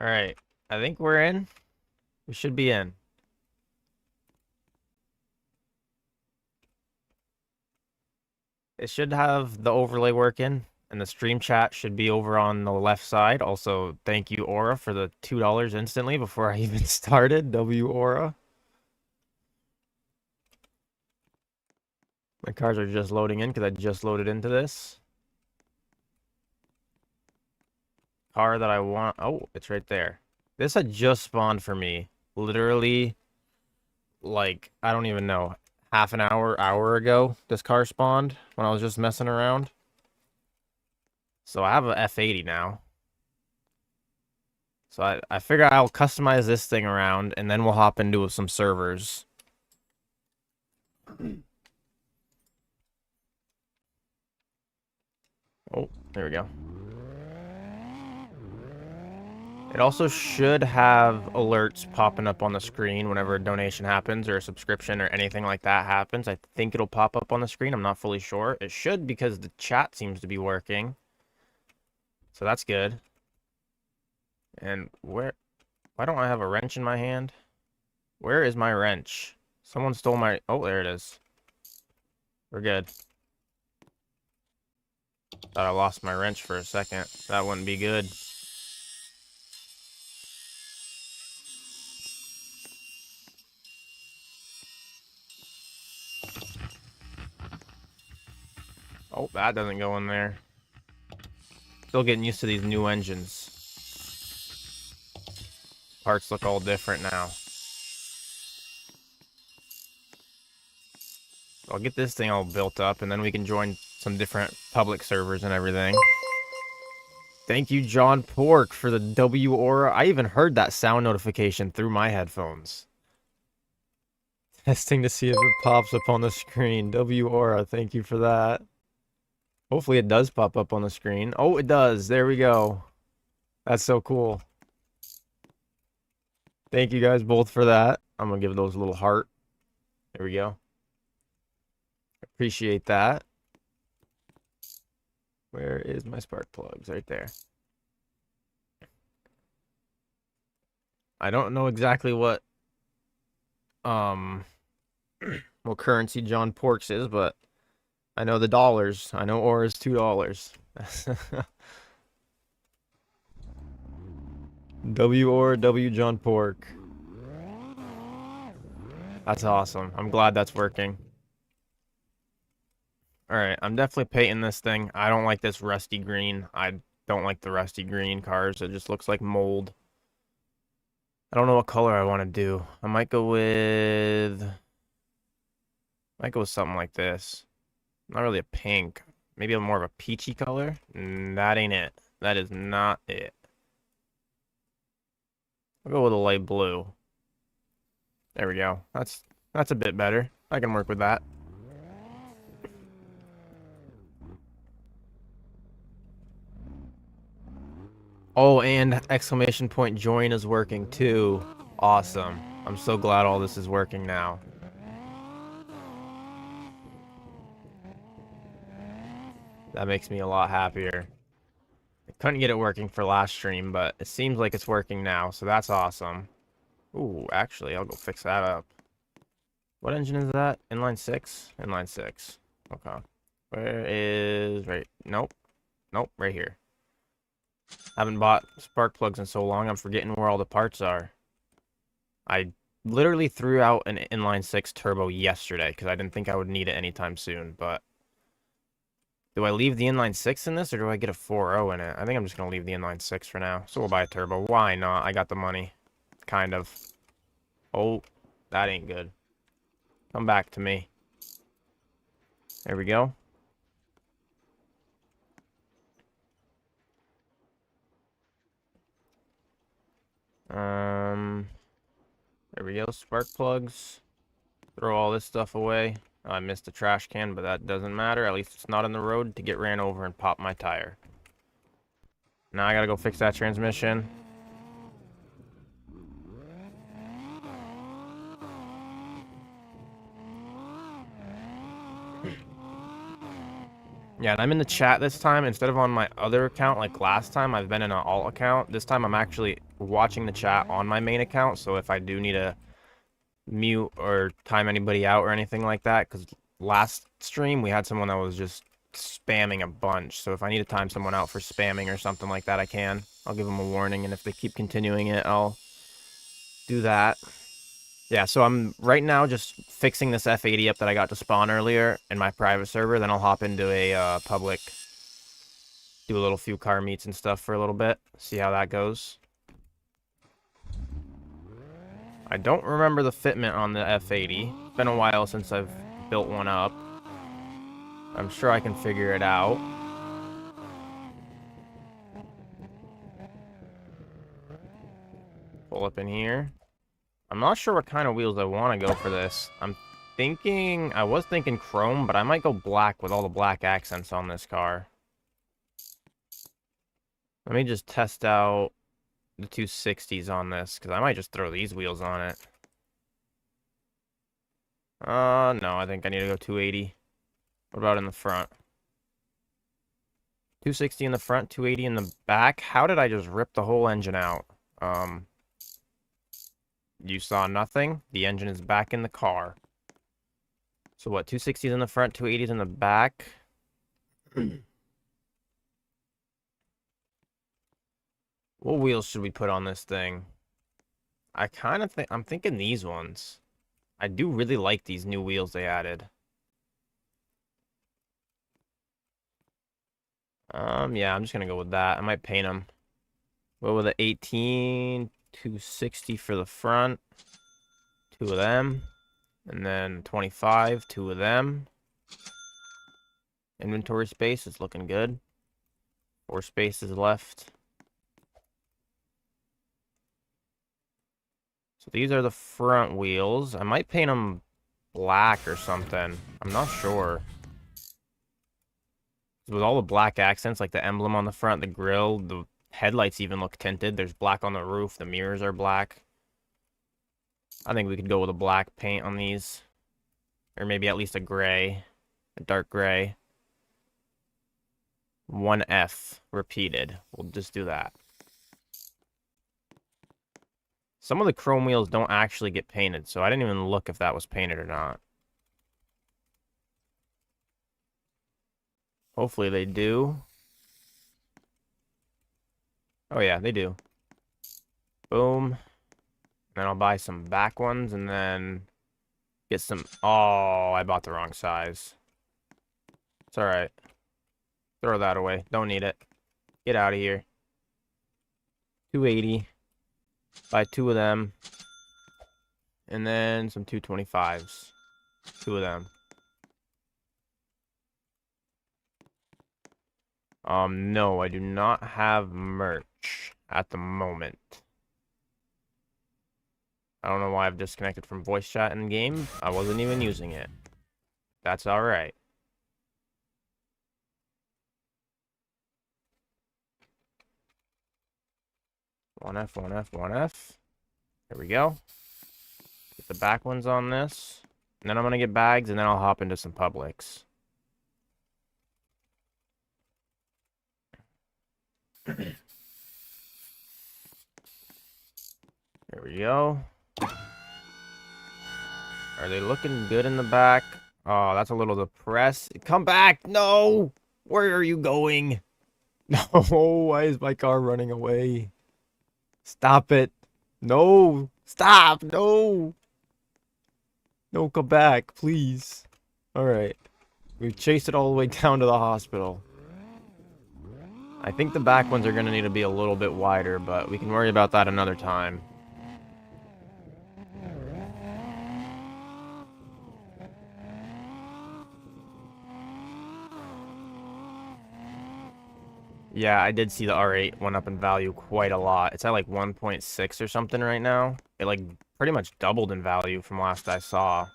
All right. I think we're in. We should be in. It should have the overlay working, and the stream chat should be over on the left side. Also, thank you, Aura, for the $2 instantly before I even started. W Aura. My cars are just loading in because I just loaded into this. Car that I want. Oh, it's right there. This had just spawned for me. Literally, like, I don't even know. Half an hour ago, this car spawned when I was just messing around. So I have a F80 now. So I figure I'll customize this thing around, and then we'll hop into some servers. Oh, there we go. It also should have alerts popping up on the screen whenever a donation happens or a subscription or anything like that happens. I think it'll pop up on the screen. I'm not fully sure. It should because the chat seems to be working. So that's good. And why don't I have a wrench in my hand? Where is my wrench? Someone stole my... Oh, there it is. We're good. Thought I lost my wrench for a second. That wouldn't be good. Oh, that doesn't go in there. Still getting used to these new engines. Parts look all different now. I'll get this thing all built up, and then we can join some different public servers and everything. Thank you, John Pork, for the W Aura. I even heard that sound notification through my headphones. Testing to see if it pops up on the screen. W Aura, thank you for that. Hopefully it does pop up on the screen. Oh, it does. There we go. That's so cool. Thank you guys both for that. I'm going to give those a little heart. There we go. Appreciate that. Where is my spark plugs? Right there. I don't know exactly what what currency John Porks is, but I know the dollars. I know Aura is $2. W Aura, W John Pork. That's awesome. I'm glad that's working. Alright, I'm definitely painting this thing. I don't like this rusty green. I don't like the rusty green cars. It just looks like mold. I don't know what color I want to do. I might go with something like this. Not really a pink. Maybe more of a peachy color. That ain't it. That is not it. I'll go with a light blue. There we go. That's a bit better. I can work with that. Oh, and exclamation point join is working too. Awesome. I'm so glad all this is working now. That makes me a lot happier. I couldn't get it working for last stream, but it seems like it's working now, so that's awesome. Ooh, actually, I'll go fix that up. What engine is that? Inline 6? Inline 6. Okay. Where is... Right. Nope. Nope, right here. Haven't bought spark plugs in so long, I'm forgetting where all the parts are. I literally threw out an inline 6 turbo yesterday because I didn't think I would need it anytime soon, but... Do I leave the inline 6 in this, or do I get a 4.0 in it? I think I'm just going to leave the inline 6 for now. So we'll buy a turbo. Why not? I got the money. Kind of. Oh, that ain't good. Come back to me. There we go. There we go. Spark plugs. Throw all this stuff away. I missed the trash can, but that doesn't matter. At least it's not on the road to get ran over and pop my tire. Now I gotta go fix that transmission. Yeah, and I'm in the chat this time instead of on my other account like last time. I've been in an alt account. This time I'm actually watching the chat on my main account, so if I do need to mute or time anybody out or anything like that, because last stream we had someone that was just spamming a bunch, so if I need to time someone out for spamming or something like that, I can. I'll give them a warning, and if they keep continuing it, I'll do that. Yeah, so I'm right now just fixing this F80 up that I got to spawn earlier in my private server, then I'll hop into a public, do a little few car meets and stuff for a little bit, see how that goes. I don't remember the fitment on the F80. It's been a while since I've built one up. I'm sure I can figure it out. Pull up in here. I'm not sure what kind of wheels I want to go for this. I was thinking chrome, but I might go black with all the black accents on this car. Let me just test out the 260s on this, because I might just throw these wheels on it. No, I think I need to go 280. What about in the front? 260 in the front, 280 in the back. How did I just rip the whole engine out? You saw nothing. The engine is back in the car. So what, 260s in the front, 280s in the back? What wheels should we put on this thing? I kind of think, I'm thinking these ones. I do really like these new wheels they added. Yeah, I'm just gonna go with that. I might paint them. Go with the 18, 260 for the front. Two of them. And then 25, two of them. Inventory space is looking good. 4 spaces left. So these are the front wheels. I might paint them black or something. I'm not sure. With all the black accents, like the emblem on the front, the grille, the headlights even look tinted. There's black on the roof. The mirrors are black. I think we could go with a black paint on these. Or maybe at least a gray. A dark gray. 1F repeated. We'll just do that. Some of the chrome wheels don't actually get painted, so I didn't even look if that was painted or not. Hopefully they do. Oh yeah, they do. Boom. Then I'll buy some back ones and then get some... Oh, I bought the wrong size. It's alright. Throw that away. Don't need it. Get out of here. 280. Buy 2 of them. And then some 225s. 2 of them. No, I do not have merch at the moment. I don't know why I've disconnected from voice chat in game. I wasn't even using it. That's alright. One F, 1F, 1F. There we go. Get the back ones on this. And then I'm going to get bags, and then I'll hop into some Publix. There we go. Are they looking good in the back? Oh, that's a little depressed. Come back! No! Where are you going? No, why is my car running away? Stop it. No! Stop! No! No, come back, please. Alright. We've chased it all the way down to the hospital. I think the back ones are going to need to be a little bit wider, but we can worry about that another time. Yeah, I did see the R8 went up in value quite a lot. It's at like 1.6 or something right now. It like pretty much doubled in value from last I saw.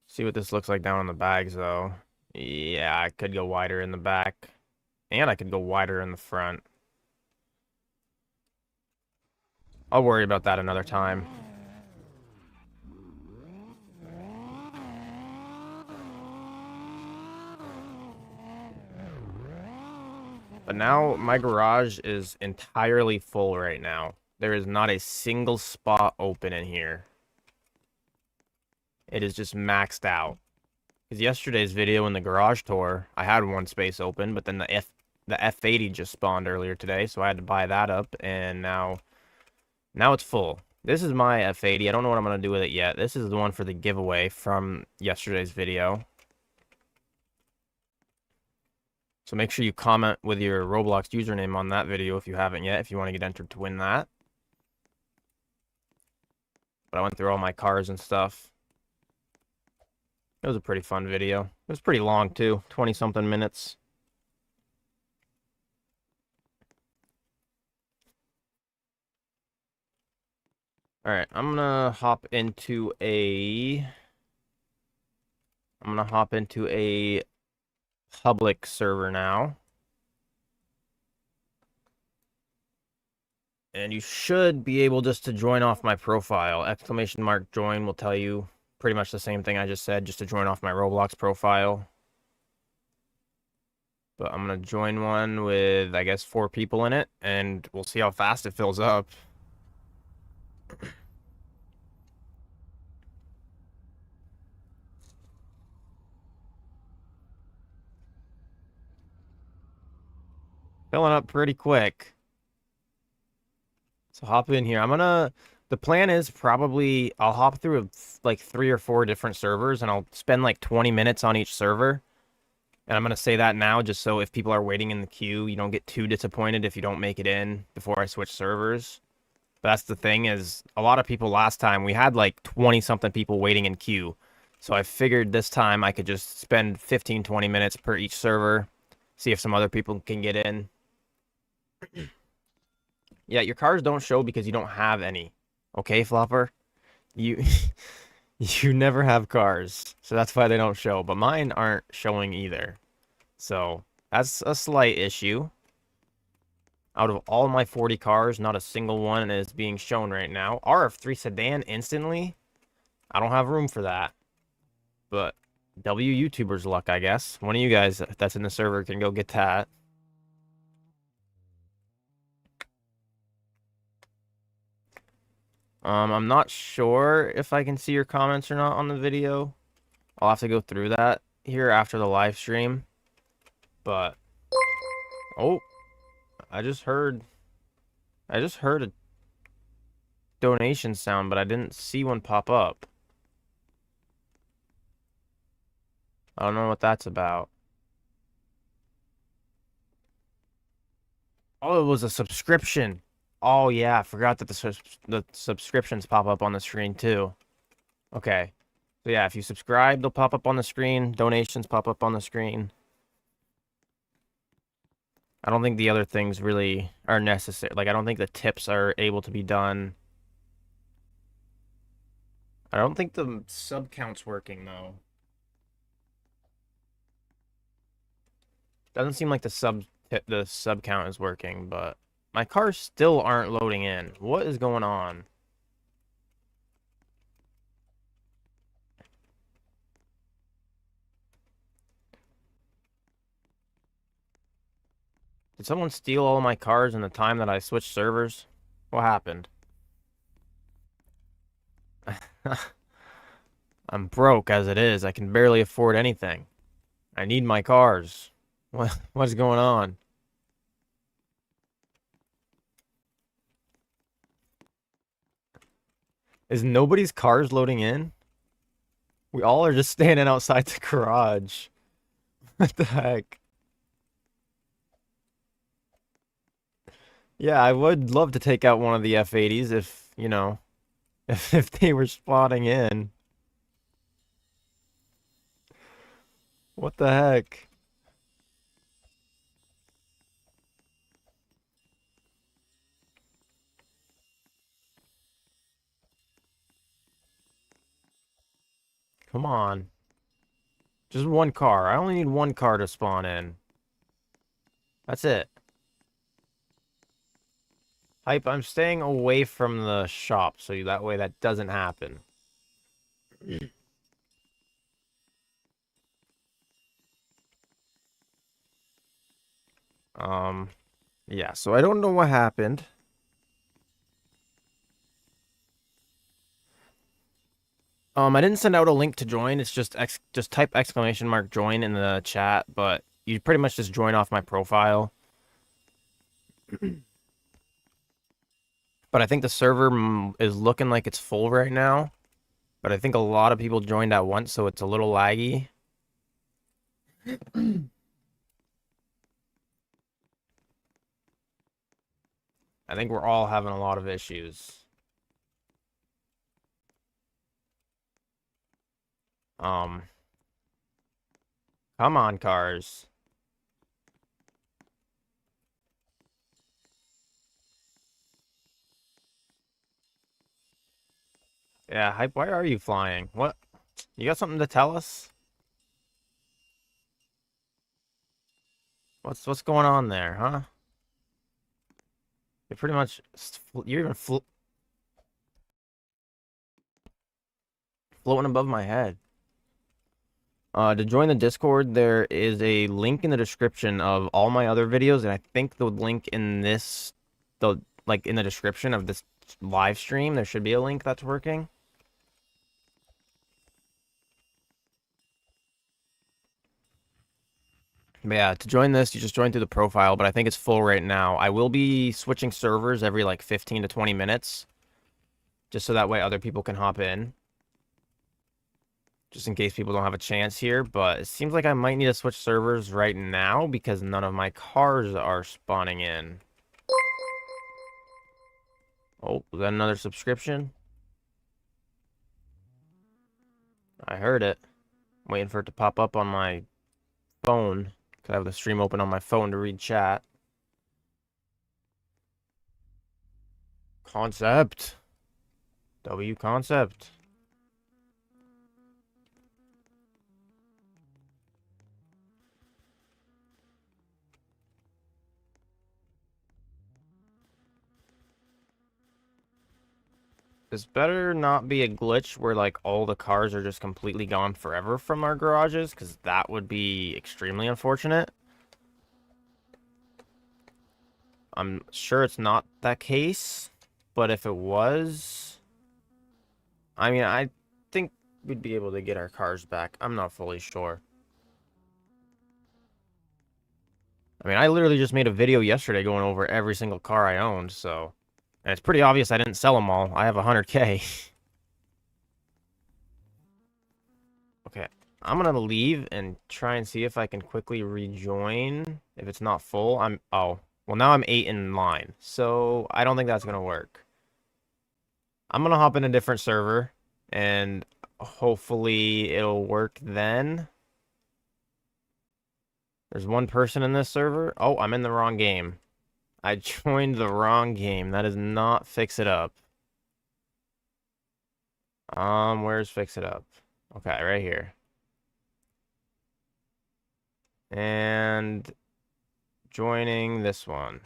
See what this looks like down on the bags though. Yeah, I could go wider in the back. And I could go wider in the front. I'll worry about that another time. But now my garage is entirely full right now. There is not a single spot open in here. It is just maxed out. Because yesterday's video in the garage tour, I had one space open, but then the F80 just spawned earlier today, so I had to buy that up, and now it's full. This is my F80. I don't know what I'm going to do with it yet. This is the one for the giveaway from yesterday's video. So make sure you comment with your Roblox username on that video if you haven't yet, if you want to get entered to win that. But I went through all my cars and stuff. It was a pretty fun video. It was pretty long, too. 20-something minutes. Alright, I'm gonna hop into a public server now. And you should be able just to join off my profile. ! Join will tell you pretty much the same thing I just said, just to join off my Roblox profile. But I'm going to join one with, I guess, 4 people in it, and we'll see how fast it fills up. Filling up pretty quick. So hop in here. The plan is probably I'll hop through like 3 or 4 different servers, and I'll spend like 20 minutes on each server. And I'm going to say that now just so if people are waiting in the queue, you don't get too disappointed if you don't make it in before I switch servers. But that's the thing is, a lot of people last time, we had like 20-something people waiting in queue. So I figured this time I could just spend 15, 20 minutes per each server, see if some other people can get in. Yeah, your cars don't show because you don't have any. Okay, Flopper? You you never have cars, so that's why they don't show. But mine aren't showing either. So that's a slight issue. Out of all my 40 cars, not a single one is being shown right now. RF3 sedan instantly? I don't have room for that. But W YouTuber's luck, I guess. One of you guys that's in the server can go get that. I'm not sure if I can see your comments or not on the video. I'll have to go through that here after the live stream. But oh, I just heard a donation sound, but I didn't see one pop up. I don't know what that's about. Oh, it was a subscription. Oh yeah, I forgot that the subscriptions pop up on the screen too. Okay. So yeah, if you subscribe, they'll pop up on the screen. Donations pop up on the screen. I don't think the other things really are necessary. Like, I don't think the tips are able to be done. I don't think the sub count's working, though. Doesn't seem like the sub count is working, but my cars still aren't loading in. What is going on? Did someone steal all my cars in the time that I switched servers? What happened? I'm broke as it is. I can barely afford anything. I need my cars. What's going on? Is nobody's cars loading in? We all are just standing outside the garage. What the heck? Yeah, I would love to take out one of the F80s if, you know, if they were spawning in. What the heck? Come on. Just one car. I only need one car to spawn in. That's it. Hype, I'm staying away from the shop, so that way that doesn't happen. Yeah, so I don't know what happened. I didn't send out a link to join. It's just type exclamation mark join in the chat, but you pretty much just join off my profile. But I think the server is looking like it's full right now. But I think a lot of people joined at once, so it's a little laggy. I think we're all having a lot of issues. Um, Come on, cars. Yeah, Hype, why are you flying? What? You got something to tell us? What's going on there, huh? You're pretty much you're even floating above my head. To join the Discord, there is a link in the description of all my other videos, and I think the link in this, like in the description of this live stream, there should be a link that's working. But yeah, to join this, you just join through the profile, but I think it's full right now. I will be switching servers every like 15 to 20 minutes, just so that way other people can hop in. Just in case people don't have a chance here, but it seems like I might need to switch servers right now because none of my cars are spawning in. Oh, was that another subscription? I heard it. I'm waiting for it to pop up on my phone because I have the stream open on my phone to read chat. Concept. W concept. This better not be a glitch where like all the cars are just completely gone forever from our garages, because that would be extremely unfortunate. I'm sure it's not that case, but if it was, I mean, I think we'd be able to get our cars back. I'm not fully sure. I mean, I literally just made a video yesterday going over every single car I owned, so... And it's pretty obvious I didn't sell them all. I have 100K. Okay, I'm gonna leave and try and see if I can quickly rejoin. If it's not full, oh. Well, now I'm 8 in line, so I don't think that's gonna work. I'm gonna hop in a different server, and hopefully it'll work then. There's one person in this server. Oh, I'm in the wrong game. I joined the wrong game. That does not fix it up. Where's fix it up? Okay, right here. And joining this one.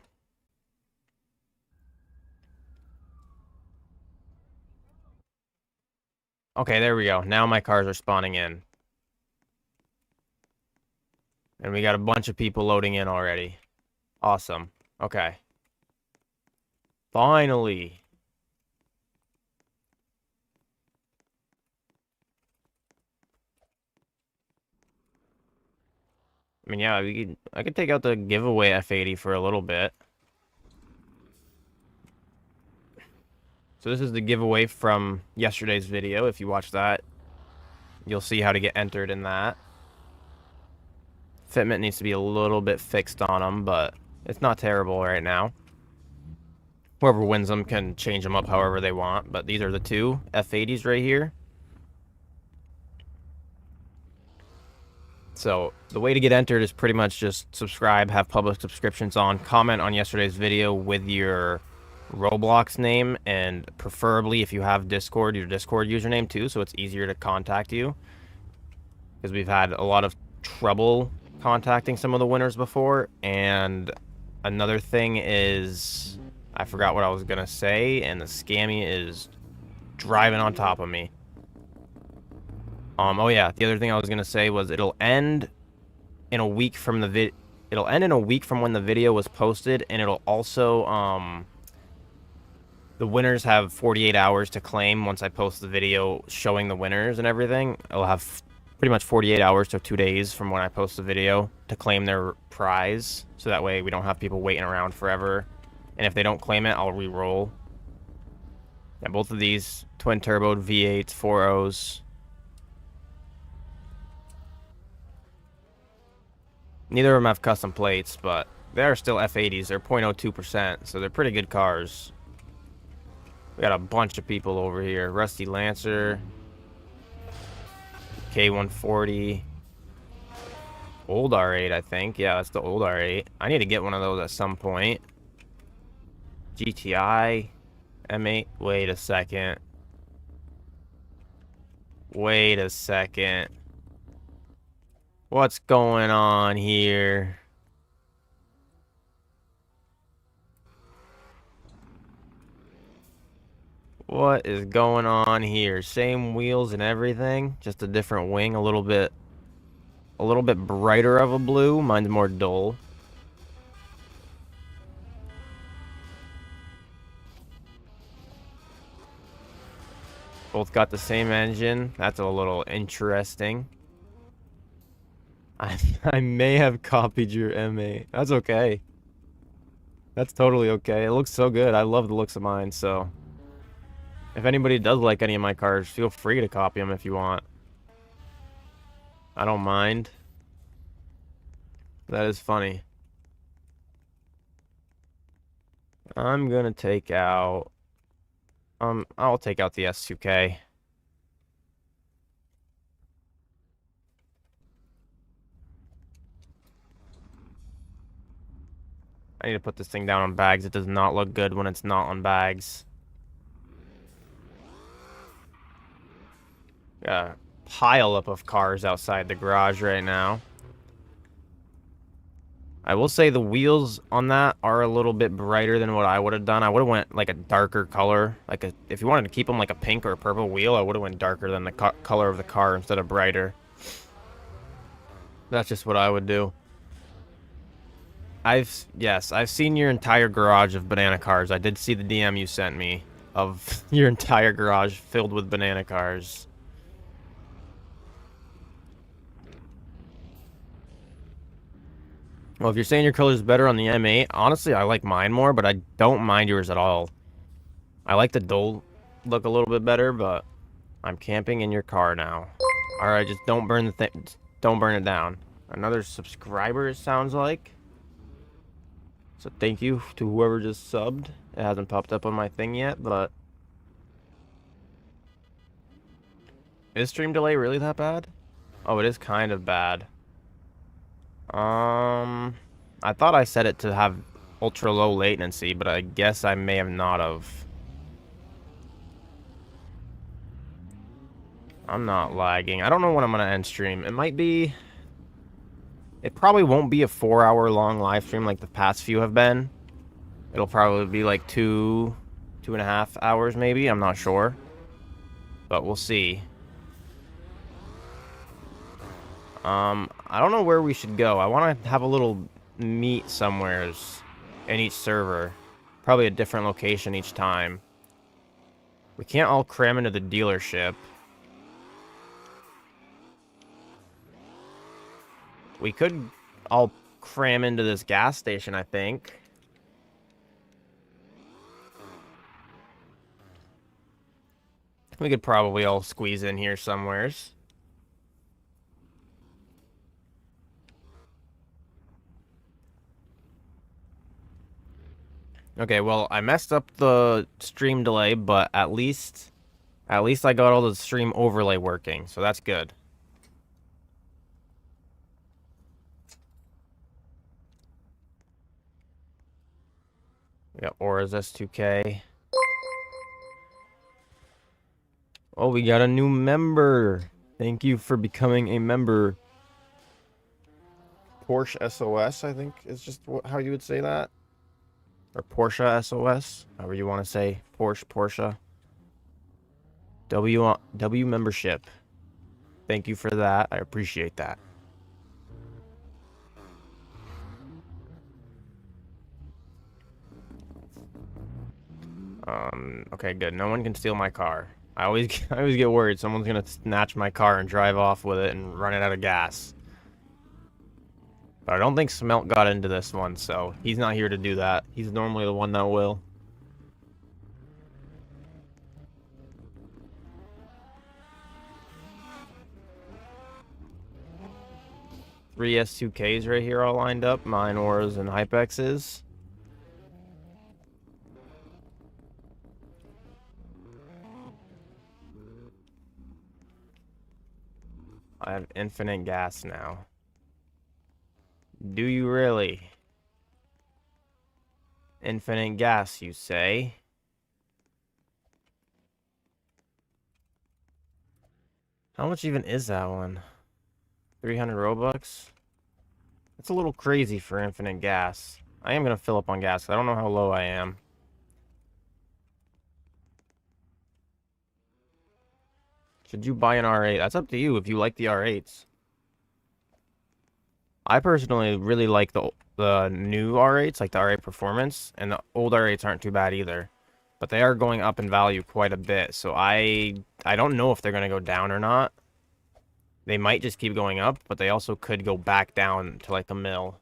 Okay, there we go. Now my cars are spawning in. And we got a bunch of people loading in already. Awesome. Okay. Finally. I mean, yeah, I could take out the giveaway F80 for a little bit. So this is the giveaway from yesterday's video. If you watch that, you'll see how to get entered in that. Fitment needs to be a little bit fixed on them, but it's not terrible right now. Whoever wins them can change them up however they want, but these are the two F80s right here. So the way to get entered is pretty much just subscribe, have public subscriptions on, comment on yesterday's video with your Roblox name, and preferably if you have Discord, your Discord username too, so it's easier to contact you. Because we've had a lot of trouble contacting some of the winners before. And another thing is, I forgot what I was gonna say, and the scammy is driving on top of me. Oh yeah, the other thing I was gonna say was it'll end in a week from the It'll end in a week from when the video was posted, and it'll also, the winners have 48 hours to claim once I post the video showing the winners and everything. It'll have pretty much 48 hours to 2 days from when I post the video to claim their prize. So that way we don't have people waiting around forever. And if they don't claim it, I'll re-roll. Yeah, both of these twin turbo V8s, 4.0s. Neither of them have custom plates, but they are still F80s. They're 0.02%, so they're pretty good cars. We got a bunch of people over here. Rusty Lancer. K140. Old R8, I think. Yeah, that's the old R8. I need to get one of those at some point. GTI. M8. Wait a second. Wait a second. What's going on here? What is going on here? Same wheels and everything, just a different wing, a little bit brighter of a blue. Mine's more dull. Both got the same engine. That's a little interesting. I may have copied your M8. That's okay. That's totally okay. It looks so good. I love the looks of mine, so if anybody does like any of my cars, feel free to copy them if you want. I don't mind. That is funny. I'm gonna take out... I'll take out the S2K. I need to put this thing down on bags. It does not look good when it's not on bags. Got a pile up of cars outside the garage right now. I will say the wheels on that are a little bit brighter than what I would have done. I would have went like a darker color. If you wanted to keep them like a pink or a purple wheel, I would have went darker than the color of the car instead of brighter. That's just what I would do. Yes, I've seen your entire garage of banana cars. I did see the DM you sent me of your entire garage filled with banana cars. Well, if you're saying your color's better on the M8, honestly, I like mine more, but I don't mind yours at all. I like the dull look a little bit better, but I'm camping in your car now. Alright, just don't burn the thing. Don't burn it down. Another subscriber, it sounds like. So thank you to whoever just subbed. It hasn't popped up on my thing yet, but... Is stream delay really that bad? Oh, it is kind of bad. I thought I set it to have ultra low latency, but I guess I may have not have. I'm not lagging. I don't know when I'm gonna end stream. It might be... It probably won't be a 4-hour long live stream like the past few have been. It'll probably be like 2.5 hours maybe. I'm not sure. But we'll see. I don't know where we should go. I want to have a little meet somewheres in each server. Probably a different location each time. We can't all cram into the dealership. We could all cram into this gas station, I think. We could probably all squeeze in here somewheres. Okay, well, I messed up the stream delay, but at least I got all the stream overlay working, so that's good. We got Aura's S2K. Oh, we got a new member. Thank you for becoming a member. Porsche SOS, I think, is just how you would say that. Or Porsche SOS, however you want to say. Porsche. W membership. Thank you for that. I appreciate that. Okay, good. No one can steal my car. I always I always get worried someone's gonna snatch my car and drive off with it and run it out of gas. But I don't think Smelt got into this one, so he's not here to do that. He's normally the one that will. Three S2Ks right here all lined up. Mine, Auras, and Hypexes. I have infinite gas now. Do you really? Infinite gas, you say? How much even is that one? 300 Robux? That's a little crazy for infinite gas. I am going to fill up on gas. I don't know how low I am. Should you buy an R8? That's up to you if you like the R8s. I personally really like the new R8s, like the R8 Performance, and the old R8s aren't too bad either. But they are going up in value quite a bit, so I don't know if they're going to go down or not. They might just keep going up, but they also could go back down to like a mil.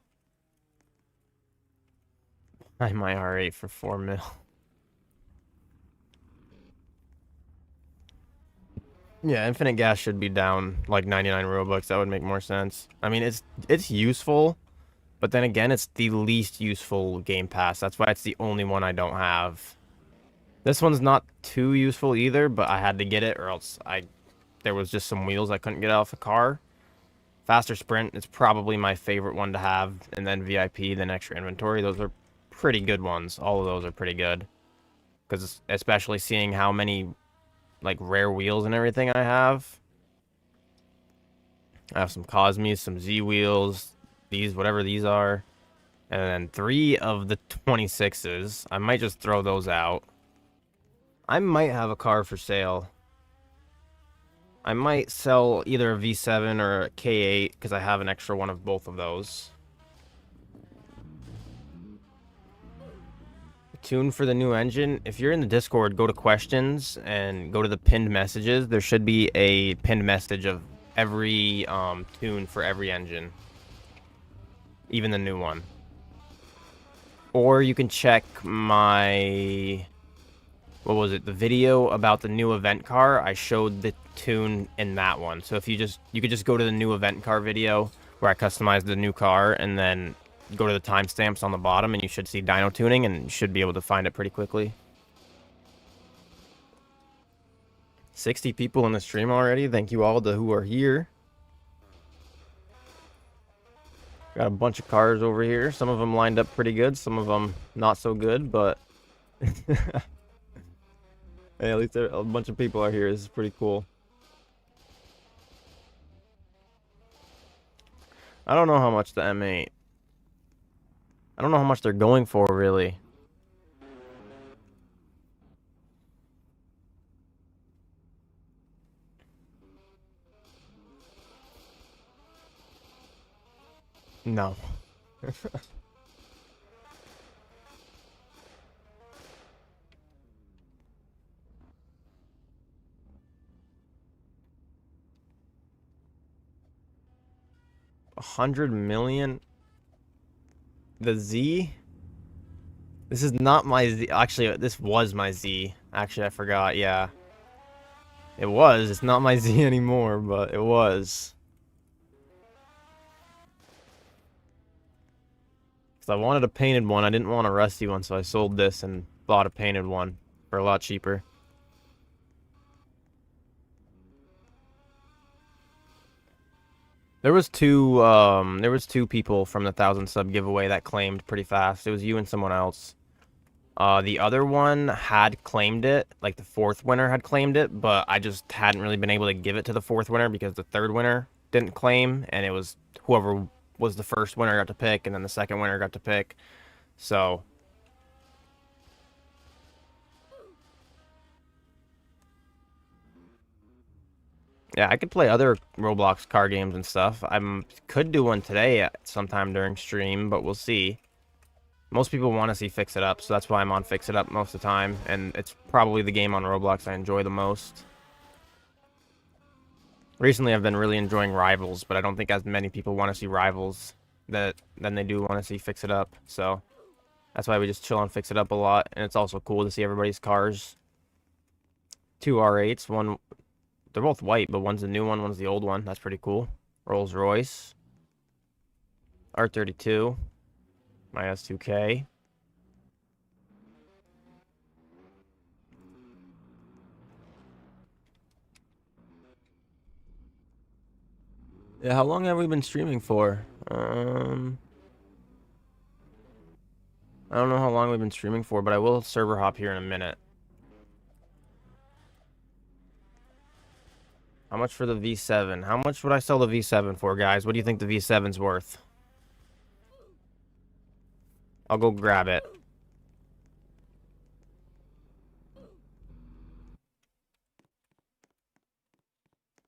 Buy my R8 for 4 mil. Yeah, infinite gas should be down like 99 Robux. That would make more sense. I mean, it's useful, but then again, it's the least useful game pass. That's why it's the only one I don't have. This one's not too useful either, but I had to get it or else there was just some wheels I couldn't get off the car. Faster Sprint is probably my favorite one to have, and then VIP, then extra inventory. Those are pretty good ones. All of those are pretty good. Because especially seeing how many like rare wheels and everything I have. I have some Cosmes, some Z wheels, these, whatever these are. And then 3 of the 26s. I might just throw those out. I might have a car for sale. I might sell either a V7 or a K8 because I have an extra one of both of those. Tune for the new engine. If you're in the Discord, go to questions and go to the pinned messages. There should be a pinned message of every tune for every engine, even the new one. Or you can check my, what was it, the video about the new event car. I showed the tune in that one. So if you could just go to the new event car video where I customized the new car, and then go to the timestamps on the bottom, and you should see dyno tuning, and you should be able to find it pretty quickly. 60 people in the stream already. Thank you all who are here. Got a bunch of cars over here. Some of them lined up pretty good. Some of them not so good, but hey, at least a bunch of people are here. This is pretty cool. I don't know how much the M8. I don't know how much they're going for, really. No. $100 million? The Z? This is not my Z. Actually, this was my Z. Actually, I forgot. Yeah. It was. It's not my Z anymore, but it was. Because I wanted a painted one. I didn't want a rusty one, so I sold this and bought a painted one for a lot cheaper. There was two people from the 1,000 sub giveaway that claimed pretty fast. It was you and someone else. The other one had claimed it, like the 4th winner had claimed it, but I just hadn't really been able to give it to the 4th winner because the 3rd winner didn't claim, and it was whoever was the 1st winner got to pick, and then the 2nd winner got to pick. So yeah, I could play other Roblox car games and stuff. Could do one today sometime during stream, but we'll see. Most people want to see Fix It Up, so that's why I'm on Fix It Up most of the time, and it's probably the game on Roblox I enjoy the most. Recently, I've been really enjoying Rivals, but I don't think as many people want to see Rivals than they do want to see Fix It Up, so that's why we just chill on Fix It Up a lot, and it's also cool to see everybody's cars. Two R8s, one... They're both white, but one's the new one, one's the old one. That's pretty cool. Rolls Royce. R32. My S2K. Yeah, how long have we been streaming for? I don't know how long we've been streaming for, but I will server hop here in a minute. How much for the V7? How much would I sell the V7 for, guys? What do you think the V7's worth? I'll go grab it.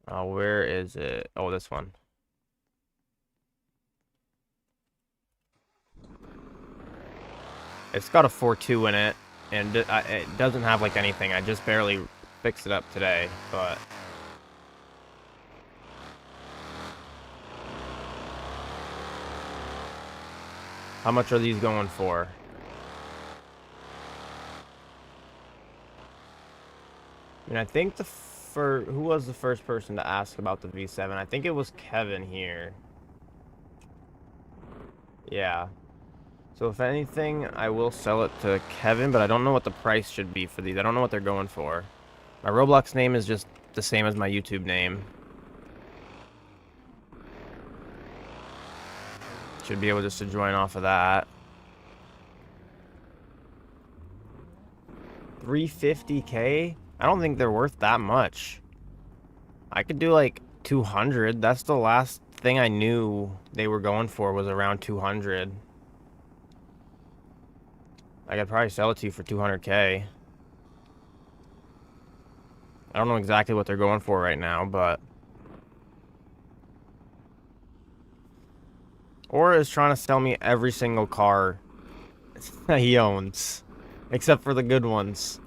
Where is it? Oh, this one. It's got a 4.2 in it, and it doesn't have, like, anything. I just barely fixed it up today, but... How much are these going for? I mean, I think who was the first person to ask about the V7? I think it was Kevin here. Yeah. So if anything, I will sell it to Kevin, but I don't know what the price should be for these. I don't know what they're going for. My Roblox name is just the same as my YouTube name. Should be able just to join off of that. 350K? I don't think they're worth that much. I could do like 200. That's the last thing I knew they were going for, was around 200. I could probably sell it to you for 200K. I don't know exactly what they're going for right now, but... Aura is trying to sell me every single car that he owns, except for the good ones.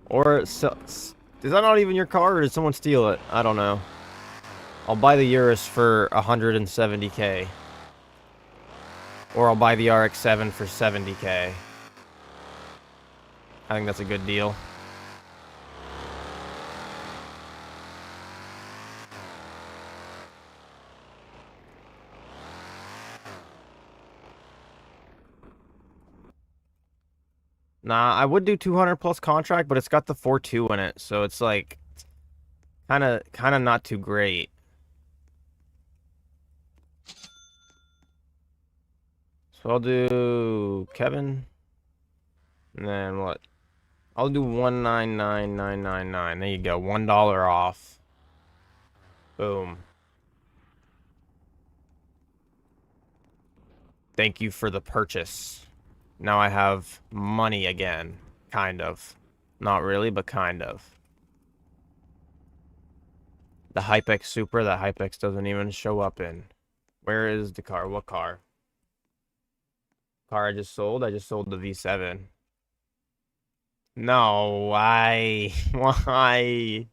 Or is that not even your car, or did someone steal it? I don't know. I'll buy the Urus for 170K. Or I'll buy the RX-7 for 70K. I think that's a good deal. Nah, I would do 200 plus contract, but it's got the 4.2 in it, so it's like kind of not too great. So I'll do Kevin, and then what? I'll do 199,999. There you go, $1 off. Boom. Thank you for the purchase. Now I have money again, kind of. Not really, but kind of. The HypeX Supra that HypeX doesn't even show up in. Where is the car? What car? Car I just sold? I just sold the V7. No, why? Why?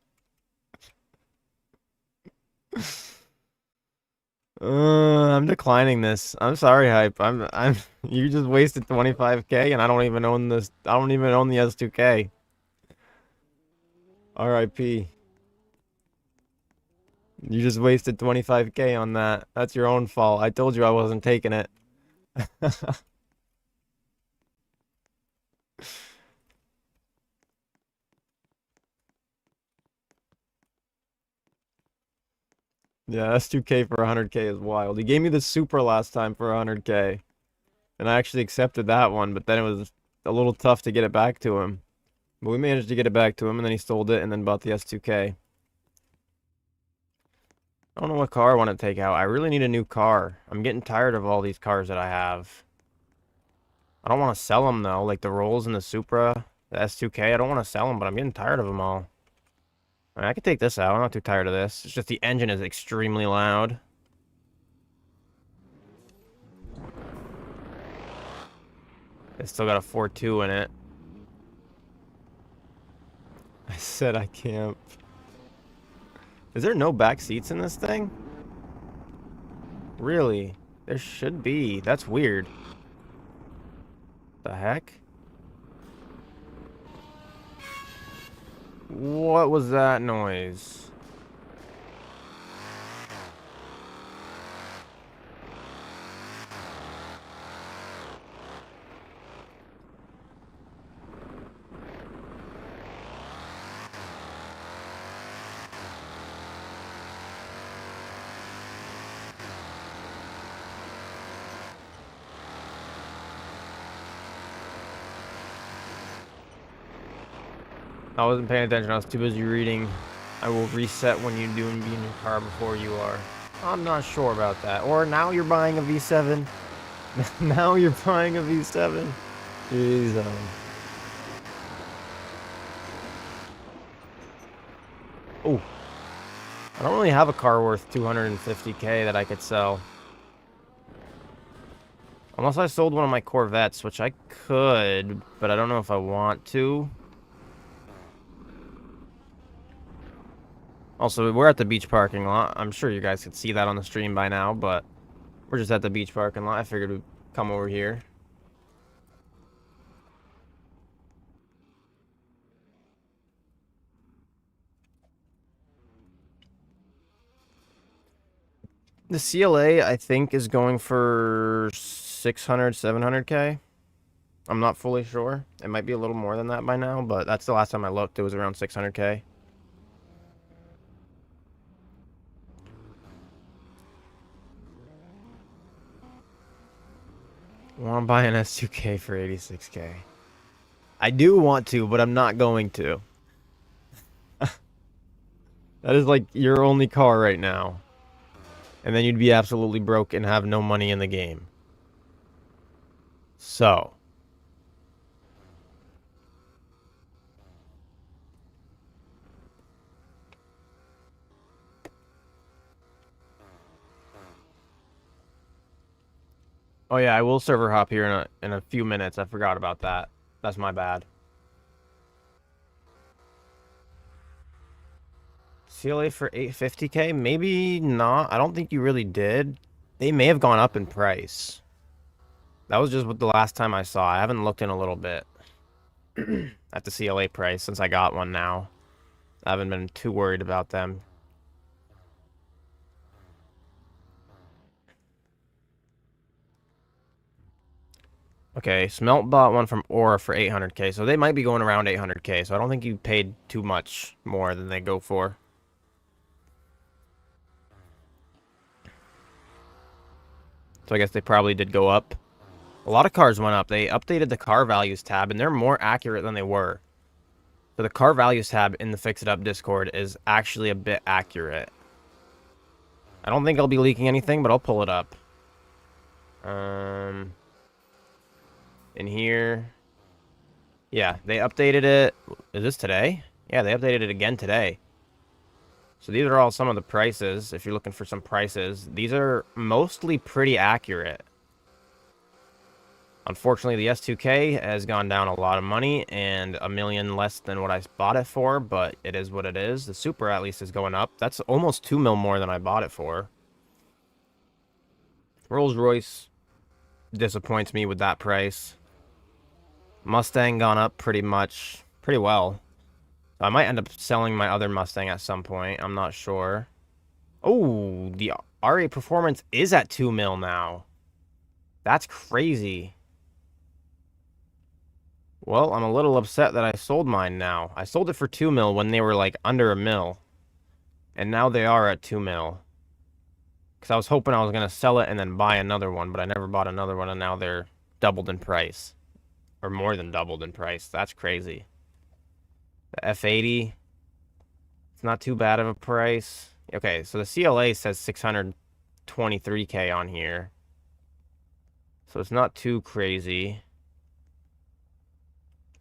I'm declining this. I'm sorry, Hype. You just wasted 25K and I don't even own this. I don't even own the S2K. RIP. You just wasted 25K on that. That's your own fault. I told you I wasn't taking it. Yeah, S2K for 100K is wild. He gave me the Supra last time for 100K. And I actually accepted that one, but then it was a little tough to get it back to him. But we managed to get it back to him, and then he sold it and then bought the S2K. I don't know what car I want to take out. I really need a new car. I'm getting tired of all these cars that I have. I don't want to sell them, though. Like the Rolls and the Supra, the S2K. I don't want to sell them, but I'm getting tired of them all. I mean, I could take this out. I'm not too tired of this. It's just the engine is extremely loud. It's still got a 4.2 in it. I said I can't. Is there no back seats in this thing? Really? There should be. That's weird. The heck? What was that noise? I wasn't paying attention. I was too busy reading. I will reset when you do and be in your car before you are. I'm not sure about that. Or now you're buying a V7. Now you're buying a V7. Jeez. Oh. I don't really have a car worth 250K that I could sell. Unless I sold one of my Corvettes, which I could, but I don't know if I want to. Also, we're at the beach parking lot. I'm sure you guys could see that on the stream by now, but we're just at the beach parking lot. I figured we'd come over here. The CLA, I think, is going for 600, 700K. I'm not fully sure. It might be a little more than that by now, but that's the last time I looked. It was around 600K. I want to buy an S2K for 86K. I do want to, but I'm not going to. That is like your only car right now. And then you'd be absolutely broke and have no money in the game. So. Oh yeah, I will server hop here in a few minutes. I forgot about that. That's my bad. CLA for 850K? Maybe not. I don't think you really did. They may have gone up in price. That was just what the last time I saw. I haven't looked in a little bit at the CLA price since I got one now. I haven't been too worried about them. Okay, Smelt bought one from Aura for 800K, so they might be going around 800K, so I don't think you paid too much more than they go for. So I guess they probably did go up. A lot of cars went up. They updated the car values tab, and they're more accurate than they were. So the car values tab in the Fix It Up Discord is actually a bit accurate. I don't think I'll be leaking anything, but I'll pull it up. In here. Yeah, they updated it. Is this today? Yeah, they updated it again today. So these are all some of the prices, if you're looking for some prices. These are mostly pretty accurate. Unfortunately, the S2K has gone down a lot of money and $1 million less than what I bought it for, but it is what it is. The Supra at least is going up. That's almost $2 million more than I bought it for. Rolls-Royce disappoints me with that price. Mustang gone up pretty well. I might end up selling my other Mustang at some point. I'm not sure. Oh, the R8 Performance is at $2 million now. That's crazy. Well, I'm a little upset that I sold mine now. I sold it for $2 million when they were like under $1 million. And now they are at $2 million. Because I was hoping I was going to sell it and then buy another one, but I never bought another one, and now they're doubled in price. Or more than doubled in price. That's crazy. The F80. It's not too bad of a price. Okay, so the CLA says 623K on here. So it's not too crazy.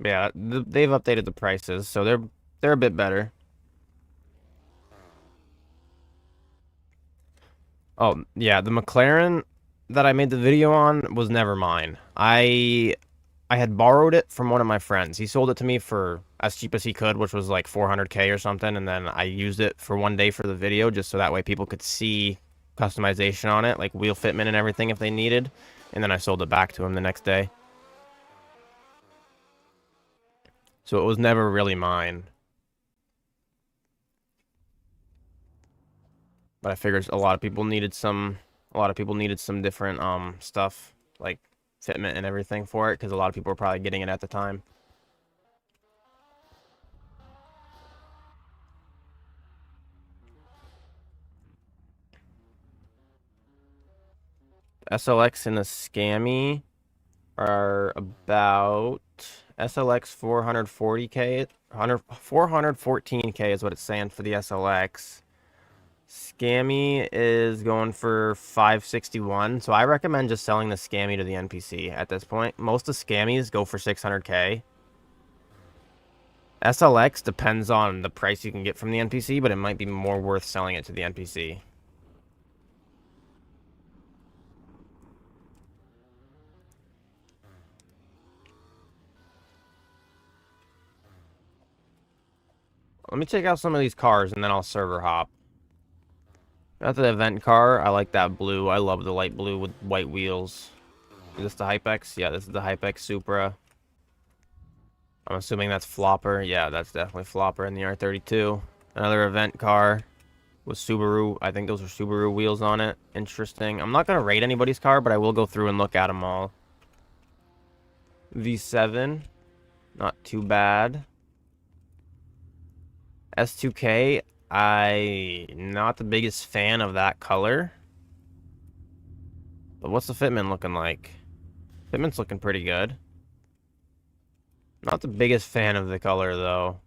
Yeah, they've updated the prices, so they're a bit better. Oh, yeah, the McLaren that I made the video on was never mine. I had borrowed it from one of my friends. He sold it to me for as cheap as he could, which was like 400K or something, and then I used it for one day for the video just so that way people could see customization on it, like wheel fitment and everything if they needed, and then I sold it back to him the next day. So it was never really mine. But I figured a lot of people needed some different stuff like fitment and everything for it because a lot of people were probably getting it at the time. SLX and the Scammy are about SLX 440K, 414K is what it's saying for the SLX. Scammy is going for 561, so I recommend just selling the Scammy to the NPC at this point. Most of Scammies go for 600K. SLX depends on the price you can get from the NPC, but it might be more worth selling it to the NPC. Let me check out some of these cars and then I'll server hop. Got the event car. I like that blue. I love the light blue with white wheels. Is this the HypeX? Yeah, this is the HypeX Supra. I'm assuming that's Flopper. Yeah, that's definitely Flopper in the R32. Another event car with Subaru. I think those are Subaru wheels on it. Interesting. I'm not going to rate anybody's car, but I will go through and look at them all. V7. Not too bad. S2K. I'm not the biggest fan of that color. But what's the fitment looking like? Fitment's looking pretty good. Not the biggest fan of the color, though.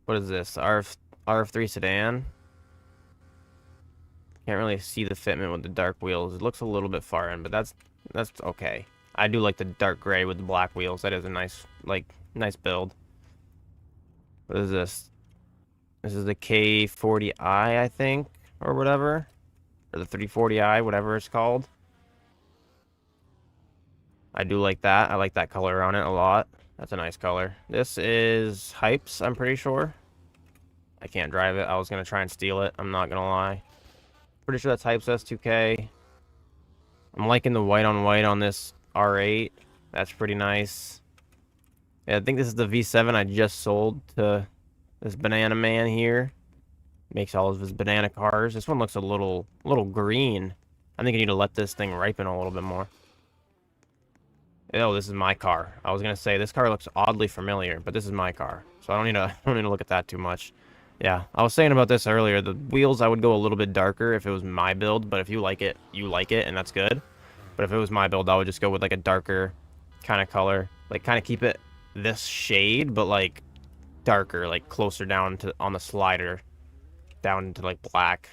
What is this? RF3 sedan? Can't really see the fitment with the dark wheels. It looks a little bit far in, but that's okay. I do like the dark gray with the black wheels. That is a nice build. What is this? This is the K40i, I think, or whatever. Or the 340i, whatever it's called. I do like that. I like that color on it a lot. That's a nice color. This is Hypes, I'm pretty sure. I can't drive it. I was going to try and steal it. I'm not going to lie. Pretty sure that's Hypes S2K. I'm liking the white on white on this R8. That's pretty nice. Yeah, I think this is the V7 I just sold to this banana man here. Makes all of his banana cars. This one looks a little green. I think I need to let this thing ripen a little bit more. Oh, this is my car. I was gonna say this car looks oddly familiar, but this is my car, so I don't need to look at that too much. Yeah, I was saying about this earlier. The wheels I would go a little bit darker if it was my build, but if you like it, and that's good. But if it was my build, I would just go with like a darker kind of color, like kind of keep it this shade, but like darker, like closer down to on the slider, down to like black.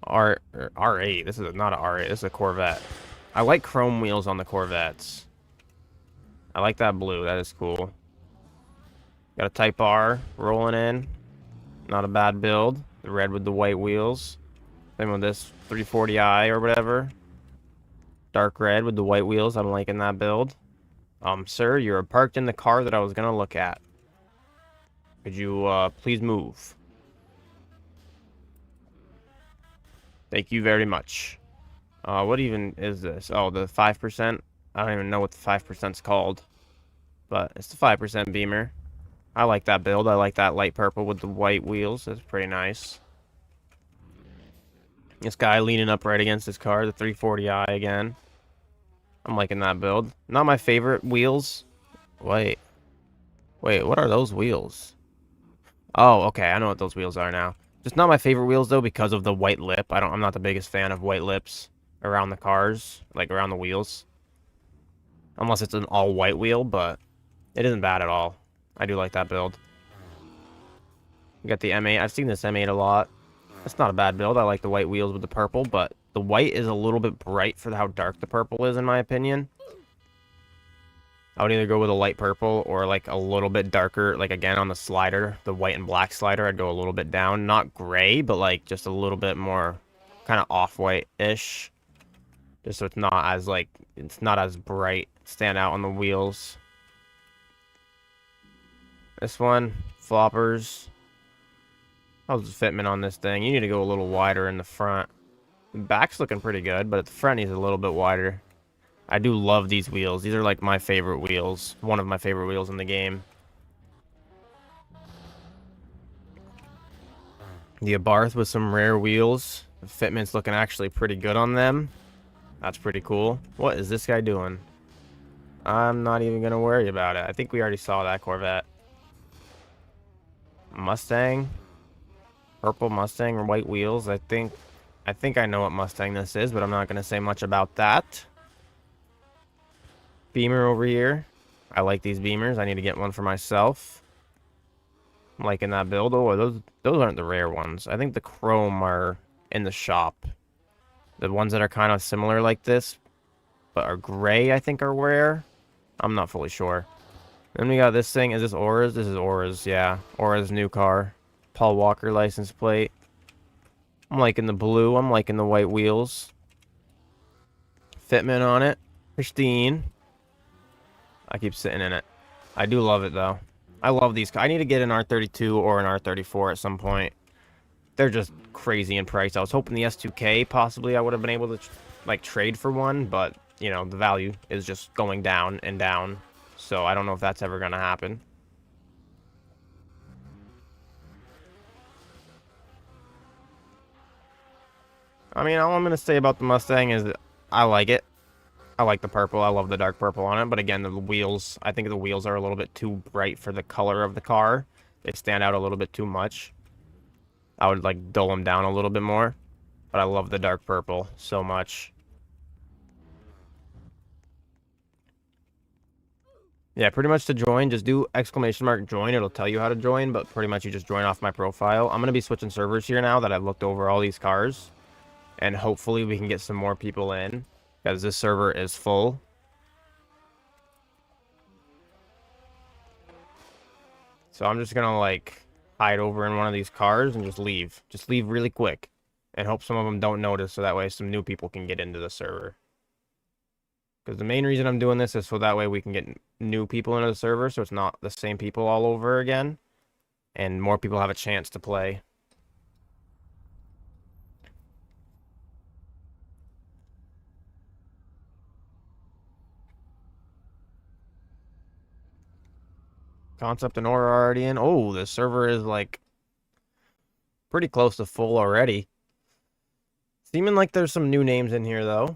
R8. This is not an R8. This is a Corvette. I like chrome wheels on the Corvettes. I like that blue. That is cool. Got a Type R rolling in. Not a bad build. The red with the white wheels. Same with this 340i or whatever. Dark red with the white wheels. I'm liking that build. Sir, you're parked in the car that I was gonna look at. Could you, please move? Thank you very much. What even is this? Oh, the 5%? I don't even know what the 5%'s called. But it's the 5% Beamer. I like that build. I like that light purple with the white wheels. That's pretty nice. This guy leaning up right against his car, the 340i again. I'm liking that build. Not my favorite wheels. Wait, what are those wheels? Oh, okay, I know what those wheels are now. Just not my favorite wheels, though, because of the white lip. I'm not the biggest fan of white lips around the cars, like around the wheels. Unless it's an all-white wheel, but it isn't bad at all. I do like that build. You got the M8. I've seen this M8 a lot. It's not a bad build. I like the white wheels with the purple, but the white is a little bit bright for how dark the purple is, in my opinion. I would either go with a light purple or like a little bit darker, like again on the slider, the white and black slider, I'd go a little bit down. Not gray, but like just a little bit more kind of off-white-ish. Just so it's not as like, it's not as bright, stand out on the wheels. This one, floppers. How's the fitment on this thing? You need to go a little wider in the front. The back's looking pretty good, but at the front needs a little bit wider. I do love these wheels. These are like my favorite wheels. One of my favorite wheels in the game. The Abarth with some rare wheels. The fitment's looking actually pretty good on them. That's pretty cool. What is this guy doing? I'm not even going to worry about it. I think we already saw that Corvette. Mustang. Purple Mustang or white wheels. I think I know what Mustang this is, but I'm not going to say much about that. Beamer over here. I like these Beamers. I need to get one for myself. I'm liking that build. Oh, those aren't the rare ones. I think the chrome are in the shop. The ones that are kind of similar like this, but are gray, I think are rare. I'm not fully sure. Then we got this thing. Is this Aura's? This is Aura's, yeah. Aura's new car. Paul Walker license plate. I'm liking the blue. I'm liking the white wheels. Fitment on it. Pristine. I keep sitting in it. I do love it, though. I love these. I need to get an R32 or an R34 at some point. They're just crazy in price. I was hoping the S2K, possibly, I would have been able to, like, trade for one. But, you know, the value is just going down and down. So I don't know if that's ever going to happen. I mean, all I'm going to say about the Mustang is that I like it. I like the purple. I love the dark purple on it. But again, the wheels, I think the wheels are a little bit too bright for the color of the car. They stand out a little bit too much. I would like dull them down a little bit more. But I love the dark purple so much. Yeah, pretty much to join, just do !join. It'll tell you how to join, but pretty much you just join off my profile. I'm going to be switching servers here now that I've looked over all these cars. And hopefully we can get some more people in. Because this server is full. So I'm just going to, like, hide over in one of these cars and just leave. Just leave really quick. And hope some of them don't notice so that way some new people can get into the server. Because the main reason I'm doing this is so that way we can get new people into the server so it's not the same people all over again. And more people have a chance to play. Concept and Aura are already in. Oh, the server is like pretty close to full already. Seeming like there's some new names in here though.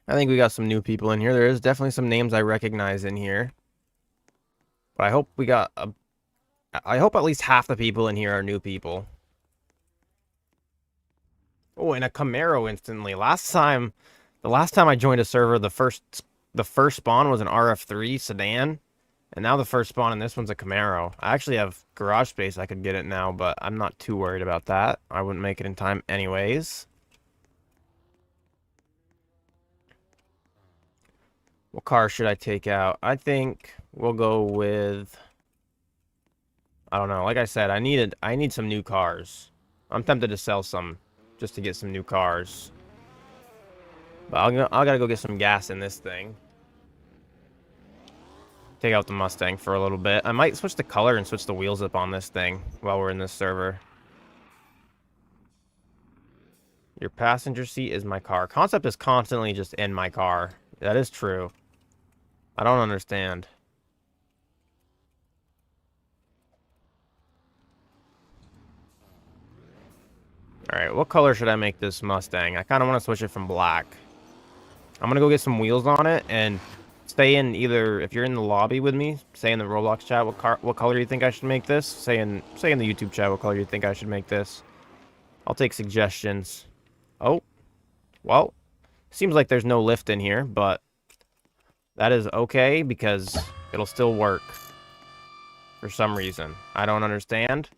I think we got some new people in here. There is definitely some names I recognize in here. But I hope we got I hope at least half the people in here are new people. Oh, and a Camaro instantly. The last time I joined a server, the first spawn was an RF3 sedan, and now the first spawn in this one's a Camaro. I actually have garage space. I could get it now, but I'm not too worried about that. I wouldn't make it in time anyways. What car should I take out? I think we'll go with, I don't know. Like I said, I need some new cars. I'm tempted to sell some just to get some new cars. But I gotta go get some gas in this thing. Take out the Mustang for a little bit. I might switch the color and switch the wheels up on this thing while we're in this server. Your passenger seat is my car. Concept is constantly just in my car. That is true. I don't understand. Alright, what color should I make this Mustang? I kind of want to switch it from black. I'm going to go get some wheels on it and stay in either, if you're in the lobby with me, say in the Roblox chat what color you think I should make this. Say in the YouTube chat what color you think I should make this. I'll take suggestions. Oh, well, seems like there's no lift in here, but that is okay because it'll still work for some reason. I don't understand,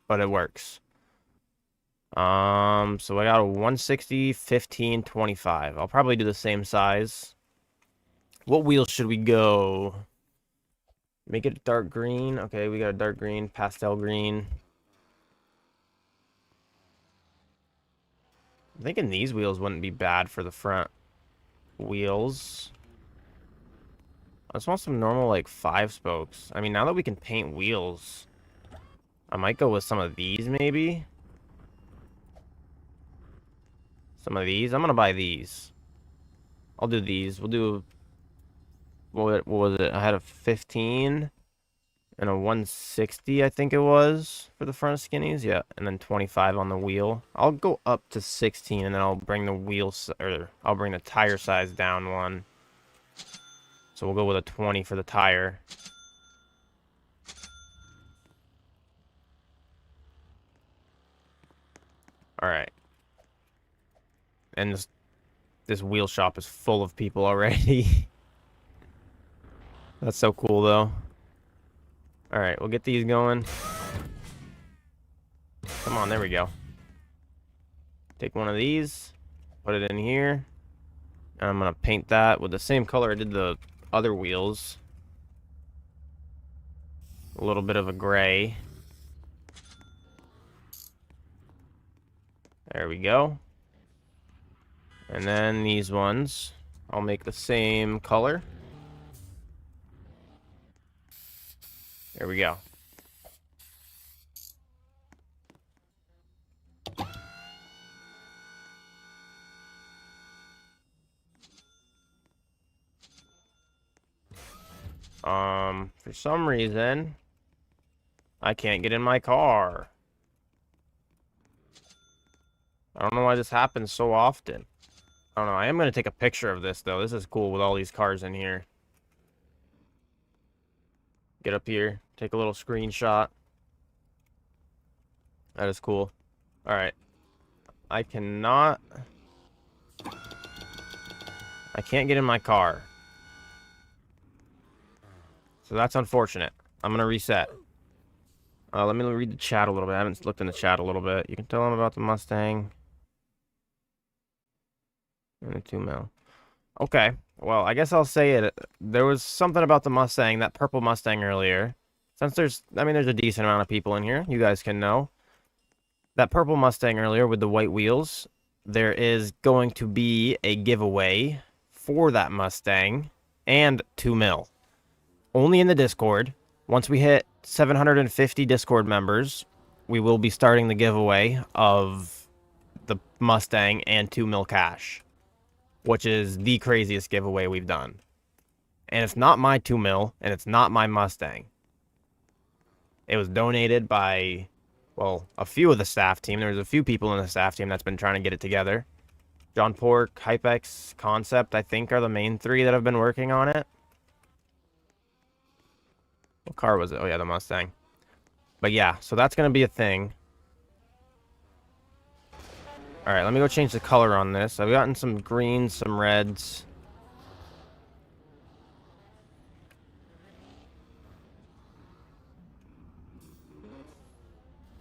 but it works. So I got a 160, 15, 25. I'll probably do the same size. What wheels should we go? Make it dark green. Okay, we got a dark green, pastel green. I'm thinking these wheels wouldn't be bad for the front wheels. I just want some normal, like, 5 spokes. I mean, now that we can paint wheels, I might go with some of these, maybe. Some of these. I'm gonna buy these. I'll do these. We'll do... What was it? I had a 15 and a 160, I think it was, for the front skinnies. Yeah, and then 25 on the wheel. I'll go up to 16, and then I'll bring the wheels, or I'll bring the tire size down one. So we'll go with a 20 for the tire. All right. And this wheel shop is full of people already. That's so cool, though. All right, we'll get these going. Come on, there we go. Take one of these, put it in here. And I'm going to paint that with the same color I did the other wheels. A little bit of a gray. There we go. And then these ones, I'll make the same color. There we go. For some reason, I can't get in my car. I don't know why this happens so often. I don't know. I am going to take a picture of this, though. This is cool with all these cars in here. Get up here. Take a little screenshot. That is cool. Alright. I can't get in my car. So that's unfortunate. I'm going to reset. Let me read the chat a little bit. I haven't looked in the chat a little bit. You can tell them about the Mustang. And the 2 mil. Okay. Well, I guess I'll say it. There was something about the Mustang, that purple Mustang earlier. Since there's a decent amount of people in here. You guys can know. That purple Mustang earlier with the white wheels. There is going to be a giveaway for that Mustang and 2 mil. Only in the Discord. Once we hit 750 Discord members, we will be starting the giveaway of the Mustang and 2 mil cash, which is the craziest giveaway we've done. And it's not my 2 mil, and it's not my Mustang. It was donated by, well, a few of the staff team. There's a few people in the staff team that's been trying to get it together. John Pork, Hypex, Concept, I think, are the main 3 that have been working on it. What car was it? Oh, yeah, the Mustang. But yeah, so that's going to be a thing. Alright, let me go change the color on this. I've gotten some greens, some reds.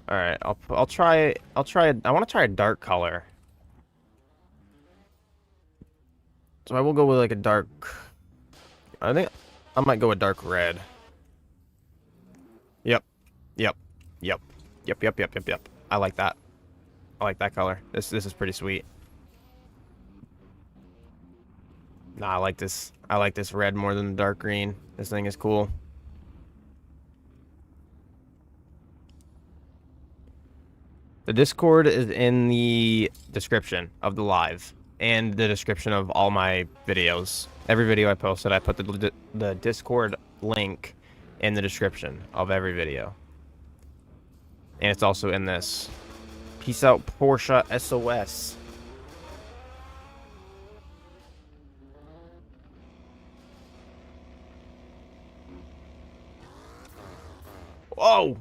Alright, I'll try I want to try a dark color. So I will go with like a dark, I think I might go with dark red. Yep. Yep. Yep. Yep, yep, yep, yep, yep. I like that. I like that color. This is pretty sweet. Nah, I like this. I like this red more than the dark green. This thing is cool. The Discord is in the description of the live and the description of all my videos. Every video I posted, I put the Discord link in the description of every video. And it's also in this. Peace out, Porsche SOS. Whoa!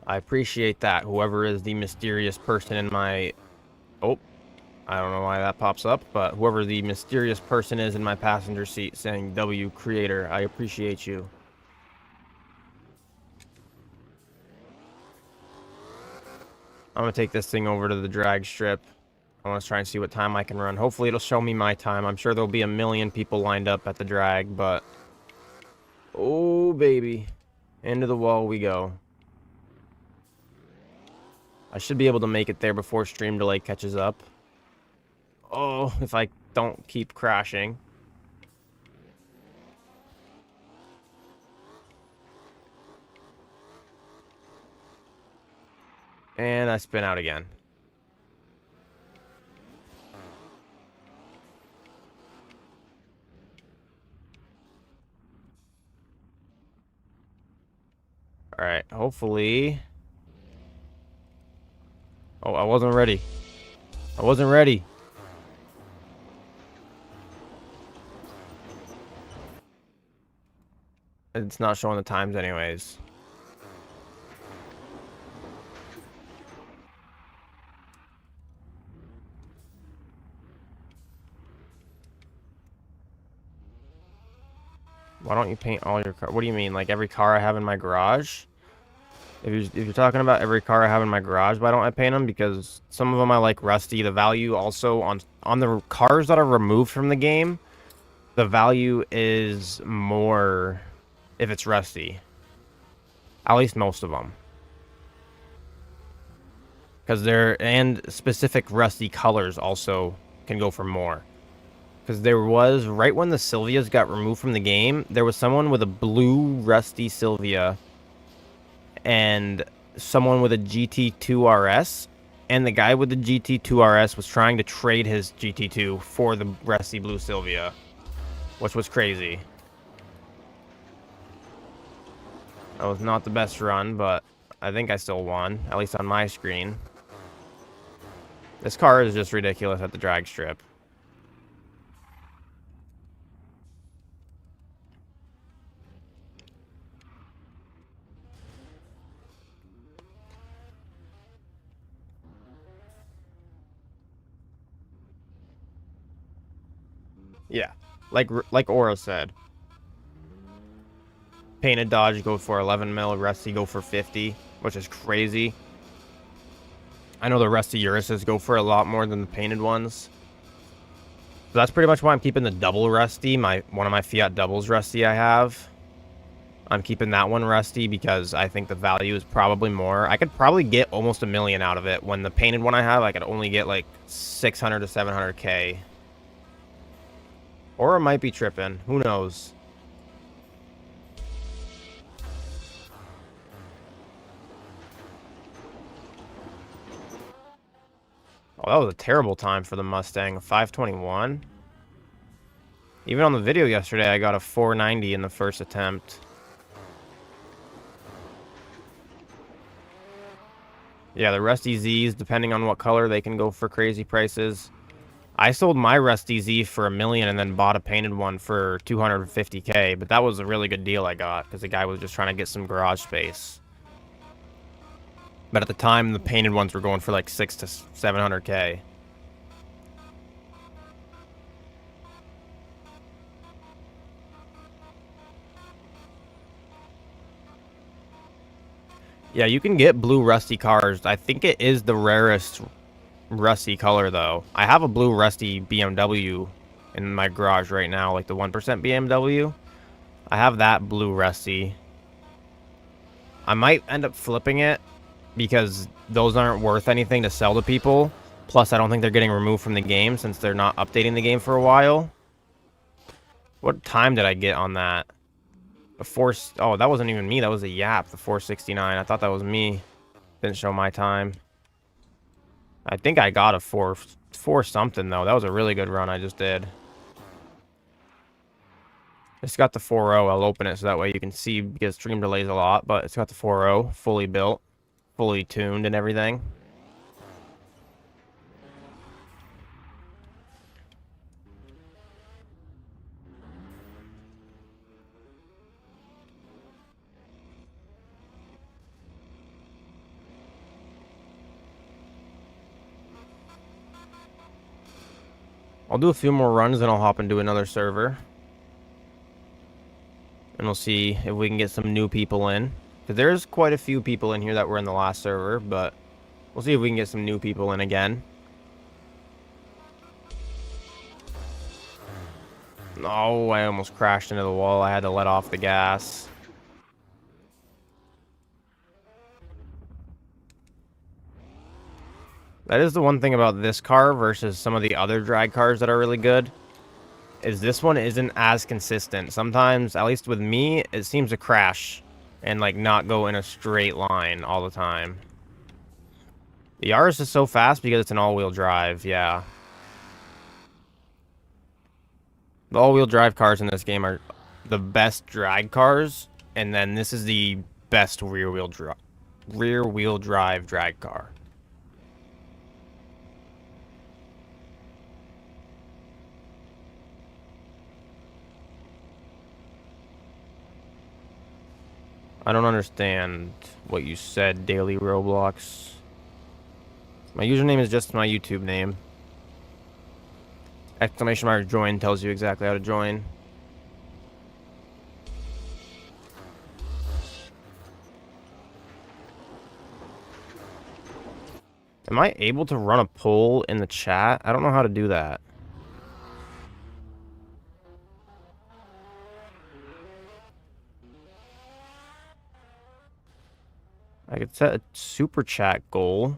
I appreciate that. Whoever is the mysterious person in my... Oh, I don't know why that pops up, but whoever the mysterious person is in my passenger seat saying W Creator, I appreciate you. I'm gonna take this thing over to the drag strip. I want to try and see what time I can run. Hopefully it'll show me my time. I'm sure there'll be a million people lined up at the drag, but... Oh, baby. Into the wall we go. I should be able to make it there before stream delay catches up. Oh, if I don't keep crashing. And I spin out again. Alright, hopefully... Oh, I wasn't ready. I wasn't ready. It's not showing the times anyways. Why don't you paint all your car? What do you mean? Like every car I have in my garage? If you're talking about every car I have in my garage, why don't I paint them? Because some of them I like rusty. The value also on the cars that are removed from the game, the value is more if it's rusty. At least most of them. Because and specific rusty colors also can go for more. Because there was, right when the Silvias got removed from the game, there was someone with a blue rusty Silvia and someone with a GT2 RS, and the guy with the GT2 RS was trying to trade his GT2 for the rusty blue Silvia, which was crazy. That was not the best run, but I think I still won, at least on my screen. This car is just ridiculous at the drag strip. Yeah, like Oro said. Painted Dodge go for 11 mil, Rusty go for 50, which is crazy. I know the Rusty Urises go for a lot more than the painted ones. So that's pretty much why I'm keeping the double Rusty, one of my Fiat doubles Rusty I have. I'm keeping that one Rusty because I think the value is probably more. I could probably get almost $1 million out of it. When the painted one I have, I could only get like 600 to 700K. Or it might be tripping. Who knows? Oh, that was a terrible time for the Mustang. 521. Even on the video yesterday, I got a 490 in the first attempt. Yeah, the Rusty Zs, depending on what color, they can go for crazy prices. I sold my Rusty Z for $1 million and then bought a painted one for 250K, but that was a really good deal I got because the guy was just trying to get some garage space. But at the time, the painted ones were going for like 600 to 700K. Yeah, you can get blue Rusty cars. I think it is the rarest Rusty color though. I have a blue Rusty BMW in my garage right now, like the 1% BMW. I have that blue Rusty. I might end up flipping it because those aren't worth anything to sell to people. Plus, I don't think they're getting removed from the game since they're not updating the game for a while. What time did I get on that? Oh, that wasn't even me. That was a Yap, the 469. I thought that was me. Didn't show my time. I think I got a 4 something though. That was a really good run I just did. It's got the 4.0. I'll open it so that way you can see because stream delays a lot, but it's got the 4.0 fully built, fully tuned and everything. I'll do a few more runs, then I'll hop into another server. And we'll see if we can get some new people in. Because there's quite a few people in here that were in the last server, but we'll see if we can get some new people in again. Oh, I almost crashed into the wall. I had to let off the gas. That is the one thing about this car versus some of the other drag cars that are really good, is this one isn't as consistent. Sometimes, at least with me, it seems to crash and like not go in a straight line all the time. The Yaris is so fast because it's an all-wheel drive, yeah. The all-wheel drive cars in this game are the best drag cars, and then this is the best rear-wheel drive drag car. I don't understand what you said, Daily Roblox. My username is just my YouTube name. Exclamation mark join tells you exactly how to join. Am I able to run a poll in the chat? I don't know how to do that. I could set a super chat goal.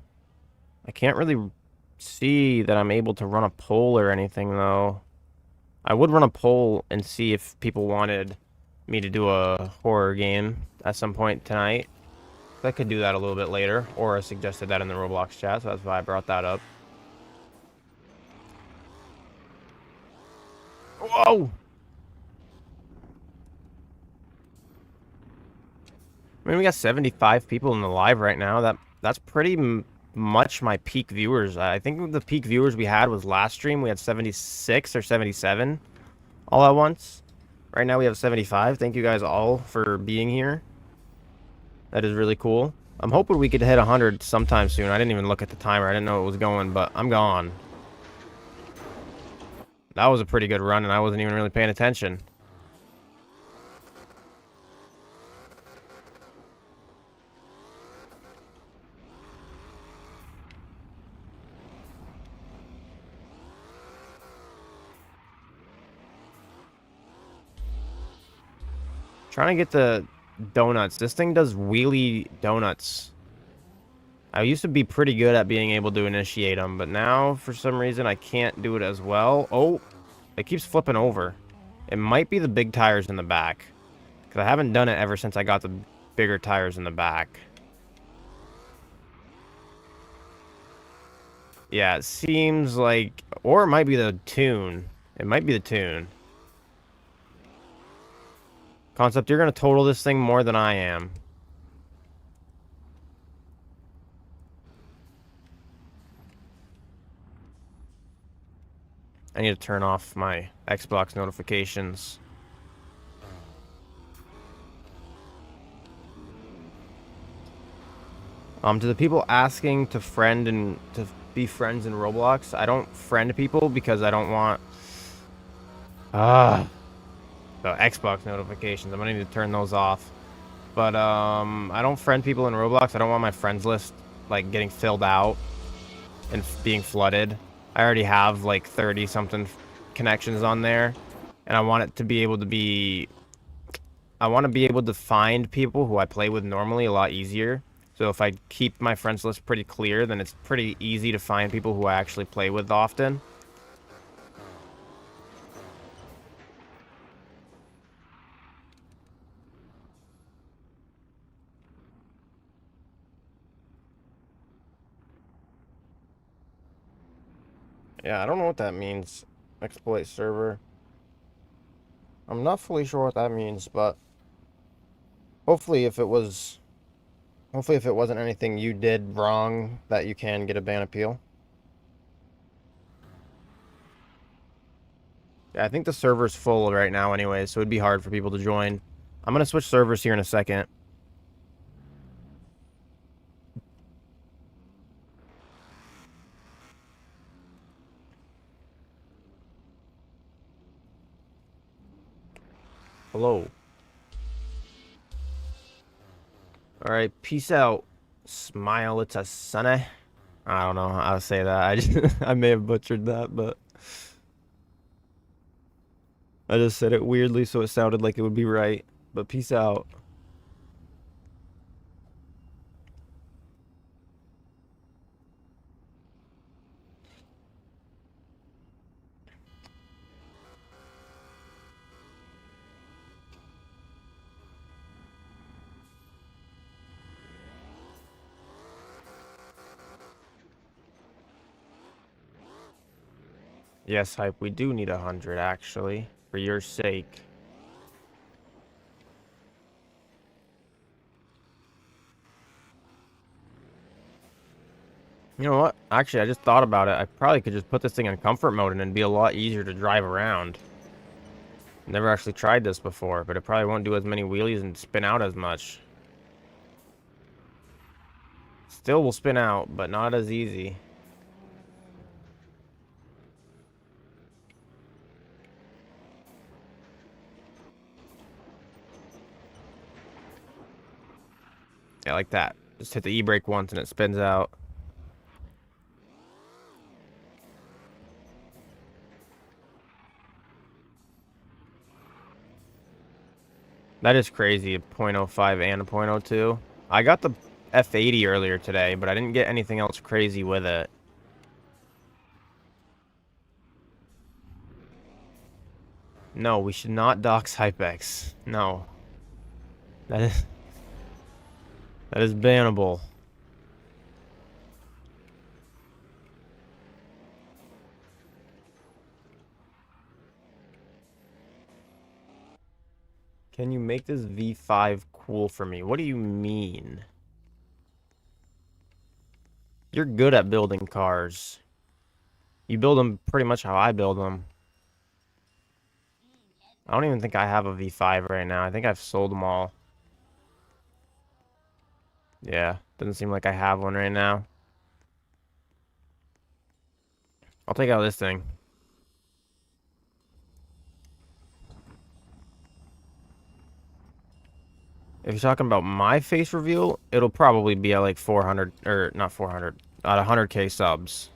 I can't really see that I'm able to run a poll or anything, though. I would run a poll and see if people wanted me to do a horror game at some point tonight. I could do that a little bit later, or I suggested that in the Roblox chat, so that's why I brought that up. Whoa! I mean, we got 75 people in the live right now. That's pretty much my peak viewers. I think the peak viewers we had was last stream. We had 76 or 77 all at once. Right now we have 75. Thank you guys all for being here. That is really cool. I'm hoping we could hit 100 sometime soon. I didn't even look at the timer. I didn't know it was going, but I'm gone. That was a pretty good run, and I wasn't even really paying attention. Trying to get the donuts. This thing does wheelie donuts. I used to be pretty good at being able to initiate them, but now, for some reason, I can't do it as well. Oh, it keeps flipping over. It might be the big tires in the back, because I haven't done it ever since I got the bigger tires in the back. Yeah, it seems like... Or it might be the tune. It might be the tune. Concept, you're going to total this thing more than I am. I need to turn off my Xbox notifications. To the people asking to friend and to be friends in Roblox, I don't friend people because I don't want the Xbox notifications. I'm gonna need to turn those off. But I don't friend people in Roblox. I don't want my friends list like getting filled out and being flooded. I already have like 30 something connections on there, and I want it to be able to be I want to be able to find people who I play with normally a lot easier. So if I keep my friends list pretty clear, then it's pretty easy to find people who I actually play with often. Yeah, I don't know what that means. Exploit server. I'm not fully sure what that means, but hopefully if it wasn't anything you did wrong, that you can get a ban appeal. Yeah, I think the server's full right now anyway, so it'd be hard for people to join. I'm gonna switch servers here in a second. Hello. Alright, peace out. Smile, it's a sunny. I don't know how to say that. I may have butchered that, but I just said it weirdly so it sounded like it would be right. But peace out. Yes, Hype, we do need 100, actually. For your sake. You know what? Actually, I just thought about it. I probably could just put this thing in comfort mode and it'd be a lot easier to drive around. Never actually tried this before, but it probably won't do as many wheelies and spin out as much. Still will spin out, but not as easy. Yeah, like that. Just hit the e-brake once and it spins out. That is crazy, a .05 and a .02. I got the F80 earlier today, but I didn't get anything else crazy with it. No, we should not dox Hypex. No. That is bannable. Can you make this V5 cool for me? What do you mean? You're good at building cars. You build them pretty much how I build them. I don't even think I have a V5 right now. I think I've sold them all. Yeah, doesn't seem like I have one right now. I'll take out this thing. If you're talking about my face reveal, it'll probably be at like 400, or not 400, at 100k subs.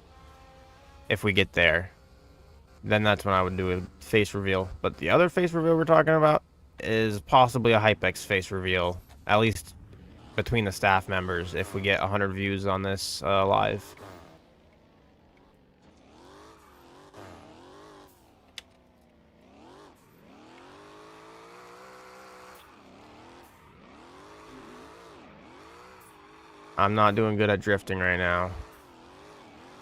If we get there. Then that's when I would do a face reveal. But the other face reveal we're talking about is possibly a Hypex face reveal. At least between the staff members, if we get 100 views on this live. I'm not doing good at drifting right now.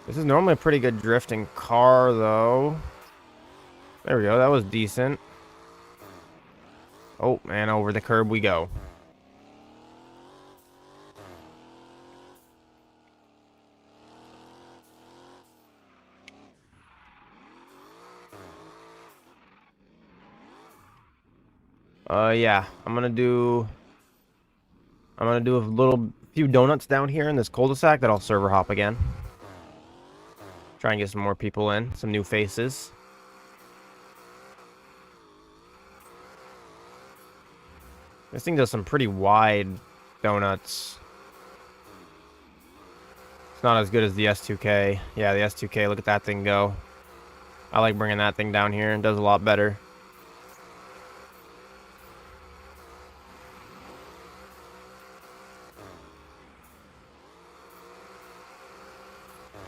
This is normally a pretty good drifting car, though. There we go. That was decent. Oh, man, over the curb we go. Yeah, I'm gonna do a few donuts down here in this cul-de-sac that I'll server hop again. Try and get some more people in, some new faces. This thing does some pretty wide donuts. It's not as good as the S2K. Yeah, the S2K, look at that thing go. I like bringing that thing down here. It does a lot better.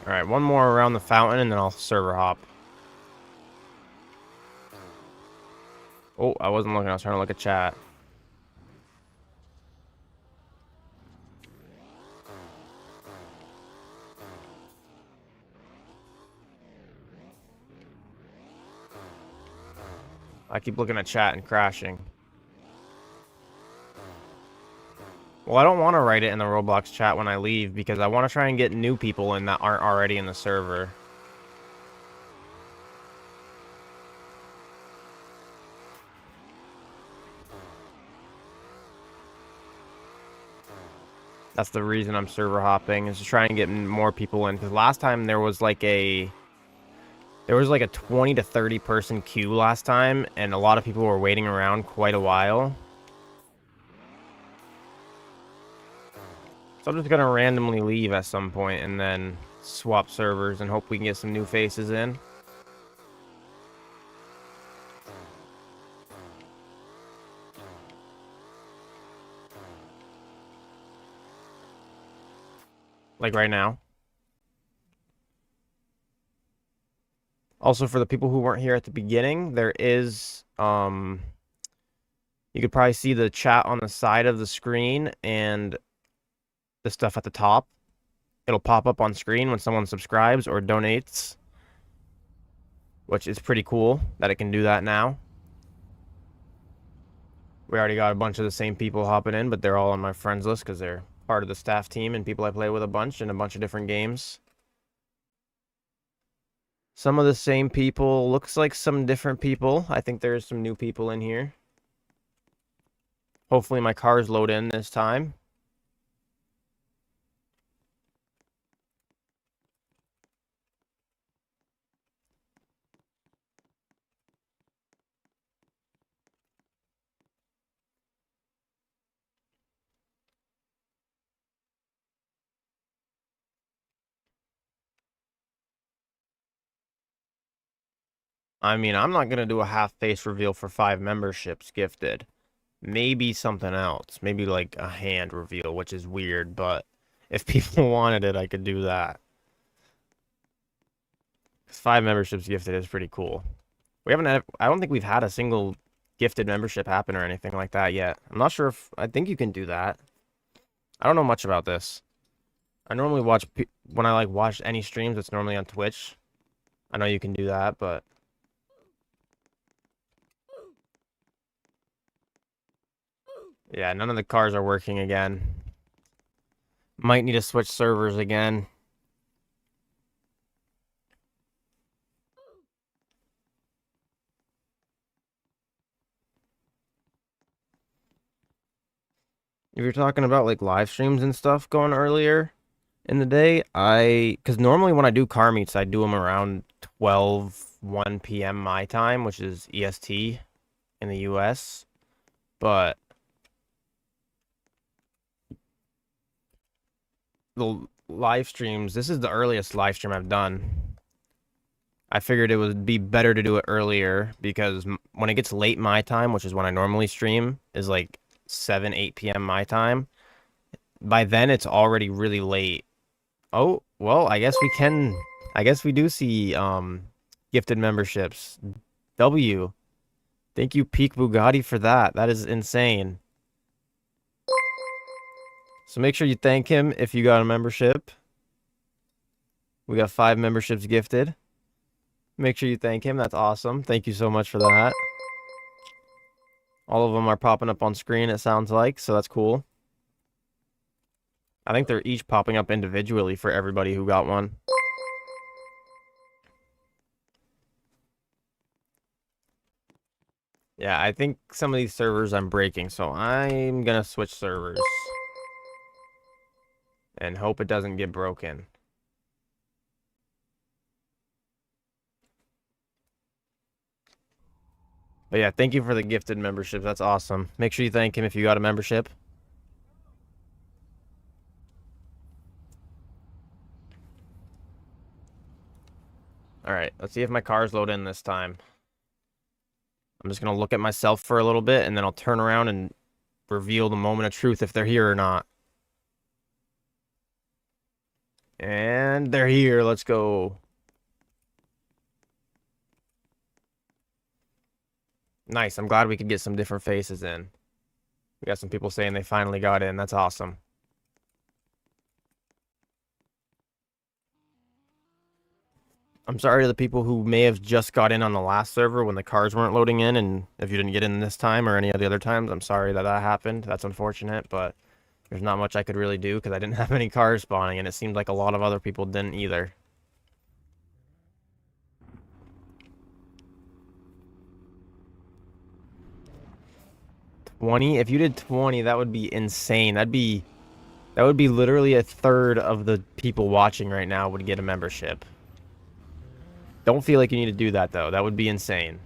Alright, one more around the fountain and then I'll server hop. Oh, I wasn't looking. I was trying to look at chat. I keep looking at chat and crashing. Well, I don't want to write it in the Roblox chat when I leave because I want to try and get new people in that aren't already in the server. That's the reason I'm server hopping, is to try and get more people in. Because last time there was like a 20 to 30 person queue last time, and a lot of people were waiting around quite a while. So I'm just gonna randomly leave at some point and then swap servers and hope we can get some new faces in. like right now. Also, for the people who weren't here at the beginning, there is you could probably see the chat on the side of the screen and the stuff at the top. It'll pop up on screen when someone subscribes or donates, which is pretty cool that it can do that now. We already got a bunch of the same people hopping in, but they're all on my friends list because they're part of the staff team and people I play with a bunch in a bunch of different games. Some of the same people, looks like some different people. I think there's some new people in here. Hopefully my cars load in this time. I mean, I'm not going to do a half-face reveal for 5 memberships gifted. Maybe something else. Maybe like a hand reveal, which is weird, but if people wanted it, I could do that. 5 memberships gifted is pretty cool. We haven't had, I don't think we've had a single gifted membership happen or anything like that yet. I'm not sure if, I think you can do that. I don't know much about this. I normally watch, when I like watch any streams, it's normally on Twitch. I know you can do that, but yeah, none of the cars are working again. Might need to switch servers again. If you're talking about like live streams and stuff going earlier in the day, because normally when I do car meets, I do them around 1 p.m. my time, which is EST in the US. But the live streams, this is the earliest live stream I've done. I figured it would be better to do it earlier because when it gets late my time, which is when I normally stream, is like 7, 8 p.m. my time. By then, it's already really late. Oh, well, I guess we do see gifted memberships. W. Thank you, Peak Bugatti, for that. That is insane. So make sure you thank him if you got a membership. We got 5 memberships gifted. Make sure you thank him. That's awesome. Thank you so much for that. All of them are popping up on screen, it sounds like, so that's cool. I think they're each popping up individually for everybody who got one. Yeah, I think some of these servers I'm breaking, so I'm gonna switch servers. And hope it doesn't get broken. But yeah, thank you for the gifted membership. That's awesome. Make sure you thank him if you got a membership. Alright, let's see if my cars load in this time. I'm just going to look at myself for a little bit, and then I'll turn around and reveal the moment of truth if they're here or not. And they're here. Let's go. Nice. I'm glad we could get some different faces in. We got some people saying they finally got in. That's awesome. I'm sorry to the people who may have just got in on the last server when the cars weren't loading in, and if you didn't get in this time or any of the other times, I'm sorry that happened. That's unfortunate, but there's not much I could really do because I didn't have any cars spawning, and it seemed like a lot of other people didn't either. If you did 20, that would be insane. That would be literally a third of the people watching right now would get a membership. Don't feel like you need to do that, though. That would be insane.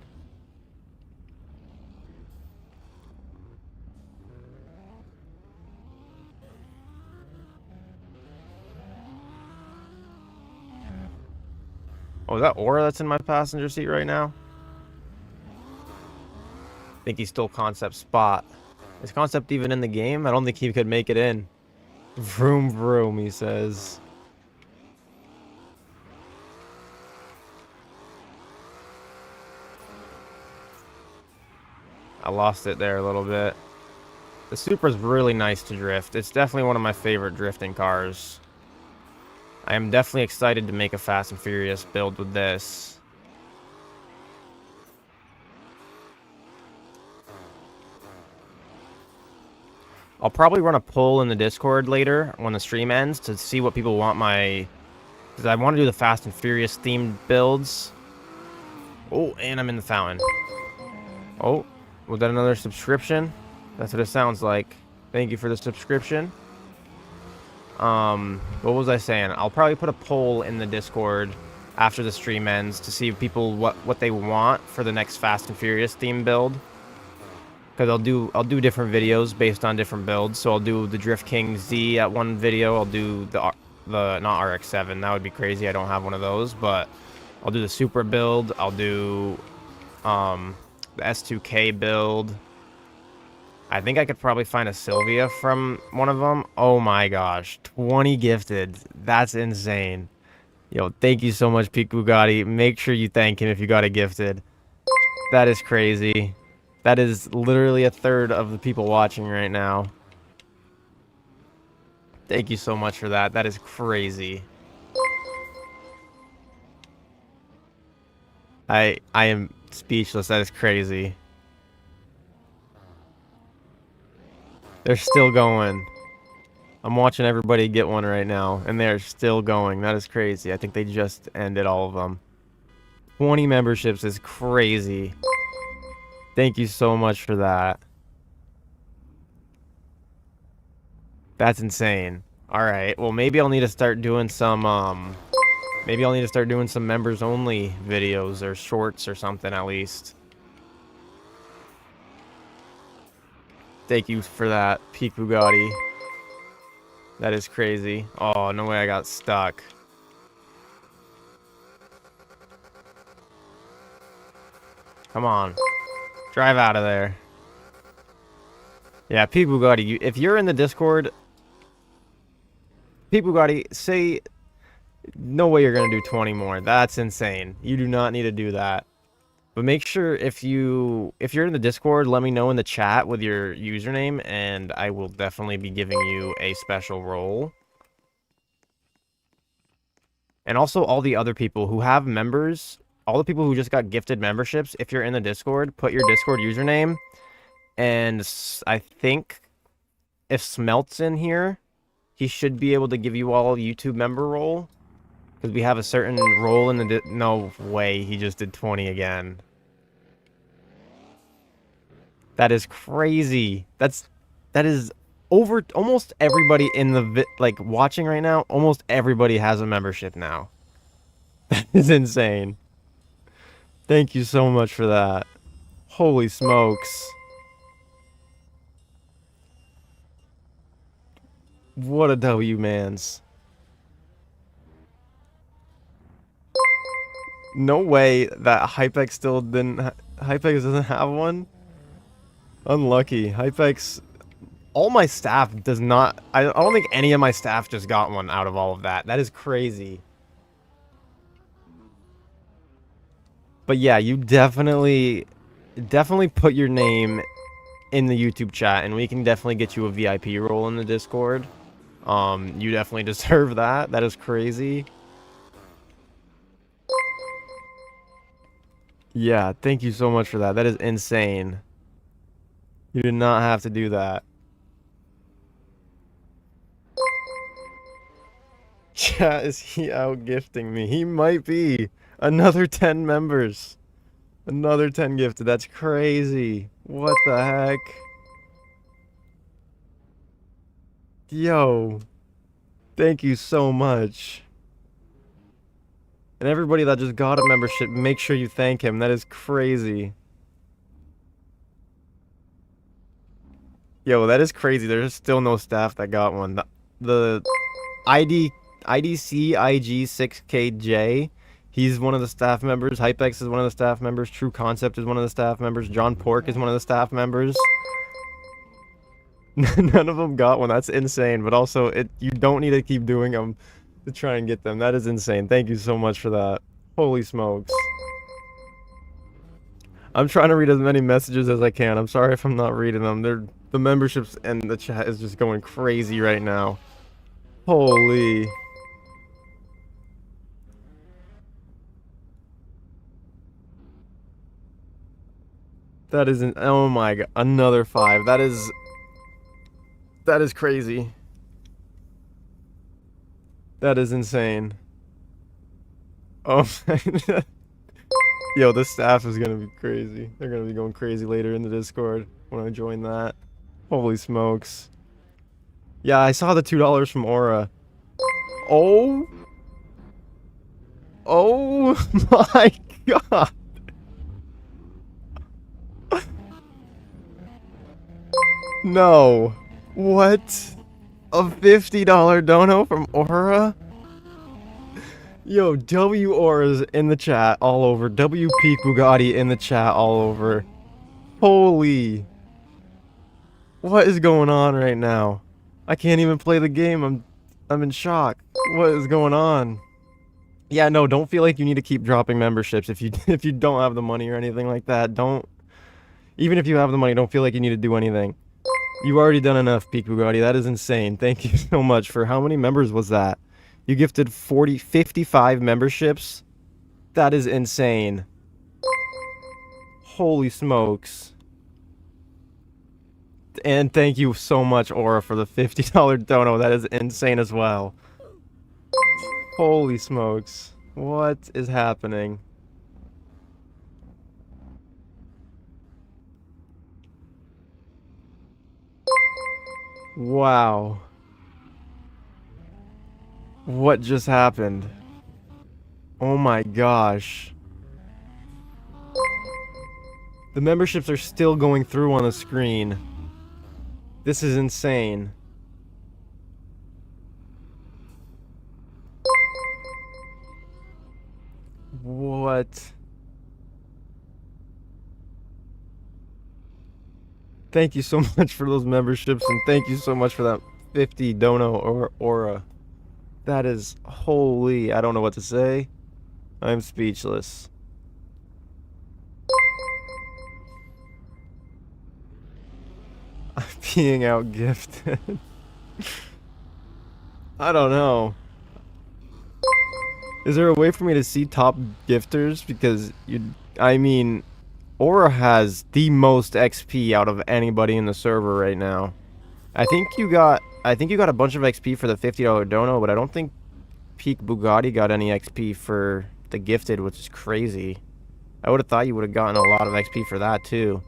Oh, is that Aura that's in my passenger seat right now? I think he stole Concept spot. Is Concept even in the game? I don't think he could make it in. Vroom vroom, he says. I lost it there a little bit. The Supra's really nice to drift. It's definitely one of my favorite drifting cars. I am definitely excited to make a Fast and Furious build with this. I'll probably run a poll in the Discord later when the stream ends to see what people want my... Because I want to do the Fast and Furious themed builds. Oh, and I'm in the fountain. Oh, was that another subscription? That's what it sounds like. Thank you for the subscription. What was I saying? I'll probably put a poll in the Discord after the stream ends to see people what they want for the next Fast and Furious theme build. Because I'll do different videos based on different builds. So I'll do the Drift King Z at one video. I'll do the not RX-7. That would be crazy. I don't have one of those, but I'll do the Supra build. I'll do the S2K build. I think I could probably find a Sylvia from one of them. Oh my gosh, 20 gifted. That's insane. Yo, thank you so much, Peak Bugatti. Make sure you thank him if you got it gifted. That is crazy. That is literally a third of the people watching right now. Thank you so much for that. That is crazy. I am speechless. That is crazy. They're still going. I'm watching everybody get one right now, and they're still going. That is crazy. I think they just ended all of them. 20 memberships is crazy. Thank you so much for that. That's insane. All right. Well, maybe I'll need to start doing some maybe I'll need to start doing some members only videos or shorts or something at least. Thank you for that, Peak Bugatti. That is crazy. Oh, no way I got stuck. Come on. Drive out of there. Yeah, Peak Bugatti, if you're in the Discord, Peak Bugatti, say, no way you're going to do 20 more. That's insane. You do not need to do that. But make sure if you're in the Discord, let me know in the chat with your username, and I will definitely be giving you a special role. And also all the other people who have members, all the people who just got gifted memberships, if you're in the Discord, put your Discord username. And I think if Smelt's in here, he should be able to give you all a YouTube member role. Because we have a certain role in the... No way, he just did 20 again. That is crazy. That is over... Almost everybody in the... Like, watching right now, almost everybody has a membership now. That is insane. Thank you so much for that. Holy smokes. What a W, mans. No way that Hypex still didn't... Hypex doesn't have one? Unlucky. Hypex... All my staff does not... I don't think any of my staff just got one out of all of that. That is crazy. But yeah, you definitely put your name in the YouTube chat, and we can definitely get you a VIP role in the Discord. You definitely deserve that. That is crazy. Yeah, thank you so much for that. That is insane. You did not have to do that. Chat, is he out gifting me? He might be. Another 10 members. Another 10 gifted. That's crazy. What the heck? Yo. Thank you so much. And everybody that just got a membership, make sure you thank him. That is crazy. Yo, that is crazy. There's still no staff that got one. The IDC IG6KJ, he's one of the staff members. Hypex is one of the staff members. True Concept is one of the staff members. John Pork is one of the staff members. None of them got one. That's insane. But also, you don't need to keep doing them to try and get them. That is insane. Thank you so much for that. Holy smokes. I'm trying to read as many messages as I can. I'm sorry if I'm not reading them. The memberships and the chat is just going crazy right now. Holy. That isn't. Oh my god. Another 5. That is crazy. That is insane. Oh my. Yo, the staff is gonna be crazy. They're gonna be going crazy later in the Discord when I join that. Holy smokes. Yeah, I saw the $2 from Aura. Oh. Oh my god. No. What? A $50 dono from Aura? Yo, W Aura's in the chat all over. W Peak Bugatti in the chat all over. Holy. What is going on right now? I can't even play the game. I'm in shock. What is going on? Yeah, no, don't feel like you need to keep dropping memberships if you if you don't have the money or anything like that. Don't, even if you have the money, don't feel like you need to do anything. You've already done enough, Peak Bugatti. That is insane. Thank you so much for how many members was that? You gifted 55 memberships? That is insane. Holy smokes. And thank you so much, Aura, for the $50 dono. That is insane as well. Holy smokes. What is happening? Wow. What just happened? Oh my gosh. The memberships are still going through on the screen. This is insane. What? Thank you so much for those memberships, and thank you so much for that 50 dono or Aura. That is holy. I don't know what to say. I'm speechless. I'm being out gifted. I don't know. Is there a way for me to see top gifters? Because I mean, Aura has the most XP out of anybody in the server right now. I think you got a bunch of XP for the $50 dono, but I don't think Peak Bugatti got any XP for the gifted, which is crazy. I would have thought you would have gotten a lot of XP for that too.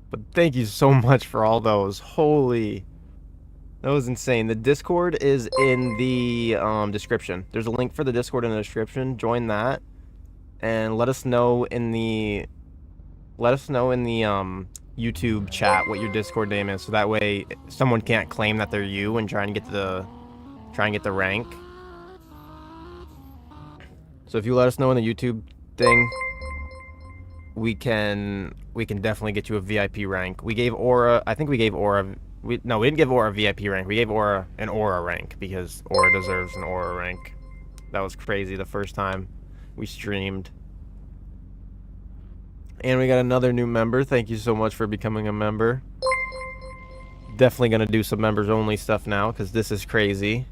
But thank you so much for all those. Holy. That was insane. The Discord is in the description. There's a link for the Discord in the description. Join that. And let us know in the YouTube chat what your Discord name is, so that way someone can't claim that they're you and try and get the rank. So if you let us know in the YouTube thing, we can definitely get you a VIP rank. We gave Aura, I think we gave Aura, no, we didn't give Aura a VIP rank. We gave Aura an Aura rank because Aura deserves an Aura rank. That was crazy the first time we streamed. And we got another new member. Thank you so much for becoming a member. Definitely gonna do some members only stuff now because this is crazy.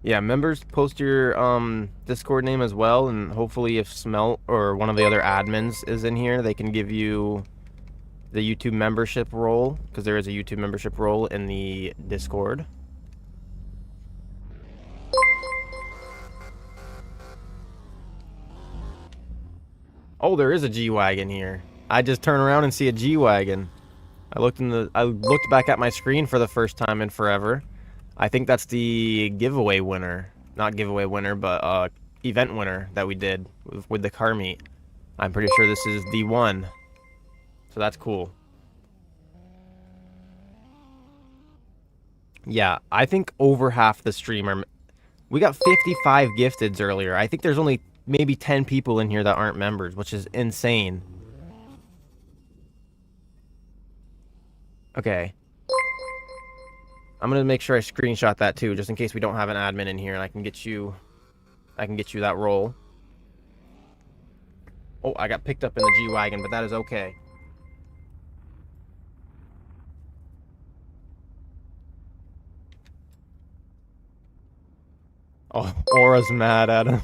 Yeah, members, post your Discord name as well, and hopefully if Smelt or one of the other admins is in here, they can give you the YouTube membership role, because there is a YouTube membership role in the Discord. Oh, there is a G-Wagon here. I just turn around and see a G-Wagon. I looked back at my screen for the first time in forever. I think that's the giveaway winner. Not giveaway winner, but event winner that we did with the car meet. I'm pretty sure this is the one. So that's cool. Yeah, I think over half the streamer. We got 55 gifteds earlier. I think there's only maybe 10 people in here that aren't members, which is insane. Okay. I'm gonna make sure I screenshot that too, just in case we don't have an admin in here and I can get you that role. Oh, I got picked up in the G-Wagon, but that is okay. Oh, Aura's mad at him.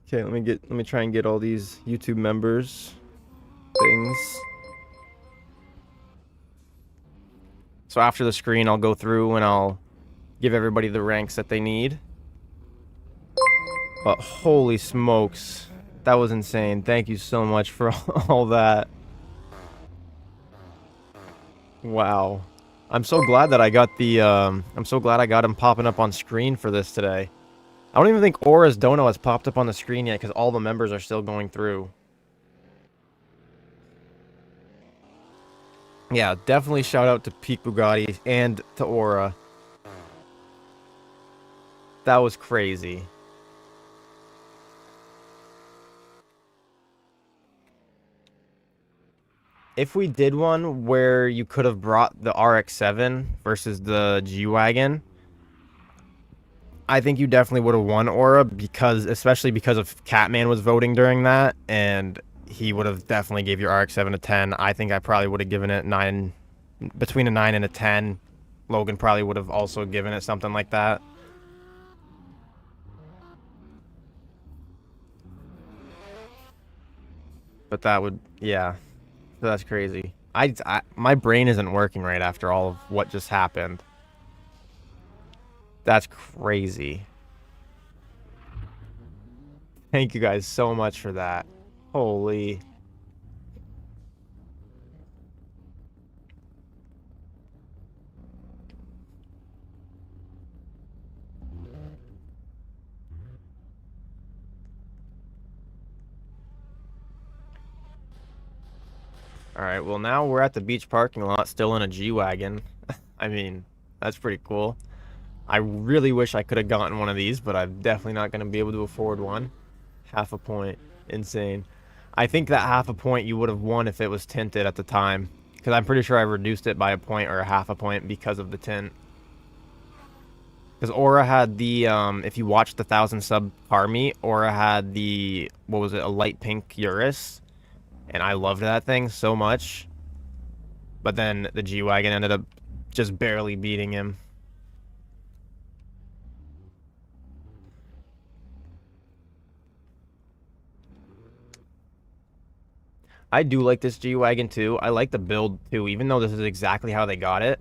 Okay, let me try and get all these YouTube members things. So after the screen, I'll go through and I'll give everybody the ranks that they need. But holy smokes, that was insane. Thank you so much for all that. Wow. I'm so glad that I got the, I'm so glad I got him popping up on screen for this today. I don't even think Aura's dono has popped up on the screen yet because all the members are still going through. Yeah, definitely shout out to Peak Bugatti and to Aura. That was crazy. If we did one where you could have brought the RX-7 versus the G-Wagon, I think you definitely would have won Aura especially because of Catman was voting during that, and he would have definitely gave your RX-7 a 10. I think I probably would have given it between a 9 and a 10. Logan probably would have also given it something like that. But that would, yeah. That's crazy. My brain isn't working right after all of what just happened. That's crazy. Thank you guys so much for that. Holy. Alright, well now we're at the beach parking lot, still in a G-Wagon. I mean, that's pretty cool. I really wish I could have gotten one of these, but I'm definitely not going to be able to afford one. Half a point. Insane. I think that half a point you would have won if it was tinted at the time. Because I'm pretty sure I reduced it by a point or a half a point because of the tint. Because Aura had the, if you watched the 1,000 sub car meet, Aura had the, what was it, a light pink Urus. And I loved that thing so much. But then the G-Wagon ended up just barely beating him. I do like this G-Wagon too. I like the build too, even though this is exactly how they got it.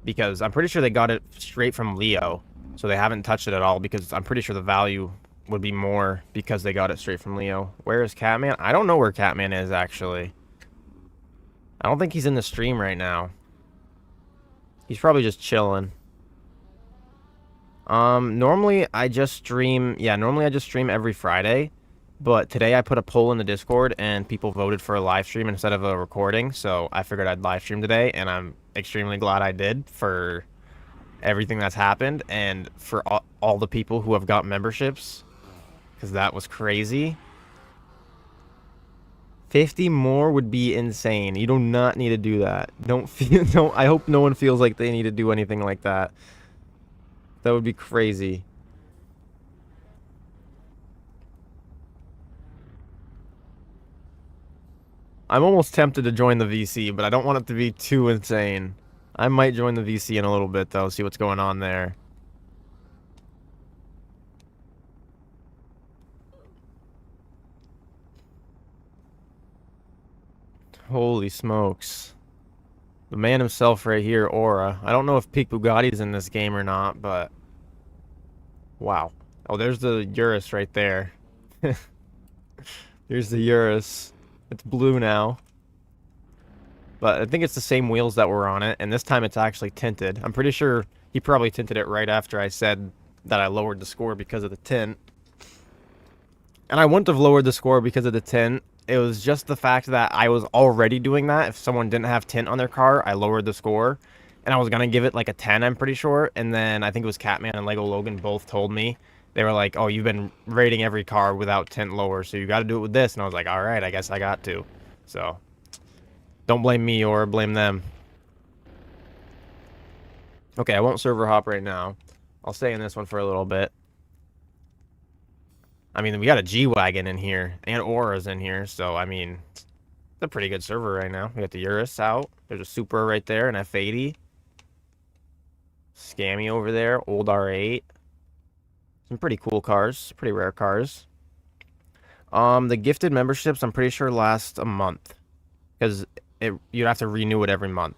Because I'm pretty sure they got it straight from Leo. So they haven't touched it at all because I'm pretty sure the value would be more because they got it straight from Leo. Where is Catman? I don't know where Catman is, actually. I don't think he's in the stream right now. He's probably just chilling. Normally I just stream... Yeah, normally I just stream every Friday. But today I put a poll in the Discord and people voted for a live stream instead of a recording. So I figured I'd live stream today, and I'm extremely glad I did for everything that's happened and for all the people who have got memberships. Because that was crazy. 50 more would be insane. You do not need to do that. I hope no one feels like they need to do anything like that. That would be crazy. I'm almost tempted to join the VC, but I don't want it to be too insane. I might join the VC in a little bit, though, see what's going on there. Holy smokes. The man himself right here, Aura. I don't know if Peak Bugatti's in this game or not, but... Wow. Oh, there's the Urus right there. Here's the Urus. It's blue now. But I think it's the same wheels that were on it, and this time it's actually tinted. I'm pretty sure he probably tinted it right after I said that I lowered the score because of the tint. And I wouldn't have lowered the score because of the tint. It was just the fact that I was already doing that. If someone didn't have tint on their car, I lowered the score. And I was going to give it like a 10, I'm pretty sure. And then I think it was Catman and Lego Logan both told me They were like, "Oh, you've been rating every car without tint lower, so you got to do it with this." And I was like, "All right, I guess I got to." So don't blame me or blame them. Okay, I won't server hop right now. I'll stay in this one for a little bit. I mean, we got a G-Wagon in here, and Aura's in here, so, I mean, it's a pretty good server right now. We got the Urus out. There's a Supra right there, an F80. Scammy over there, old R8. Some pretty cool cars, pretty rare cars. The gifted memberships, I'm pretty sure last a month, because you'd have to renew it every month.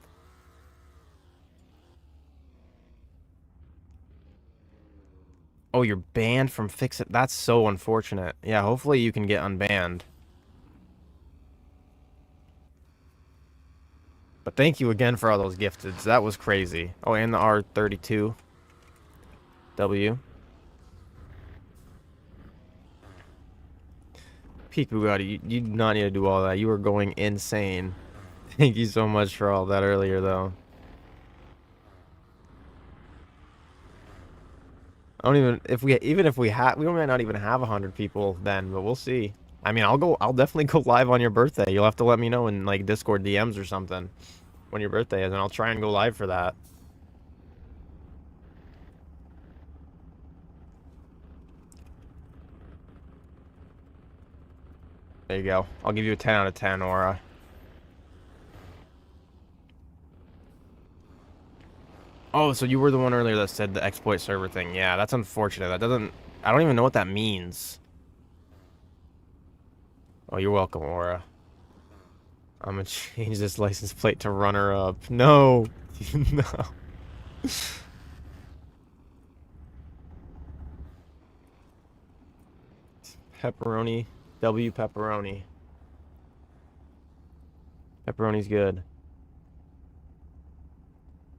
Oh, you're banned from Fix It. That's so unfortunate. Yeah, hopefully you can get unbanned. But thank you again for all those gifteds. That was crazy. Oh, and the R32W. Peak Bugatti, you do not need to do all that. You were going insane. Thank you so much for all that earlier, though. I don't even if we have we might not even have 100 people then, but we'll see. I mean, I'll definitely go live on your birthday. You'll have to let me know in like Discord DMs or something when your birthday is, and I'll try and go live for that. There you go. I'll give you a 10 out of 10, Aura. Oh, so you were the one earlier that said the exploit server thing. Yeah, that's unfortunate. That doesn't... I don't even know what that means. Oh, you're welcome, Aura. I'm gonna change this license plate to runner up. No. No. Pepperoni. W pepperoni. Pepperoni's good.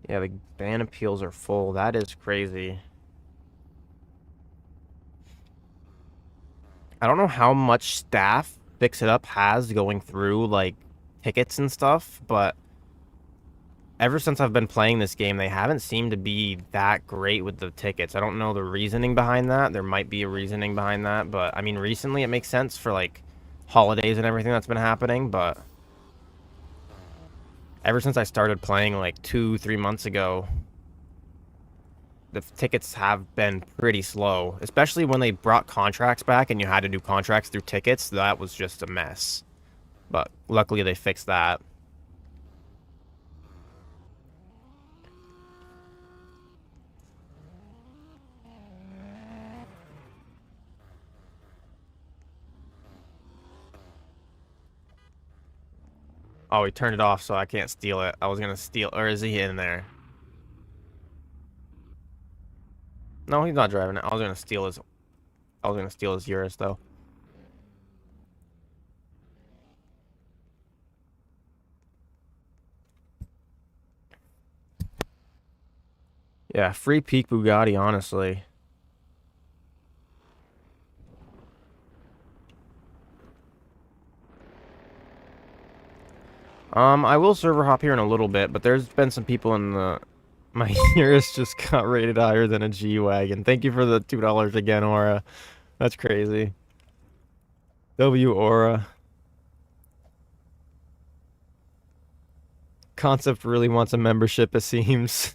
Yeah, the ban appeals are full. That is crazy. I don't know how much staff Fix It Up has going through, like, tickets and stuff, but ever since I've been playing this game, they haven't seemed to be that great with the tickets. I don't know the reasoning behind that. There might be a reasoning behind that, but, I mean, recently it makes sense for, like, holidays and everything that's been happening, but ever since I started playing, like, 2, 3 months ago, the tickets have been pretty slow, especially when they brought contracts back and you had to do contracts through tickets. That was just a mess. But luckily they fixed that. Oh, he turned it off so I can't steal it. I was gonna steal, or is he in there? No, he's not driving it. I was gonna steal his Urus though. Yeah, free peak Bugatti, honestly. I will server hop here in a little bit, but there's been some people in the... My Urus just got rated higher than a G-Wagon. Thank you for the $2 again, Aura. That's crazy. W Aura. Concept really wants a membership, it seems.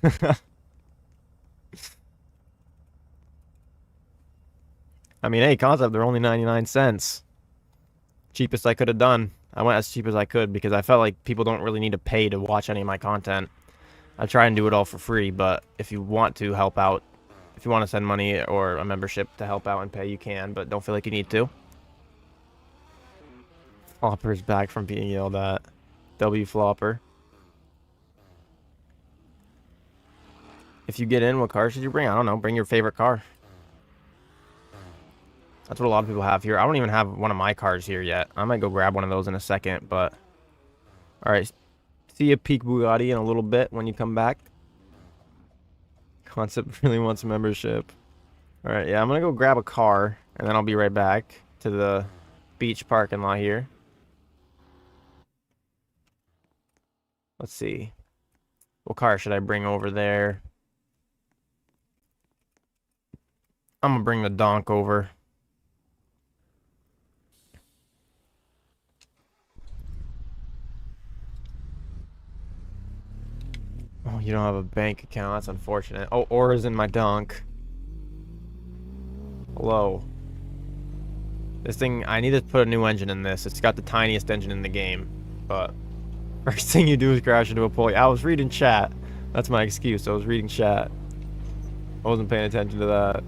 I mean, hey, Concept, they're only 99 cents. Cheapest I could have done. I went as cheap as I could because I felt like people don't really need to pay to watch any of my content. I try and do it all for free, but if you want to help out, if you want to send money or a membership to help out and pay, you can, but don't feel like you need to. Flopper's back from being yelled at. W Flopper. If you get in, what car should you bring? I don't know. Bring your favorite car. That's what a lot of people have here. I don't even have one of my cars here yet. I might go grab one of those in a second, but... Alright. See you, Peak Bugatti, in a little bit when you come back. Concept really wants a membership. Alright, yeah, I'm gonna go grab a car, and then I'll be right back to the beach parking lot here. Let's see. What car should I bring over there? I'm gonna bring the donk over. Oh, you don't have a bank account. That's unfortunate. Oh, Aura's in my donk. Hello. This thing, I need to put a new engine in this. It's got the tiniest engine in the game. But first thing you do is crash into a pole. I was reading chat. That's my excuse. I was reading chat. I wasn't paying attention to that.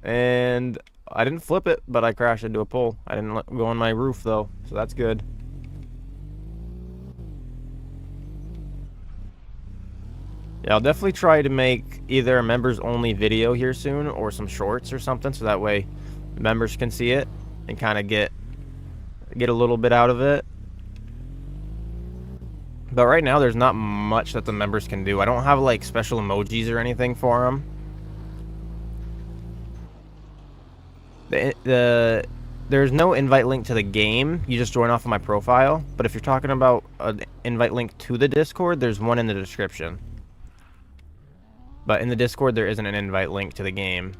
And I didn't flip it, but I crashed into a pole. I didn't go on my roof, though. So that's good. Yeah, I'll definitely try to make either a members-only video here soon or some shorts or something, so that way members can see it and kind of get a little bit out of it. But right now, there's not much that the members can do. I don't have, like, special emojis or anything for them. There's no invite link to the game. You just join off of my profile. But if you're talking about an invite link to the Discord, there's one in the description. But in the Discord, there isn't an invite link to the game.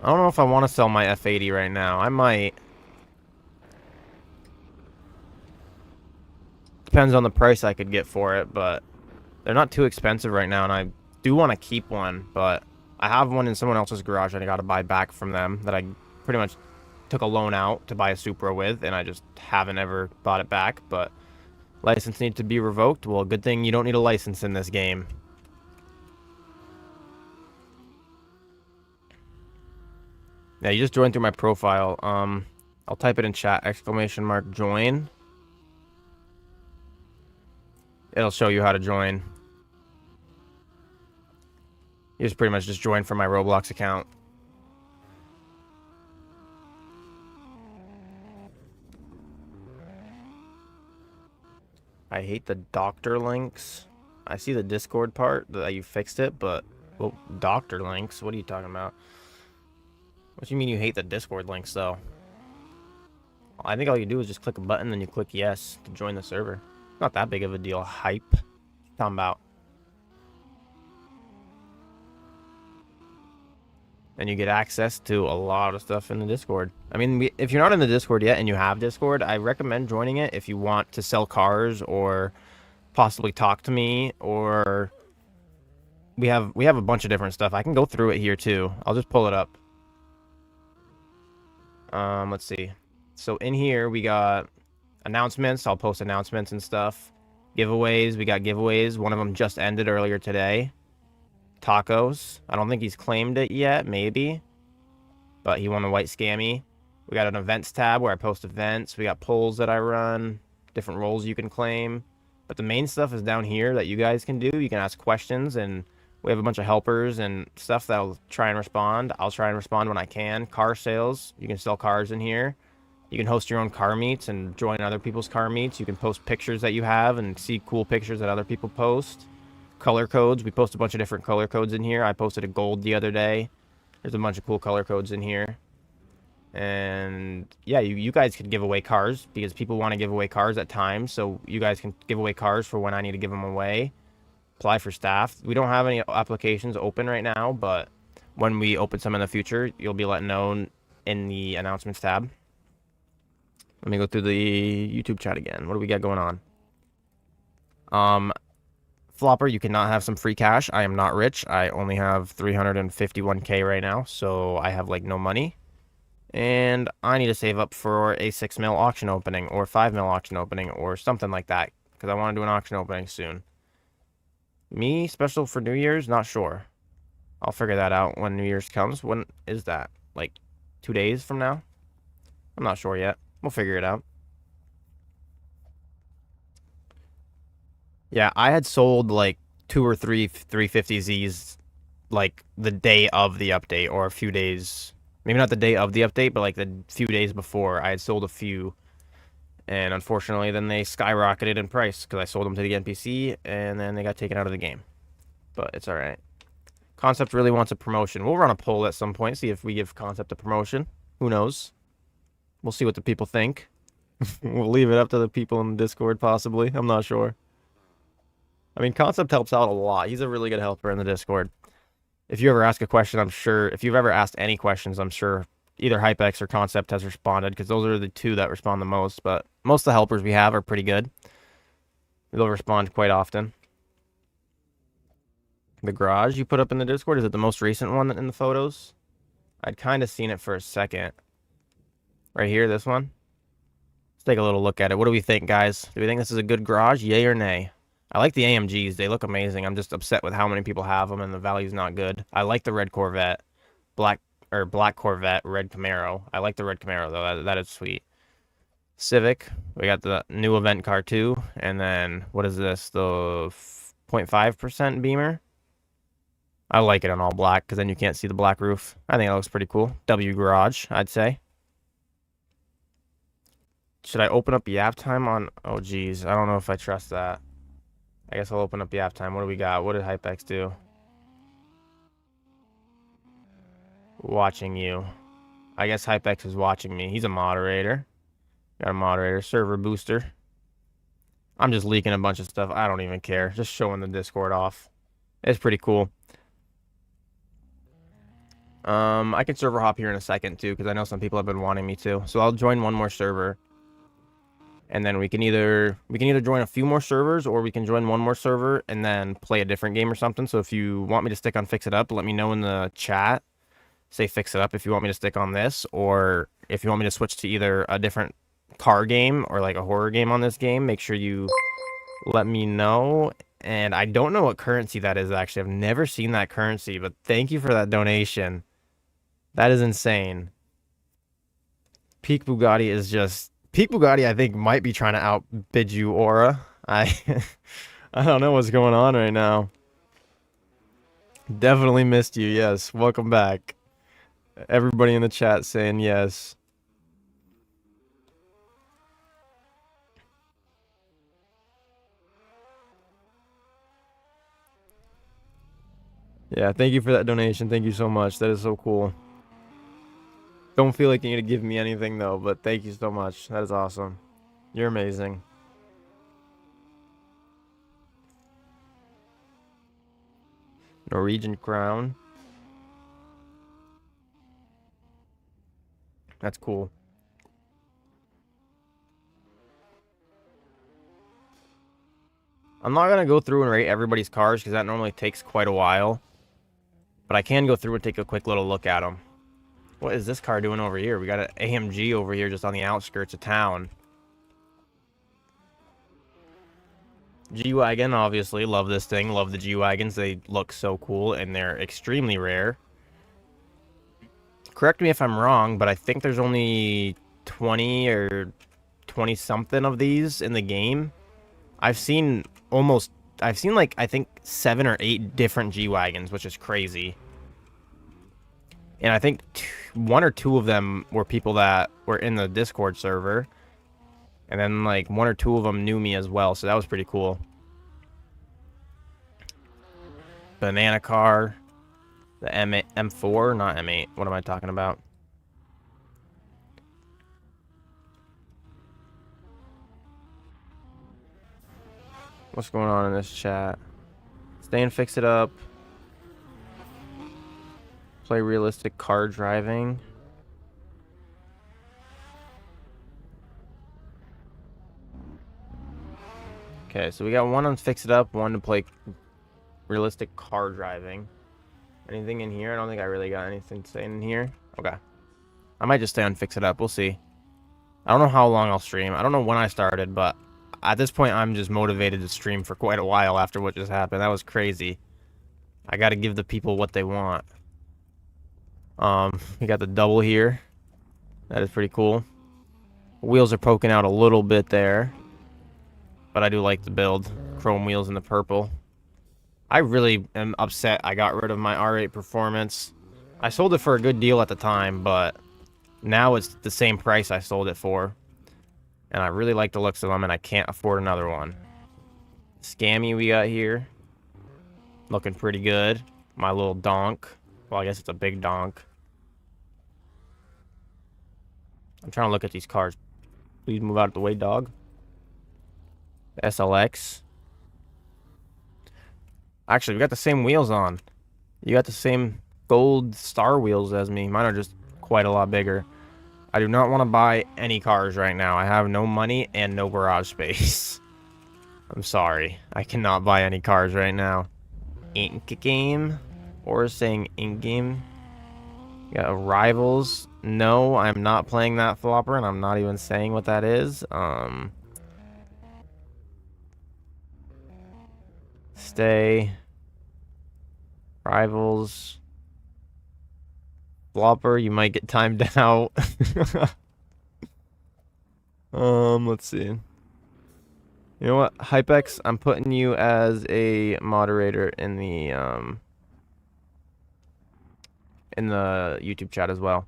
I don't know if I want to sell my F80 right now. I might. Depends on the price I could get for it, but they're not too expensive right now, and I do want to keep one, but I have one in someone else's garage that I got to buy back from them that I pretty much took a loan out to buy a Supra with, and I just haven't ever bought it back, but license needs to be revoked. Well, good thing you don't need a license in this game. Yeah, you just joined through my profile. I'll type it in chat, !join. It'll show you how to join. You just pretty much just join from my Roblox account. I hate the doctor links. I see the Discord part that you fixed it, but well, doctor links. What are you talking about? What do you mean you hate the Discord links, though? I think all you do is just click a button, then you click yes to join the server. Not that big of a deal. Hype. What you talking about? And you get access to a lot of stuff in the Discord. I mean, if you're not in the Discord yet and you have Discord, I recommend joining it if you want to sell cars or possibly talk to me, or we have a bunch of different stuff. I can go through it here too. I'll just pull it up. Let's see. So in here we got announcements. I'll post announcements and stuff. Giveaways. We got giveaways. One of them just ended earlier today. Tacos. I don't think he's claimed it yet. Maybe. But he won a white scammy. We got an events tab where I post events. We got polls that I run. Different roles you can claim. But the main stuff is down here that you guys can do. You can ask questions, and we have a bunch of helpers and stuff that'll try and respond. I'll try and respond when I can. Car sales. You can sell cars in here. You can host your own car meets and join other people's car meets. You can post pictures that you have and see cool pictures that other people post. Color codes. We post a bunch of different color codes in here. I posted a gold the other day. There's a bunch of cool color codes in here. And yeah, you guys could give away cars because people want to give away cars at times. So you guys can give away cars for when I need to give them away. Apply for staff. We don't have any applications open right now, but when we open some in the future, you'll be let know in the announcements tab. Let me go through the YouTube chat again. What do we got going on? Flopper, you cannot have some free cash. I am not rich. I only have 351k right now, so I have like no money. And I need to save up for a 6 mil auction opening or 5 mil auction opening or something like that because I want to do an auction opening soon. Me, special for New Year's? Not sure. I'll figure that out when New Year's comes. When is that? Like 2 days from now? I'm not sure yet. We'll figure it out. Yeah, I had sold like 2 or 3 350Zs like the day of the update or a few days. Maybe not the day of the update, but like the few days before. I had sold a few. And unfortunately, then they skyrocketed in price because I sold them to the NPC and then they got taken out of the game. But it's alright. Concept really wants a promotion. We'll run a poll at some point, see if we give Concept a promotion. Who knows? We'll see what the people think. We'll leave it up to the people in the Discord, possibly. I'm not sure. I mean, Concept helps out a lot. He's a really good helper in the Discord. If you ever ask a question, I'm sure, if you've ever asked any questions, I'm sure either HypeX or Concept has responded, because those are the two that respond the most. But most of the helpers we have are pretty good. They'll respond quite often. The garage you put up in the Discord, is it the most recent one in the photos? I'd kind of seen it for a second. Right here, this one. Let's take a little look at it. What do we think, guys? Do we think this is a good garage? Yay or nay? I like the AMGs. They look amazing. I'm just upset with how many people have them, and the value's not good. I like the red Corvette. Black Corvette, red Camaro. I like the red Camaro, though. That is sweet. Civic. We got the new event car, too. And then, what is this? The 0.5% Beamer. I like it in all black, because then you can't see the black roof. I think it looks pretty cool. W Garage, I'd say. Should I open up Yap Time on... Oh, geez. I don't know if I trust that. I guess I'll open up Yap Time. What do we got? What did HypeX do? Watching you. I guess HypeX is watching me. He's a moderator. Got a moderator. Server booster. I'm just leaking a bunch of stuff. I don't even care. Just showing the Discord off. It's pretty cool. I can server hop here in a second, too, because I know some people have been wanting me to. So I'll join one more server. And then we can either join a few more servers, or we can join one more server and then play a different game or something. So if you want me to stick on Fix It Up, let me know in the chat. Say Fix It Up if you want me to stick on this, or if you want me to switch to either a different car game or like a horror game on this game, make sure you let me know. And I don't know what currency that is, actually. I've never seen that currency, but thank you for that donation. That is insane. Peak Bugatti is just... Peak Bugatti, I think, might be trying to outbid you, Aura. I don't know what's going on right now. Definitely missed you, yes. Welcome back. Everybody in the chat saying yes. Yeah, thank you for that donation. Thank you so much. That is so cool. Don't feel like you need to give me anything, though, but thank you so much. That is awesome. You're amazing. Norwegian crown. That's cool. I'm not going to go through and rate everybody's cars, because that normally takes quite a while. But I can go through and take a quick little look at them. What is this car doing over here? We got an AMG over here just on the outskirts of town. G-Wagon, obviously. Love this thing. Love the G-Wagons. They look so cool, and they're extremely rare. Correct me if I'm wrong, but I think there's only 20 or 20-something of these in the game. I've seen like, I think 7 or 8 different G-Wagons, which is crazy. And I think 1 or 2 of them were people that were in the Discord server. And then, like, 1 or 2 of them knew me as well, so that was pretty cool. Banana car. The M4, not M8. What am I talking about? What's going on in this chat? Stay and Fix It Up. Play realistic car driving. Okay, so we got one on Fix It Up, one to play realistic car driving. Anything in here? I don't think I really got anything to say in here. Okay. I might just stay on Fix It Up. We'll see. I don't know how long I'll stream. I don't know when I started, but at this point, I'm just motivated to stream for quite a while after what just happened. That was crazy. I got to give the people what they want. We got the double here. That is pretty cool. Wheels are poking out a little bit there. But I do like the build. Chrome wheels in the purple. I really am upset I got rid of my R8 Performance. I sold it for a good deal at the time, but now it's the same price I sold it for. And I really like the looks of them, and I can't afford another one. Scammy we got here. Looking pretty good. My little donk. Well, I guess it's a big donk. I'm trying to look at these cars. Please move out of the way, dog. SLX. Actually, we got the same wheels on. You got the same gold star wheels as me. Mine are just quite a lot bigger. I do not want to buy any cars right now. I have no money and no garage space. I'm sorry. I cannot buy any cars right now. Ink game? Or saying in game? Got rivals. No, I'm not playing that flopper, and I'm not even saying what that is. Stay. Rivals. Flopper, you might get timed out. Let's see. You know what? Hypex, I'm putting you as a moderator in the YouTube chat as well.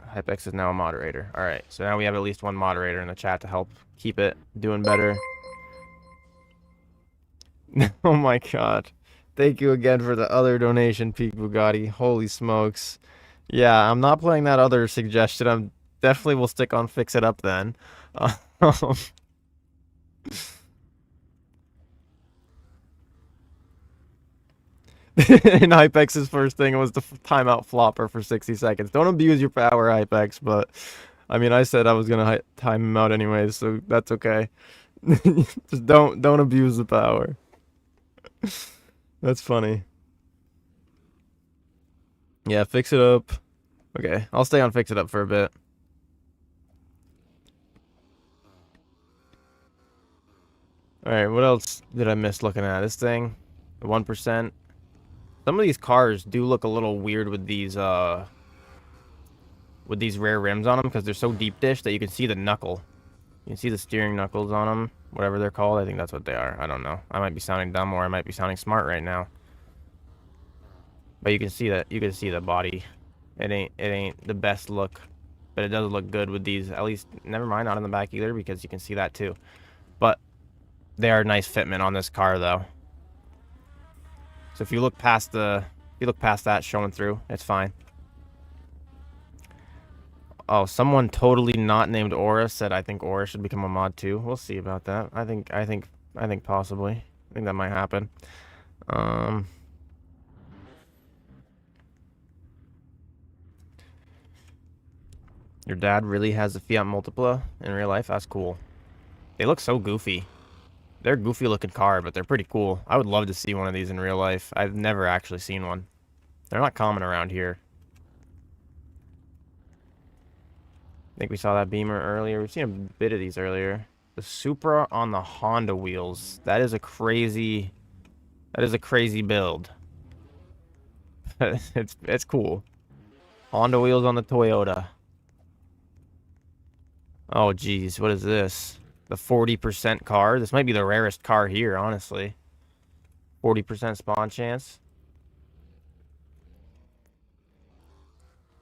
Hypex is now a moderator. All right, so now we have at least one moderator in the chat to help keep it doing better. Oh my god. Thank you again for the other donation, Peak Bugatti. Holy smokes. Yeah, I'm not playing that other suggestion. I'm definitely will stick on Fix It Up then. And Hypex's first thing was the timeout flopper for 60 seconds. Don't abuse your power, Hypex, but I mean, I said I was gonna time him out anyways, so that's okay. Just don't abuse the power. That's funny. Yeah, Fix It Up. Okay, I'll stay on Fix It Up for a bit. Alright, what else did I miss looking at? This thing? The 1%. Some of these cars do look a little weird with these rare rims on them because they're so deep dish that you can see the knuckle. You can see the steering knuckles on them, whatever they're called. I think that's what they are. I don't know. I might be sounding dumb or I might be sounding smart right now. But you can see that. You can see the body. It ain't the best look, but it does look good with these. At least, never mind, not in the back either because you can see that too. But they are a nice fitment on this car though. So if you look past that showing through, it's fine. Oh, someone totally not named Aura said I think Aura should become a mod too. We'll see about that. I think possibly. I think that might happen. Your dad really has a Fiat Multipla in real life? That's cool. They look so goofy. They're a goofy looking car, but they're pretty cool. I would love to see one of these in real life. I've never actually seen one. They're not common around here. I think we saw that Beamer earlier. We've seen a bit of these earlier. The Supra on the Honda wheels. That is a crazy build. It's cool. Honda wheels on the Toyota. Oh geez, what is this? The 40% car? This might be the rarest car here, honestly. 40% spawn chance.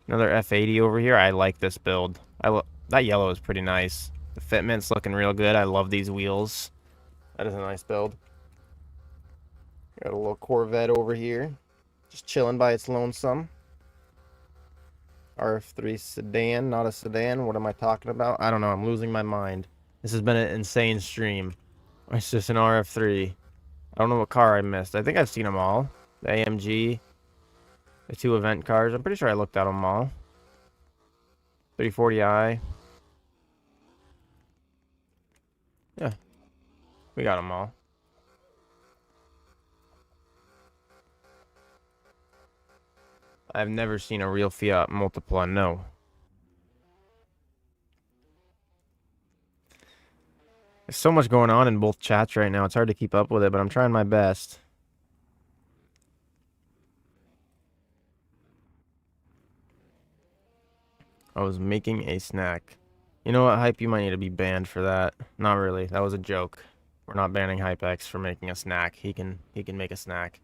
Another F80 over here. I like this build. That yellow is pretty nice. The fitment's looking real good. I love these wheels. That is a nice build. Got a little Corvette over here. Just chilling by its lonesome. RF3 sedan, not a sedan. What am I talking about? I don't know. I'm losing my mind. This has been an insane stream. It's just an RF3. I don't know what car I missed. I think I've seen them all. The AMG. The two event cars. I'm pretty sure I looked at them all. 340i. Yeah. We got them all. I've never seen a real Fiat Multipla, no. There's so much going on in both chats right now. It's hard to keep up with it, but I'm trying my best. I was making a snack. You know what, Hype? You might need to be banned for that. Not really. That was a joke. We're not banning HypeX for making a snack. He can make a snack.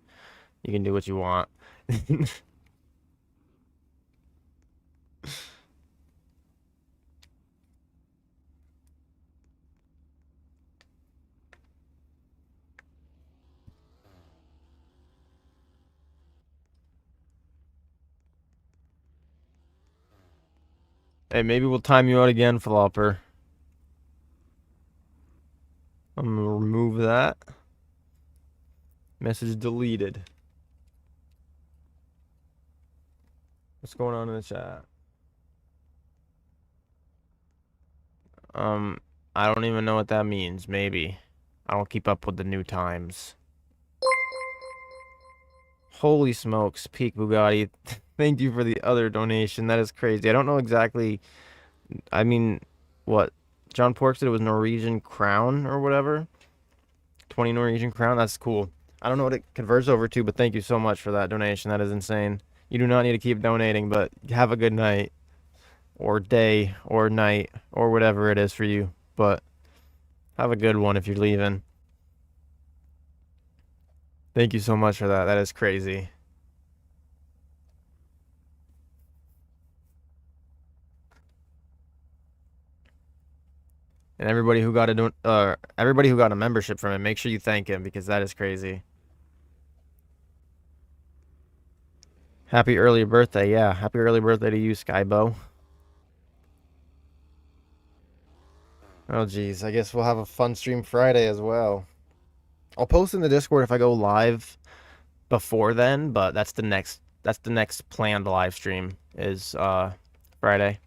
You can do what you want. Hey, maybe we'll time you out again, Flopper. I'm gonna remove that. Message deleted. What's going on in the chat? I don't even know what that means. Maybe. I don't keep up with the new times. Holy smokes, Peak Bugatti. Thank you for the other donation. That is crazy. I don't know exactly. I mean, what? John Pork said it was Norwegian crown or whatever. 20 Norwegian crown. That's cool. I don't know what it converts over to, but thank you so much for that donation. That is insane. You do not need to keep donating, but have a good night or day or night or whatever it is for you. But have a good one if you're leaving. Thank you so much for that. That is crazy. And everybody who got a membership from him, make sure you thank him because that is crazy. Happy early birthday, yeah. Happy early birthday to you, Skybo. Oh geez, I guess we'll have a fun stream Friday as well. I'll post in the Discord if I go live before then, but that's the next planned live stream is Friday.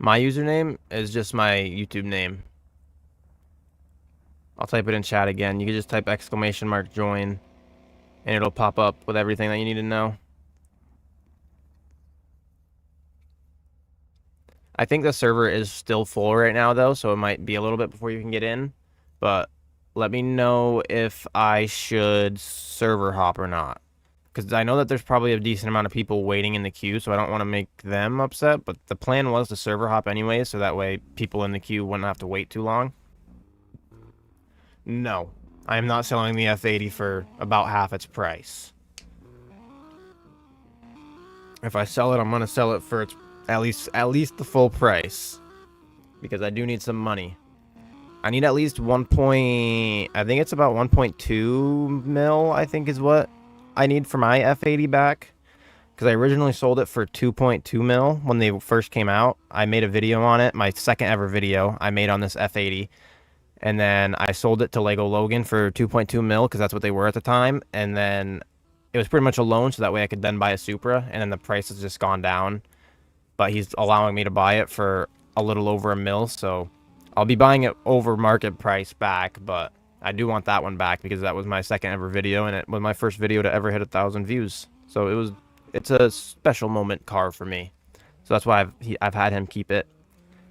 My username is just my YouTube name. I'll type it in chat again. You can just type !join and it'll pop up with everything that you need to know. I think the server is still full right now though, so it might be a little bit before you can get in, but let me know if I should server hop or not. Because I know that there's probably a decent amount of people waiting in the queue, so I don't want to make them upset, but the plan was to server hop anyway, so that way people in the queue wouldn't have to wait too long. No, I am not selling the F80 for about half its price. If I sell it, I'm going to sell it for its at least the full price, because I do need some money. I need at least I think it's about 1.2 mil, I think is what I need for my F80 back. Because I originally sold it for 2.2 mil when they first came out. I made a video on it, my second ever video I made on this F80. And then I sold it to Lego Logan for 2.2 mil because that's what they were at the time. And then it was pretty much a loan, so that way I could then buy a Supra. And then the price has just gone down. But he's allowing me to buy it for a little over a mil, so I'll be buying it over market price back, but I do want that one back because that was my second ever video, and it was my first video to ever hit 1,000 views. So it's a special moment car for me. So that's why I've had him keep it,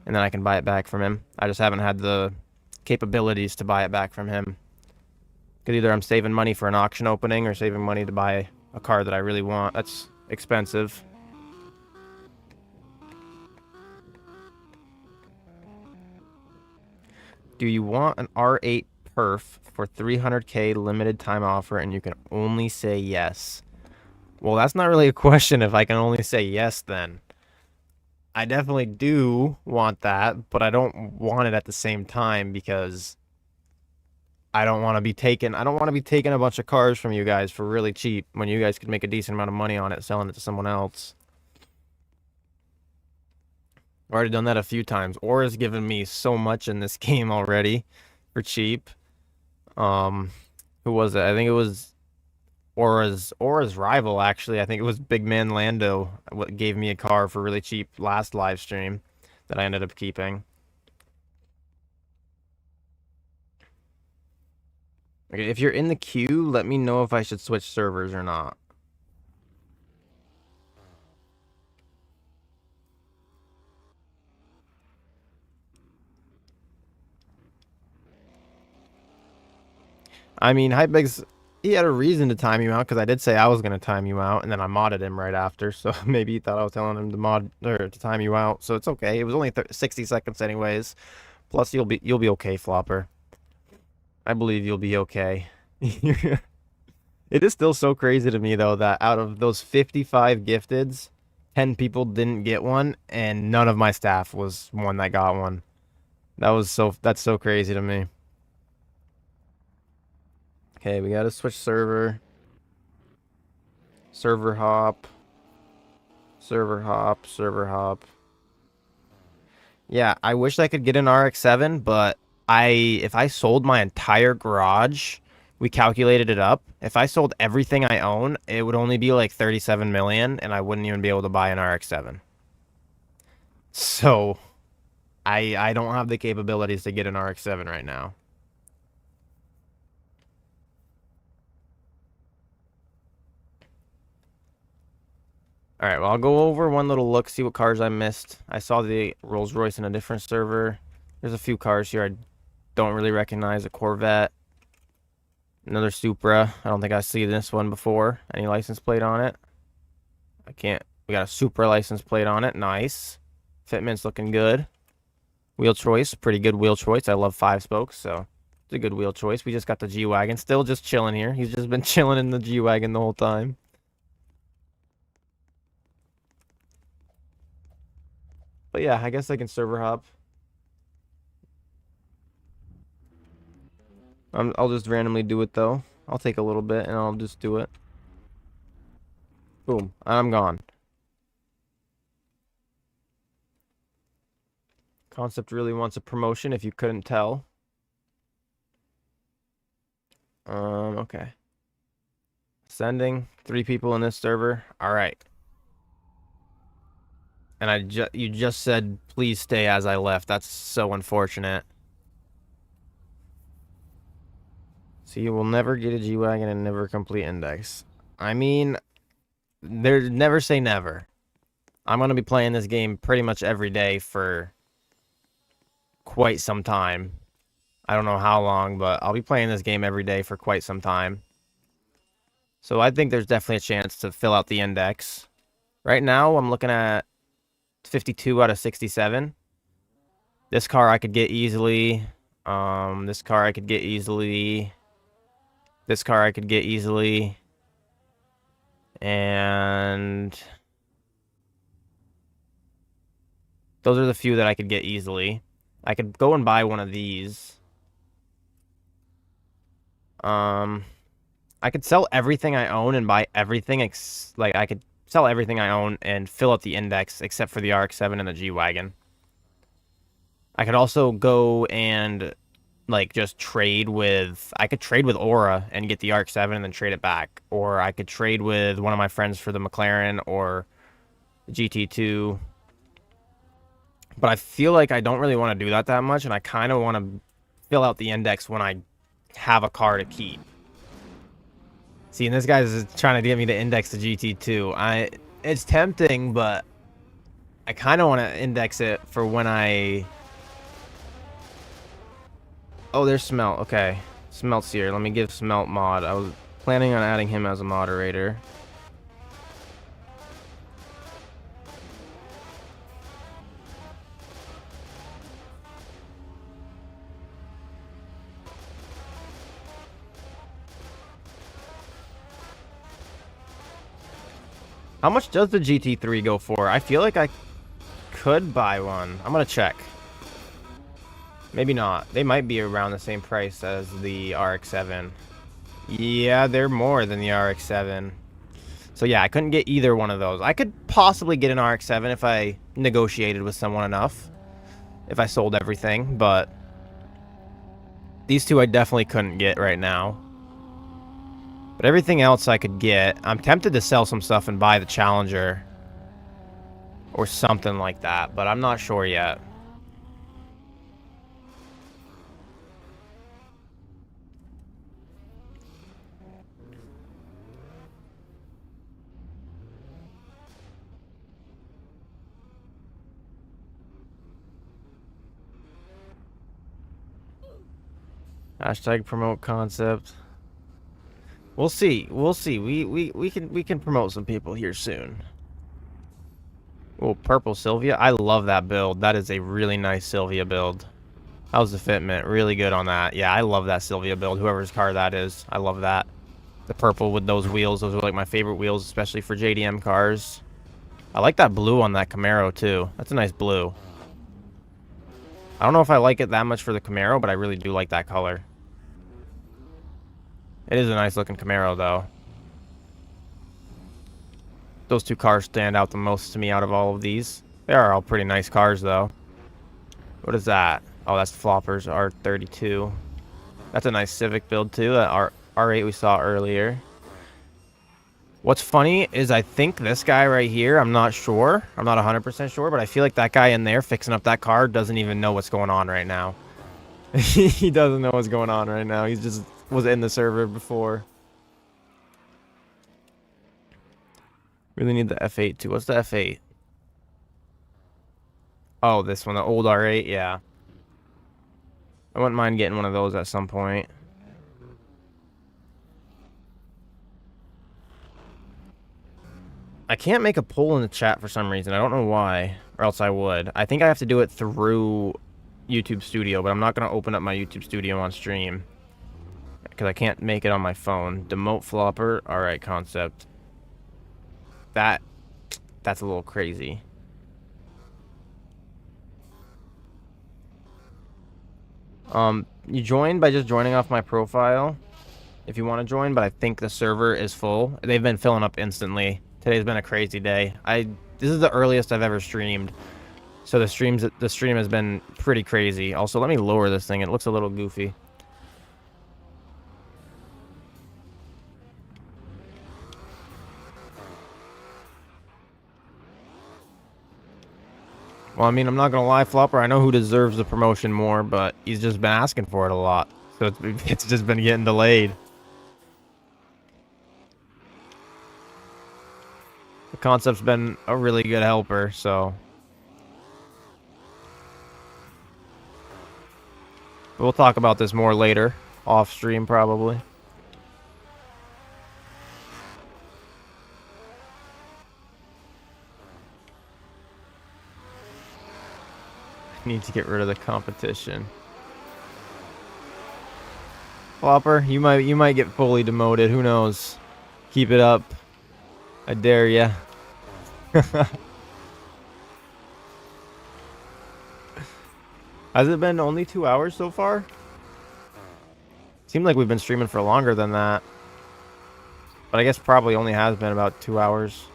and then I can buy it back from him. I just haven't had the capabilities to buy it back from him. Because either I'm saving money for an auction opening or saving money to buy a car that I really want. That's expensive. Do you want an R8 perf for 300K limited time offer and you can only say yes? Well, that's not really a question if I can only say yes then. I definitely do want that, but I don't want it at the same time because I don't want to be taking a bunch of cars from you guys for really cheap when you guys could make a decent amount of money on it selling it to someone else. I've already done that a few times. Aura's given me so much in this game already for cheap. Who was it? I think it was Aura's rival, actually. I think it was Big Man Lando what gave me a car for really cheap last live stream that I ended up keeping. Okay, if you're in the queue, let me know if I should switch servers or not. I mean, Hypebegs, he had a reason to time you out because I did say I was going to time you out, and then I modded him right after. So maybe he thought I was telling him to mod or to time you out. So it's okay. It was only 60 seconds anyways. Plus, you'll be okay, Flopper. I believe you'll be okay. It is still so crazy to me though that out of those 55 gifteds, 10 people didn't get one, and none of my staff was one that got one. That's so crazy to me. Okay, we gotta switch server. Server hop. Server hop, server hop. Yeah, I wish I could get an RX-7, but if I sold my entire garage, we calculated it up. If I sold everything I own, it would only be like 37 million, and I wouldn't even be able to buy an RX-7. So, I don't have the capabilities to get an RX-7 right now. All right, well, I'll go over one little look, see what cars I missed. I saw the Rolls Royce in a different server. There's a few cars here I don't really recognize. A Corvette. Another Supra. I don't think I've seen this one before. Any license plate on it? I can't. We got a Supra license plate on it. Nice. Fitment's looking good. Wheel choice. Pretty good wheel choice. I love 5-spokes, so it's a good wheel choice. We just got the G-Wagon. Still just chilling here. He's just been chilling in the G-Wagon the whole time. But yeah, I guess I can server hop. I'll just randomly do it though. I'll take a little bit and I'll just do it. Boom. I'm gone. Concept really wants a promotion if you couldn't tell. Okay. Sending 3 people in this server. All right. And you just said please stay as I left. That's so unfortunate. So you will never get a G-Wagon and never complete index. I mean, never say never. I'm going to be playing this game pretty much every day for quite some time. I don't know how long, but I'll be playing this game every day for quite some time. So I think there's definitely a chance to fill out the index. Right now, I'm looking at 52 out of 67. This car I could get easily. This car I could get easily. This car I could get easily. And those are the few that I could get easily. I could go and buy one of these. I could sell everything I own and buy everything. I could sell everything I own and fill out the index except for the RX-7 and the G-Wagon. I could also go and just trade with... I could trade with Aura and get the RX-7 and then trade it back. Or I could trade with one of my friends for the McLaren or the GT2. But I feel like I don't really want to do that much, and I kind of want to fill out the index when I have a car to keep. See, and this guy's trying to get me to index the GT2. It's tempting, but I kind of want to index it for when I... Oh, there's Smelt. Okay. Smelt's here. Let me give Smelt mod. I was planning on adding him as a moderator. How much does the GT3 go for? I feel like I could buy one. I'm going to check. Maybe not. They might be around the same price as the RX-7. Yeah, they're more than the RX-7. So yeah, I couldn't get either one of those. I could possibly get an RX-7 if I negotiated with someone enough. If I sold everything, but these two I definitely couldn't get right now. But everything else I could get. I'm tempted to sell some stuff and buy the Challenger. Or something like that, but I'm not sure yet. Hashtag promote concept. We'll see. We'll see. We can promote some people here soon. Oh, purple Sylvia. I love that build. That is a really nice Sylvia build. How's the fitment? Really good on that. Yeah, I love that Sylvia build. Whoever's car that is. I love that. The purple with those wheels. Those are like my favorite wheels, especially for JDM cars. I like that blue on that Camaro too. That's a nice blue. I don't know if I like it that much for the Camaro, but I really do like that color. It is a nice looking Camaro though. Those two cars stand out the most to me out of all of these. They are all pretty nice cars, though. What is that? Oh, that's Flopper's R32. That's a nice Civic build, too. That R8 we saw earlier. What's funny is I think this guy right here, I'm not sure. I'm not 100% sure, but I feel like that guy in there fixing up that car doesn't even know what's going on right now. He doesn't know what's going on right now. He just was in the server before. Really need the F8 too. What's the F8? Oh, this one, the old R8, yeah. I wouldn't mind getting one of those at some point. I can't make a poll in the chat for some reason. I don't know why, or else I would. I think I have to do it through YouTube Studio, but I'm not going to open up my YouTube Studio on stream because I can't make it on my phone. Demote Flopper, alright, concept. That's a little crazy. You join by just joining off my profile if you want to join, but I think the server is full. They've been filling up instantly. Today's been a crazy day. This is the earliest I've ever streamed. So the stream has been pretty crazy. Also, let me lower this thing. It looks a little goofy. Well, I mean, I'm not going to lie, Flopper. I know who deserves the promotion more, but he's just been asking for it a lot. So it's just been getting delayed. The concept's been a really good helper, so... We'll talk about this more later. Off stream, probably. Need to get rid of the competition. Flopper, you might get fully demoted. Who knows? Keep it up. I dare ya. Has it been only 2 hours so far? Seemed like we've been streaming for longer than that. But I guess probably only has been about 2 hours.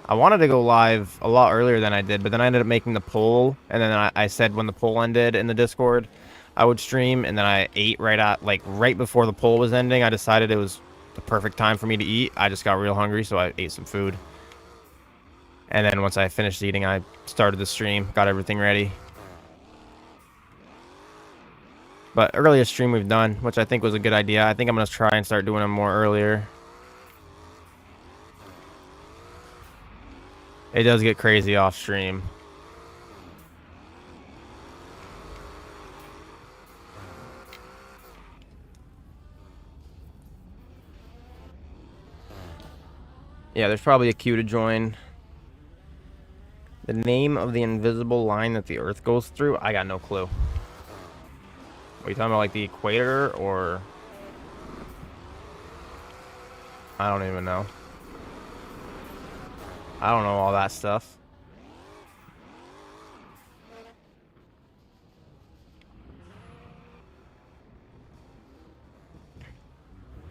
I wanted to go live a lot earlier than I did, but then I ended up making the poll, and then I said when the poll ended in the Discord, I would stream, and then I ate right before the poll was ending. I decided it was the perfect time for me to eat. I just got real hungry, so I ate some food. And then once I finished eating, I started the stream, got everything ready. But earliest stream we've done, which I think was a good idea. I think I'm going to try and start doing them more earlier. It does get crazy off stream. Yeah, there's probably a queue to join. The name of the invisible line that the Earth goes through? I got no clue. Are you talking about like the equator or... I don't even know. I don't know all that stuff.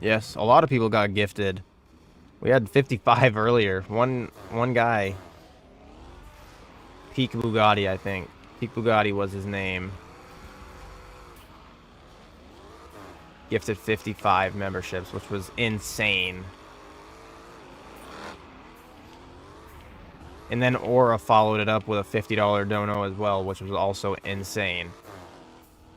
Yes, a lot of people got gifted. We had 55 earlier. One guy. Peak Bugatti, I think. Peak Bugatti was his name. Gifted 55 memberships, which was insane. And then Aura followed it up with a $50 dono as well, which was also insane.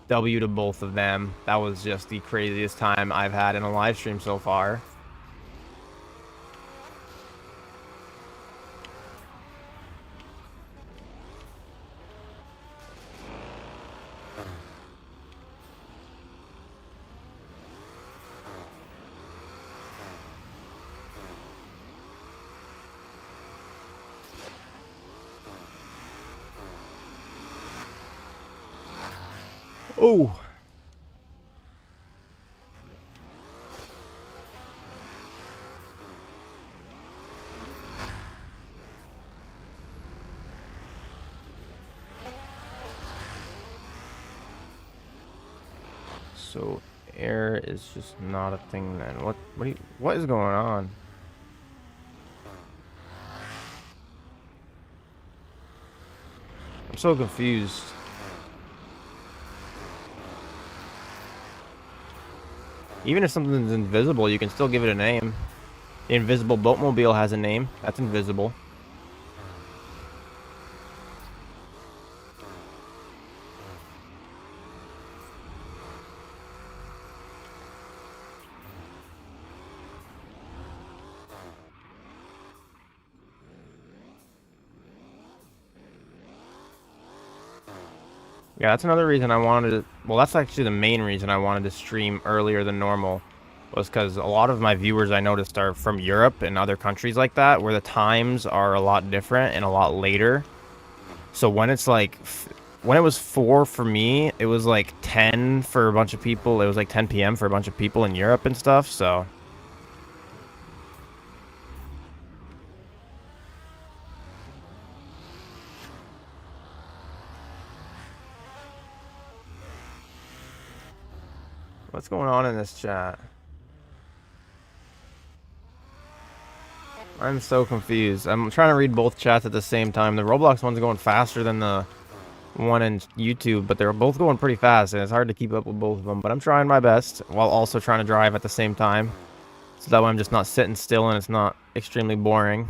W to both of them. That was just the craziest time I've had in a live stream so far. Oh. So air is just not a thing then. What is going on? I'm so confused. Even if something's invisible, you can still give it a name. The invisible boatmobile has a name. That's invisible. Yeah, that's another reason I wanted to... Well, that's actually the main reason I wanted to stream earlier than normal. Was because a lot of my viewers I noticed are from Europe and other countries like that, where the times are a lot different and a lot later. So when it's like... When it was 4 for me, it was like 10 for a bunch of people. It was like 10 p.m. for a bunch of people in Europe and stuff, so... What's going on in this chat? I'm so confused. I'm trying to read both chats at the same time. The Roblox one's going faster than the one in YouTube, but they're both going pretty fast, and it's hard to keep up with both of them. But I'm trying my best while also trying to drive at the same time, so that way I'm just not sitting still and it's not extremely boring.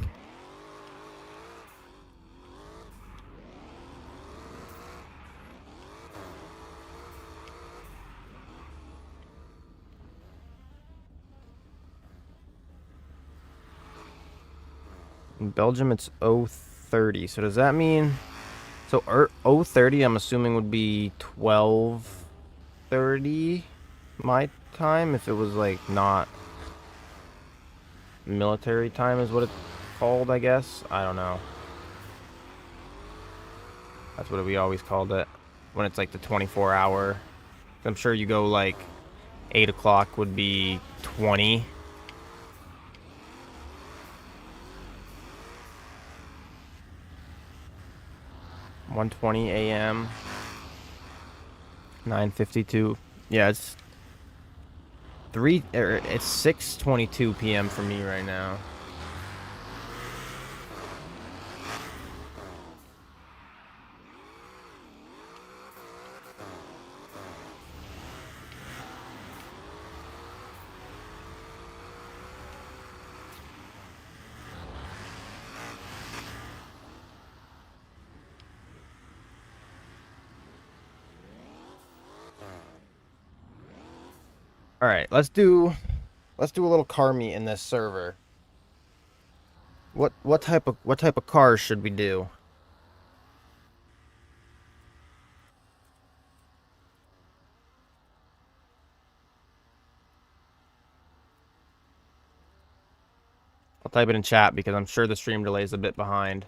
In Belgium, it's 0:30. So does that mean... So 0:30, I'm assuming, would be 12:30 my time, if it was, like, not military time is what it's called, I guess. I don't know. That's what we always called it, when it's, like, the 24-hour. I'm sure you go, like, 8 o'clock would be 20. $1:20 a.m. 9:52. Yeah, it's 6:22 p.m. for me right now. All right, let's do a little car meet in this server. What type of cars should we do? I'll type it in chat because I'm sure the stream delay is a bit behind.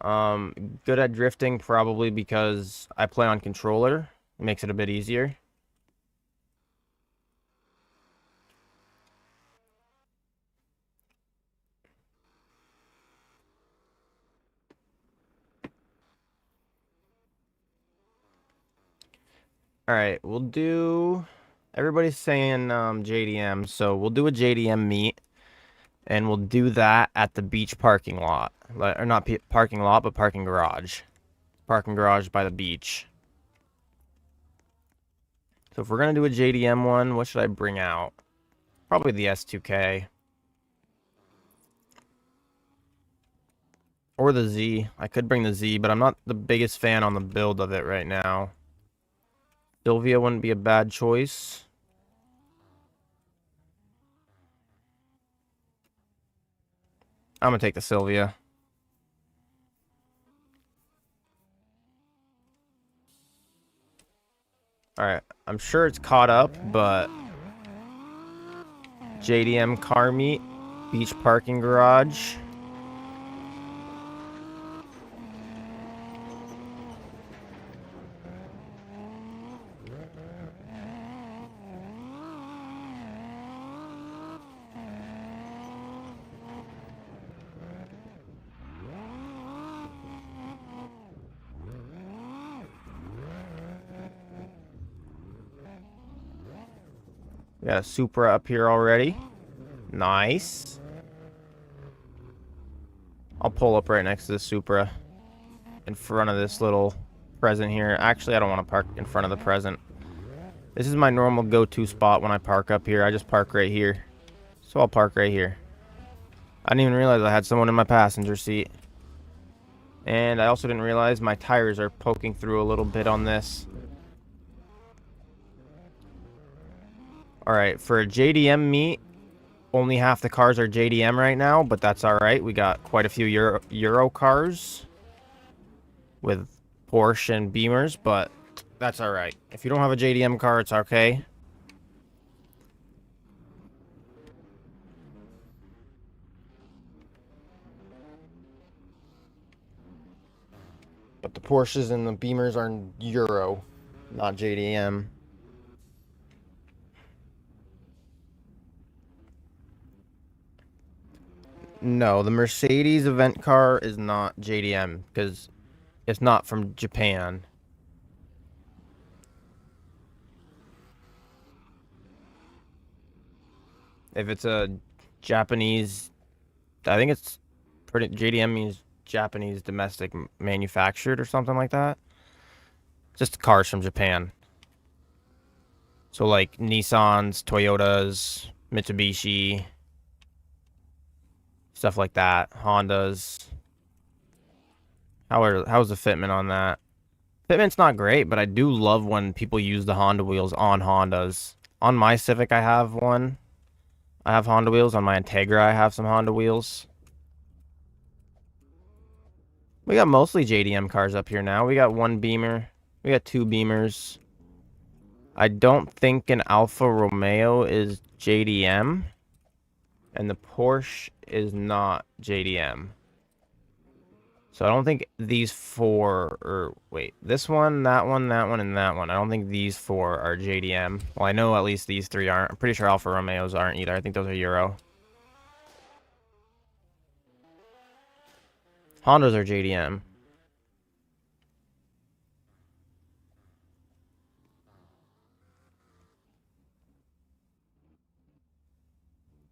Good at drifting probably because I play on controller. It makes it a bit easier. All right, we'll do... Everybody's saying JDM, so we'll do a JDM meet, and we'll do that at the beach parking lot. Or not parking lot, but parking garage. Parking garage by the beach. So if we're going to do a JDM one, what should I bring out? Probably the S2K. Or the Z. I could bring the Z, but I'm not the biggest fan on the build of it right now. Sylvia wouldn't be a bad choice. I'm going to take the Sylvia. Alright, I'm sure it's caught up, but... JDM car meet. Beach parking garage. We got a Supra up here already. Nice. I'll pull up right next to the Supra. in front of this little present here. Actually, I don't want to park in front of the present. This is my normal go-to spot when I park up here. I just park right here. So I'll park right here. I didn't even realize I had someone in my passenger seat. And I also didn't realize my tires are poking through a little bit on this. Alright, for a JDM meet, only half the cars are JDM right now, but that's alright. We got quite a few Euro cars with Porsche and Beamers, but that's alright. If you don't have a JDM car, it's okay. But the Porsches and the Beamers are Euro, not JDM. No, the Mercedes event car is not JDM because it's not from Japan. If it's a Japanese, I think it's pretty, JDM means Japanese domestic manufactured or something like that. Just cars from Japan. So like Nissans, Toyotas, Mitsubishi, stuff like that. Hondas. How's the fitment on that? Fitment's not great, but I do love when people use the Honda wheels on Hondas. On my Civic, I have one. I have Honda wheels. On my Integra, I have some Honda wheels. We got mostly JDM cars up here now. We got one Beamer. We got two Beamers. I don't think an Alfa Romeo is JDM. And the Porsche is not JDM. So I don't think these four, or wait, this one, that one, that one, and that one. I don't think these four are JDM. Well, I know at least these three aren't. I'm pretty sure Alfa Romeos aren't either. I think those are Euro. Hondas are JDM.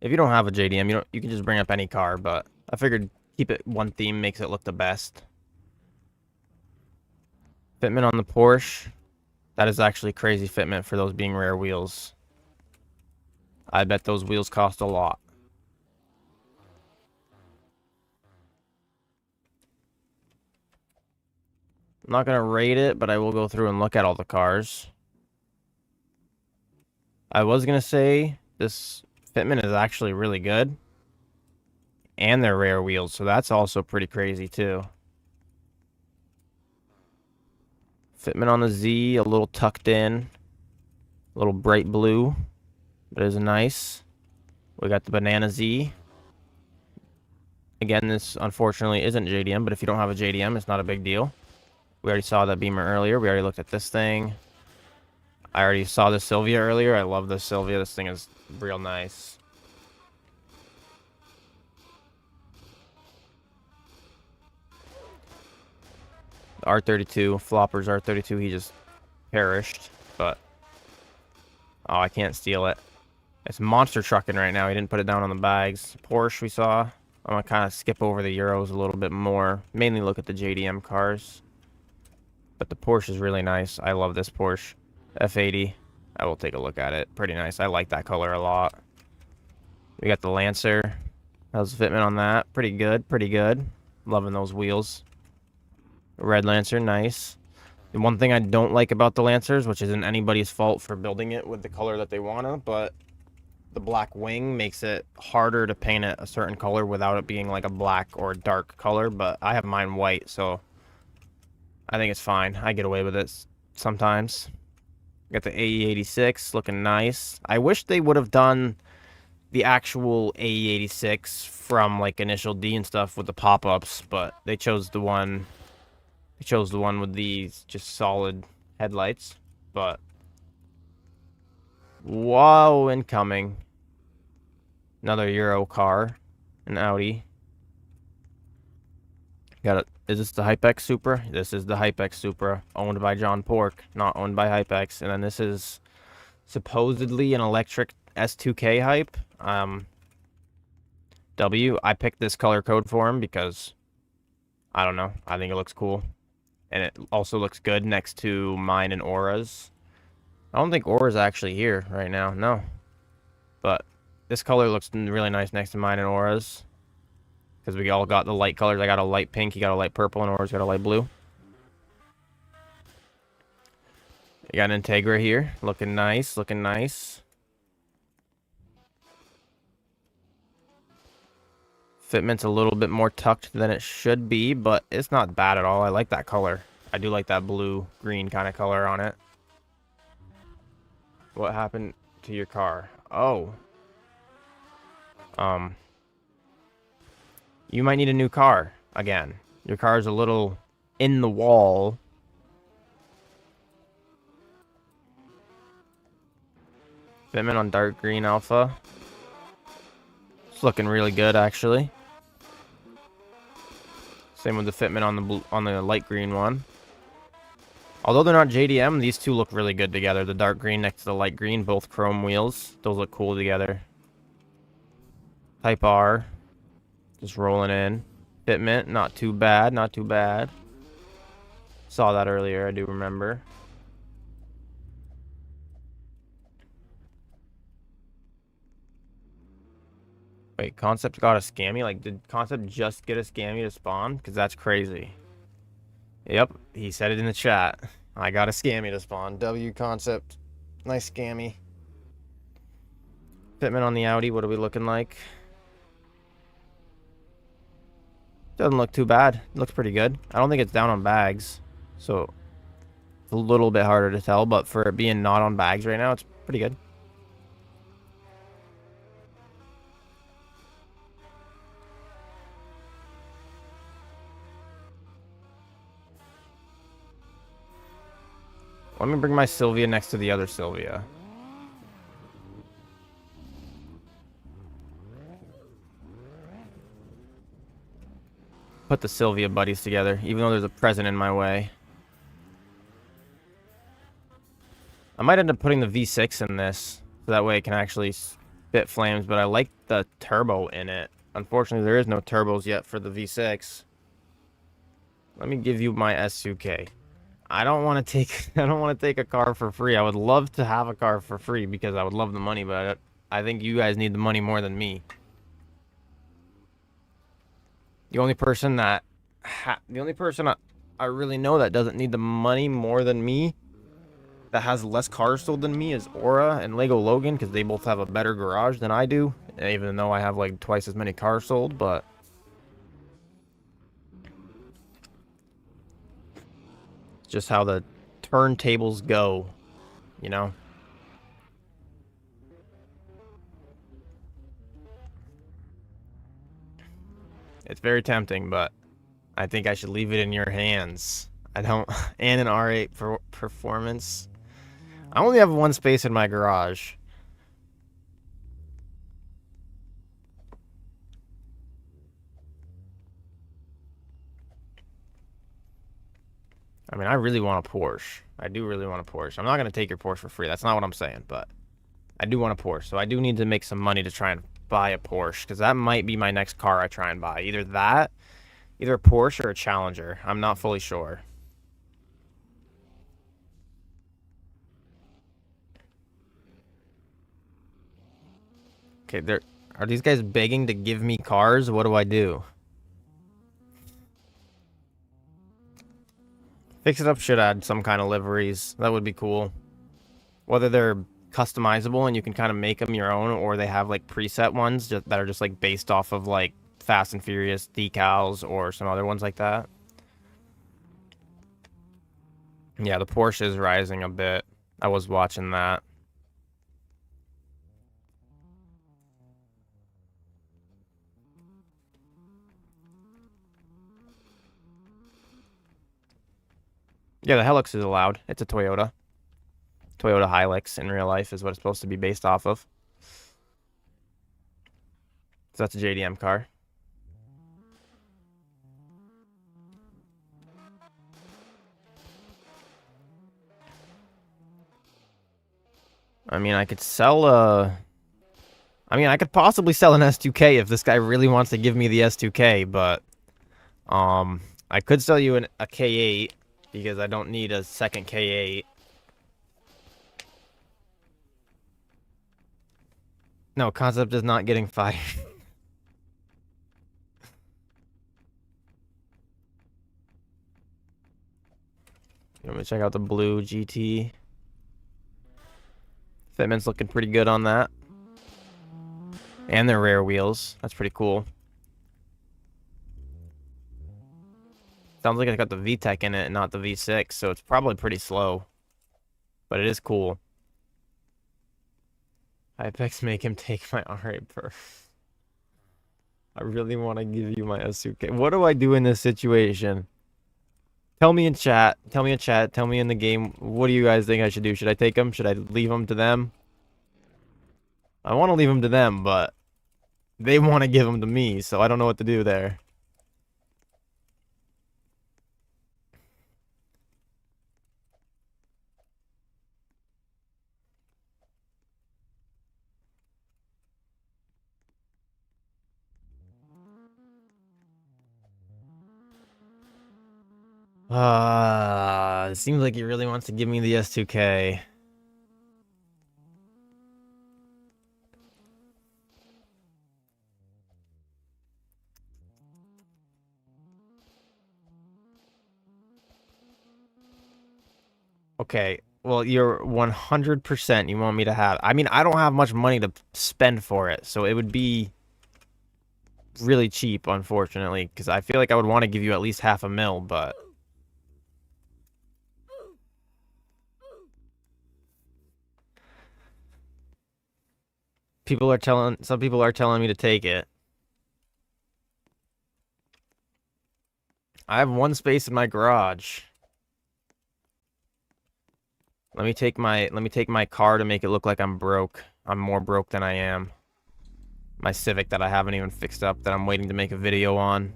If you don't have a JDM, you can just bring up any car, but I figured keep it one theme makes it look the best. Fitment on the Porsche. That is actually crazy fitment for those being rare wheels. I bet those wheels cost a lot. I'm not going to rate it, but I will go through and look at all the cars. I was going to say this fitment is actually really good. And they're rare wheels, so that's also pretty crazy too. Fitment on the Z, a little tucked in. A little bright blue. But it is nice. We got the Banana Z. Again, this unfortunately isn't JDM, but if you don't have a JDM, it's not a big deal. We already saw that Beamer earlier. We already looked at this thing. I already saw the Silvia earlier. I love the Silvia. This thing is real nice. The R32, Flopper's R32, he just perished, but oh, I can't steal it. It's monster trucking right now. He didn't put it down on the bags. Porsche we saw. I'm gonna kind of skip over the Euros a little bit more. Mainly look at the JDM cars. But the Porsche is really nice. I love this Porsche. F80. I will take a look at it. Pretty nice. I like that color a lot. We got the Lancer. How's the fitment on that? Pretty good. Pretty good. Loving those wheels. Red Lancer, nice. The one thing I don't like about the Lancers, which isn't anybody's fault for building it with the color that they wanna, but the black wing makes it harder to paint it a certain color without it being like a black or dark color, but I have mine white, so I think it's fine. I get away with it sometimes. Got the AE86 looking nice. I wish they would have done the actual AE86 from like Initial D and stuff with the pop-ups, but they chose the one with these just solid headlights. But whoa, incoming. Another Euro car, an Audi. Got it. Is this the Hypex Supra? This is the Hypex Supra, owned by John Pork, not owned by Hypex. And then this is supposedly an electric S2K hype. I picked this color code for him because I don't know. I think it looks cool. And it also looks good next to mine and Aura's. I don't think Aura's actually here right now, no. But this color looks really nice next to mine and Aura's. Because we all got the light colors. I got a light pink, you got a light purple, and Aura's got a light blue. You got an Integra here. Looking nice, looking nice. Fitment's a little bit more tucked than it should be, but it's not bad at all. I like that color. I do like that blue-green kind of color on it. What happened to your car? Oh. You might need a new car again. Your car is a little in the wall. Fitment on dark green alpha. It's looking really good, actually. Same with the fitment on the light green one. Although they're not JDM, these two look really good together. The dark green next to the light green, both chrome wheels. Those look cool together. Type R. Just rolling in. Fitment, not too bad, not too bad. Saw that earlier, I do remember. Wait, Concept got a scammy? Like, did Concept just get a scammy to spawn? Because that's crazy. Yep, he said it in the chat. I got a scammy to spawn. W Concept. Nice scammy. Fitment on the Audi, what are we looking like? Doesn't look too bad. It looks pretty good. I don't think it's down on bags. So, it's a little bit harder to tell. But for it being not on bags right now, it's pretty good. Let me bring my Sylvia next to the other Sylvia. Put the Sylvia buddies together, even though there's a present in my way. I might end up putting the V6 in this, so that way it can actually spit flames, but I like the turbo in it. Unfortunately, there is no turbos yet for the V6. Let me give you my S2K. I don't want to take a car for free. I would love to have a car for free because I would love the money, but I think you guys need the money more than me. The only person I really know that doesn't need the money more than me, that has less cars sold than me, is Aura and Lego Logan, because they both have a better garage than I do, even though I have like twice as many cars sold. But just how the turntables go, you know? It's very tempting, but I think I should leave it in your hands. I don't... And an R8 for performance. I only have one space in my garage. I mean, I really want a Porsche. I do really want a Porsche. I'm not going to take your Porsche for free. That's not what I'm saying, but I do want a Porsche. So I do need to make some money to try and buy a Porsche, because that might be my next car I try and buy. Either a Porsche or a Challenger. I'm not fully sure. Okay, are these guys begging to give me cars? What do I do? Fix It Up should add some kind of liveries. That would be cool. Whether they're customizable and you can kind of make them your own, or they have like preset ones that are just like based off of like Fast and Furious decals or some other ones like that. Yeah, the Porsche is rising a bit. I was watching that. Yeah, the Hilux is allowed. It's a Toyota. Toyota Hilux in real life is what it's supposed to be based off of. So that's a JDM car. I mean, I could sell I could possibly sell an S2K if this guy really wants to give me the S2K, but I could sell you a K8 because I don't need a second K8. No, concept is not getting fired. Let me check out the blue GT. Fitment's looking pretty good on that. And their rear wheels. That's pretty cool. Sounds like it's got the VTEC in it and not the V6, so it's probably pretty slow. But it is cool. Hypex make him take my RA perf. I really want to give you my SUK. What do I do in this situation? Tell me in chat. Tell me in chat. Tell me in the game. What do you guys think I should do? Should I take them? Should I leave them to them? I want to leave them to them, but they want to give them to me, so I don't know what to do there. It seems like he really wants to give me the S2K. Okay, well, you're 100% you want me to have. I mean, I don't have much money to spend for it, so it would be really cheap, unfortunately, because I feel like I would want to give you at least $500,000, but some people are telling me to take it. I have one space in my garage. Let me take my car to make it look like I'm broke. I'm more broke than I am. My Civic that I haven't even fixed up that I'm waiting to make a video on.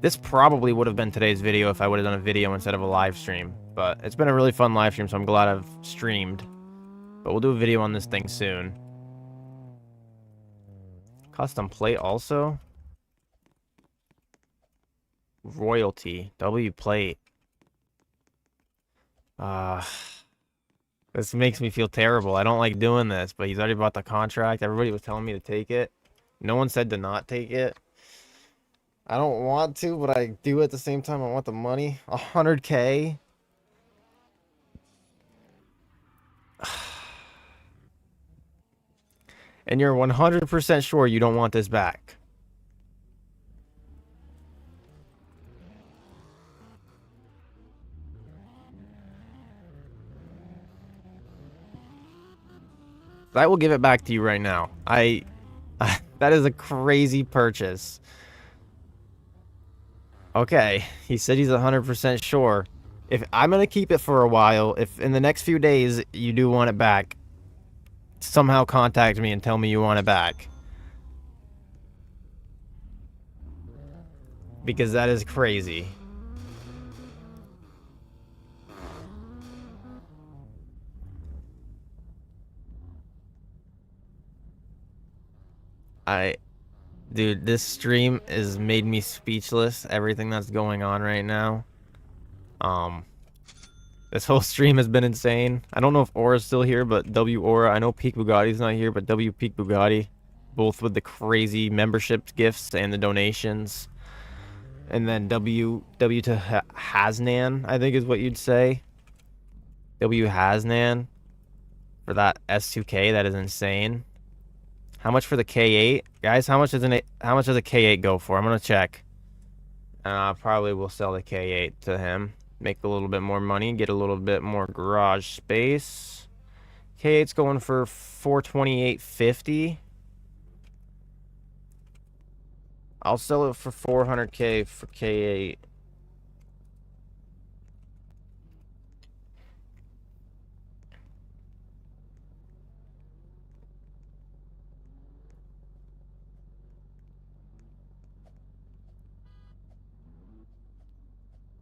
This probably would have been today's video if I would have done a video instead of a live stream. But it's been a really fun live stream, so I'm glad I've streamed. But we'll do a video on this thing soon. Custom plate also? Royalty. W plate. This makes me feel terrible. I don't like doing this, but he's already bought the contract. Everybody was telling me to take it. No one said to not take it. I don't want to, but I do at the same time. I want the money. 100K. And you're 100% sure you don't want this back. I will give it back to you right now. That is a crazy purchase. Okay, he said he's 100% sure. If I'm gonna keep it for a while, if in the next few days you do want it back, somehow contact me and tell me you want it back. Because that is crazy. Dude, this stream has made me speechless. Everything that's going on right now. This whole stream has been insane. I don't know if Aura's still here, but W Aura. I know Peak Bugatti's not here, but W Peak Bugatti. Both with the crazy membership gifts and the donations. And then W to Hasnan, I think is what you'd say. W Hasnan. For that S2K, that is insane. How much for the K8? Guys, how much does a K8 go for? I'm gonna check. Probably will sell the K8 to him. Make a little bit more money, get a little bit more garage space. K8's going for $428.50. I'll sell it for $400K for K8.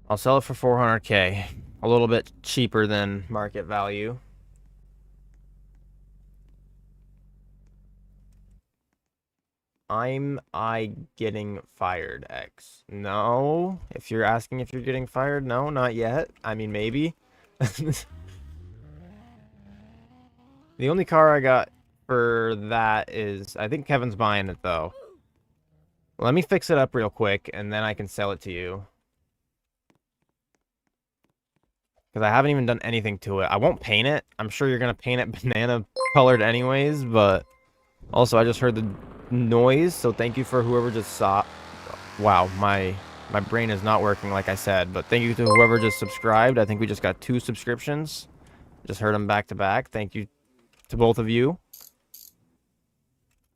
I'll sell it for $400K. A little bit cheaper than market value. I getting fired, X? No. If you're asking if you're getting fired, no, not yet. I mean, maybe. The only car I got for that is, I think Kevin's buying it, though. Let me fix it up real quick, and then I can sell it to you. Because I haven't even done anything to it. I won't paint it. I'm sure you're going to paint it banana colored anyways, but also I just heard the noise, so thank you for whoever just saw. Wow, my brain is not working like I said, but thank you to whoever just subscribed. I think we just got 2 subscriptions. Just heard them back to back. Thank you to both of you.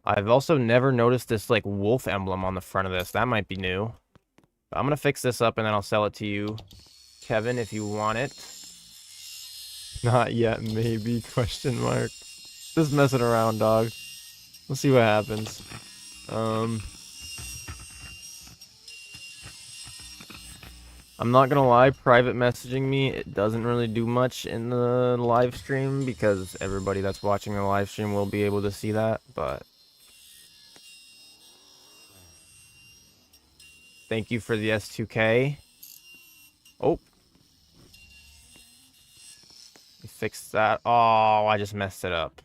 I've also never noticed this like wolf emblem on the front of this. That might be new. But I'm going to fix this up and then I'll sell it to you, Kevin, if you want it. Not yet, maybe, question mark. Just messing around, dog. We'll see what happens. I'm not gonna lie, private messaging me, it doesn't really do much in the live stream because everybody that's watching the live stream will be able to see that, but thank you for the S2K. Oh. Fix that. Oh, I just messed it up.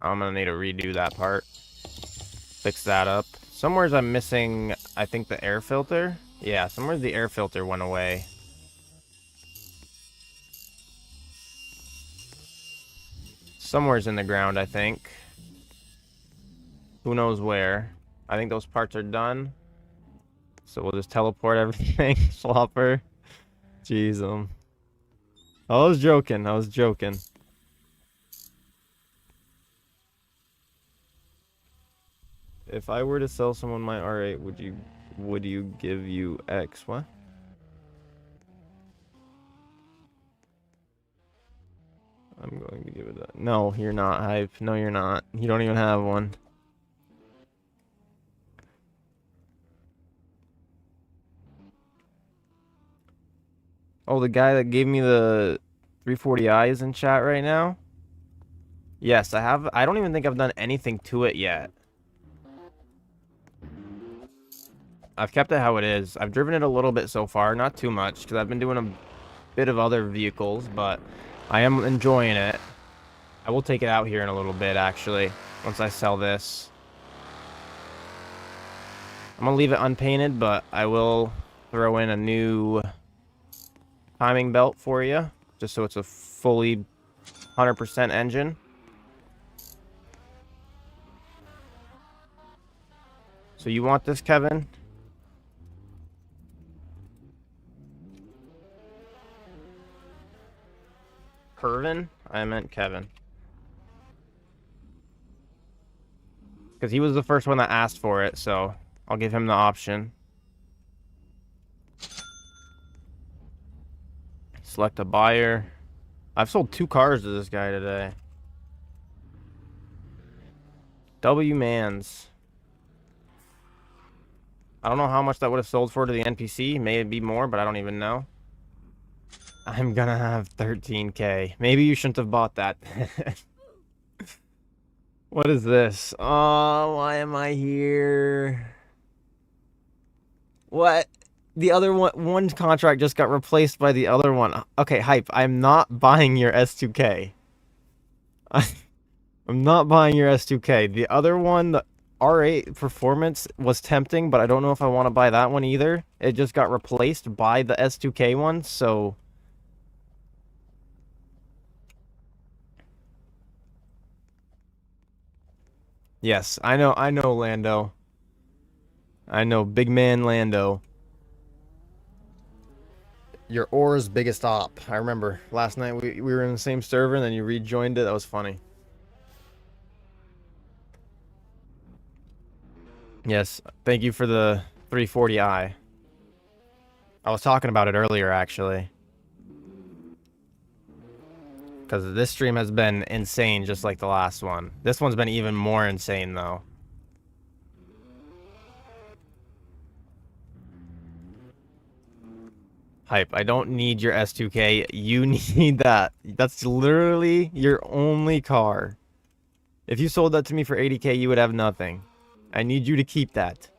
I'm gonna need to redo that part. Fix that up. Somewheres I'm missing, I think, the air filter. Yeah, somewhere the air filter went away. Somewhere's in the ground, I think. Who knows where. I think those parts are done. So we'll just teleport everything. Slopper. Jeez, I was joking. I was joking. If I were to sell someone my R8, would you give you X? What? I'm going to give it a... No, you're not, Hype. No, you're not. You don't even have one. Oh, the guy that gave me the 340i is in chat right now? Yes, I have. I don't even think I've done anything to it yet. I've kept it how it is. I've driven it a little bit so far, not too much, because I've been doing a bit of other vehicles, but I am enjoying it. I will take it out here in a little bit, actually, once I sell this. I'm going to leave it unpainted, but I will throw in a new timing belt for you, just so it's a fully 100% engine. So you want this, Kevin? Kervin? I meant Kevin. Because he was the first one that asked for it, so I'll give him the option. Select a buyer. I've sold 2 cars to this guy today. W Mans. I don't know how much that would have sold for to the NPC. Maybe more, but I don't even know. I'm gonna have 13K. Maybe you shouldn't have bought that. What is this? Oh, why am I here? What? The other one contract just got replaced by the other one. Okay, Hype, I'm not buying your S2K. I'm not buying your S2K. The other one, the R8 Performance, was tempting, but I don't know if I want to buy that one either. It just got replaced by the S2K one, so... Yes, I know, Lando. I know, big man Lando. Your Aura's biggest op. I remember last night we were in the same server and then you rejoined it. That was funny. Yes, thank you for the 340i. I was talking about it earlier, actually. Because this stream has been insane, just like the last one. This one's been even more insane, though. Hype, I don't need your S2K. You need that. That's literally your only car. If you sold that to me for 80K, you would have nothing. I need you to keep that.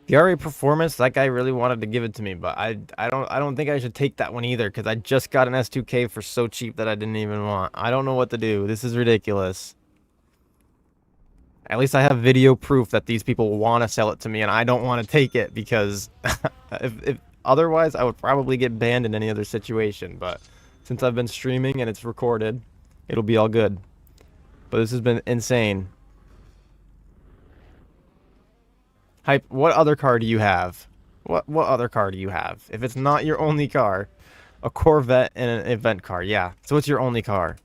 The RA Performance, that guy really wanted to give it to me, but I don't think I should take that one either, because I just got an S2K for so cheap that I didn't even want. I don't know what to do. This is ridiculous. At least I have video proof that these people want to sell it to me, and I don't want to take it, because if otherwise I would probably get banned in any other situation. But since I've been streaming and it's recorded, it'll be all good. But this has been insane. Hype, what other car do you have? What other car do you have? If it's not your only car, a Corvette and an event car, yeah. So it's your only car.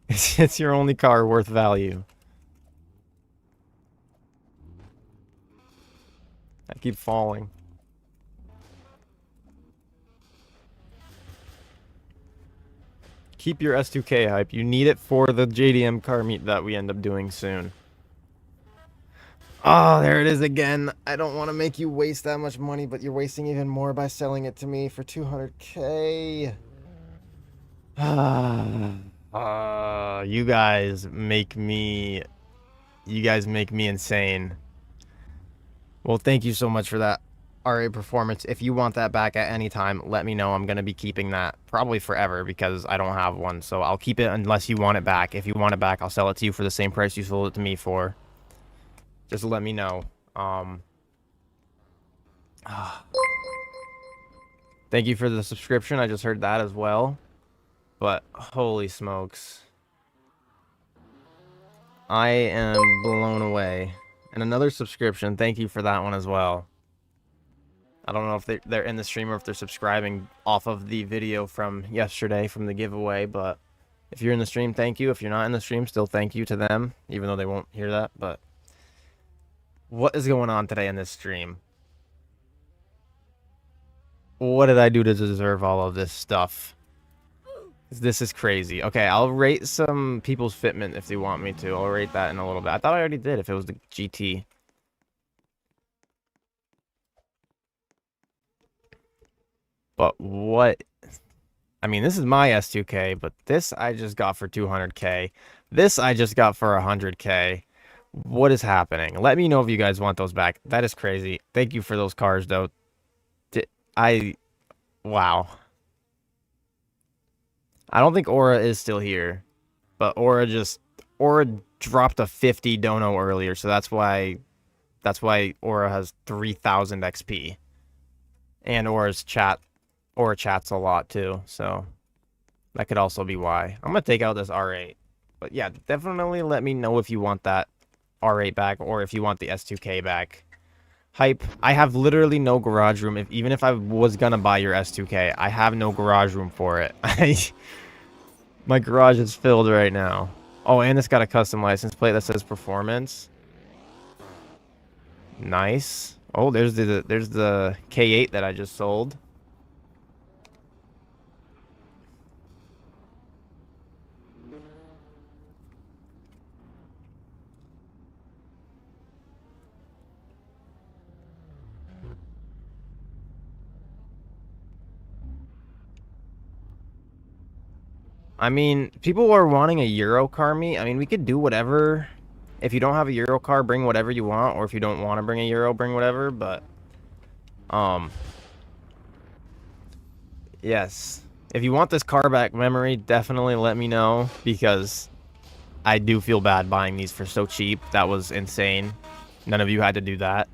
It's your only car worth value. I keep falling. Keep your S2K, Hype. You need it for the JDM car meet that we end up doing soon. Oh, there it is again. I don't want to make you waste that much money, but you're wasting even more by selling it to me for 200K. You guys make me insane. Well, thank you so much for that RA Performance. If you want that back at any time, let me know. I'm going to be keeping that probably forever because I don't have one. So I'll keep it unless you want it back. If you want it back, I'll sell it to you for the same price you sold it to me for. Just let me know. Thank you for the subscription. I just heard that as well. But holy smokes. I am blown away. And another subscription. Thank you for that one as well. I don't know if they're in the stream or if they're subscribing off of the video from yesterday from the giveaway. But if you're in the stream, thank you. If you're not in the stream, still thank you to them. Even though they won't hear that. But what is going on today in this stream? What did I do to deserve all of this stuff? This is crazy. Okay, I'll rate some people's fitment if they want me to. I'll rate that in a little bit. I thought I already did if it was the GT. But what? I mean, this is my S2K, but this I just got for 200K. This I just got for 100K. What is happening? Let me know if you guys want those back. That is crazy. Thank you for those cars, though. Wow. I don't think Aura is still here, but Aura dropped a 50 dono earlier, so that's why Aura has 3,000 XP. And Aura chats a lot too, so that could also be why. I'm gonna take out this R8, but yeah, definitely let me know if you want that R8 back or if you want the S2K back. Hype, I have literally no garage room. Even if I was gonna buy your S2K, I have no garage room for it. My garage is filled right now. Oh, and it's got a custom license plate that says performance. Nice. Oh, there's the K8 that I just sold. I mean, people are wanting a Euro car meet. I mean, we could do whatever. If you don't have a Euro car, bring whatever you want. Or if you don't want to bring a Euro, bring whatever. But, yes. If you want this car back memory, definitely let me know. Because I do feel bad buying these for so cheap. That was insane. None of you had to do that.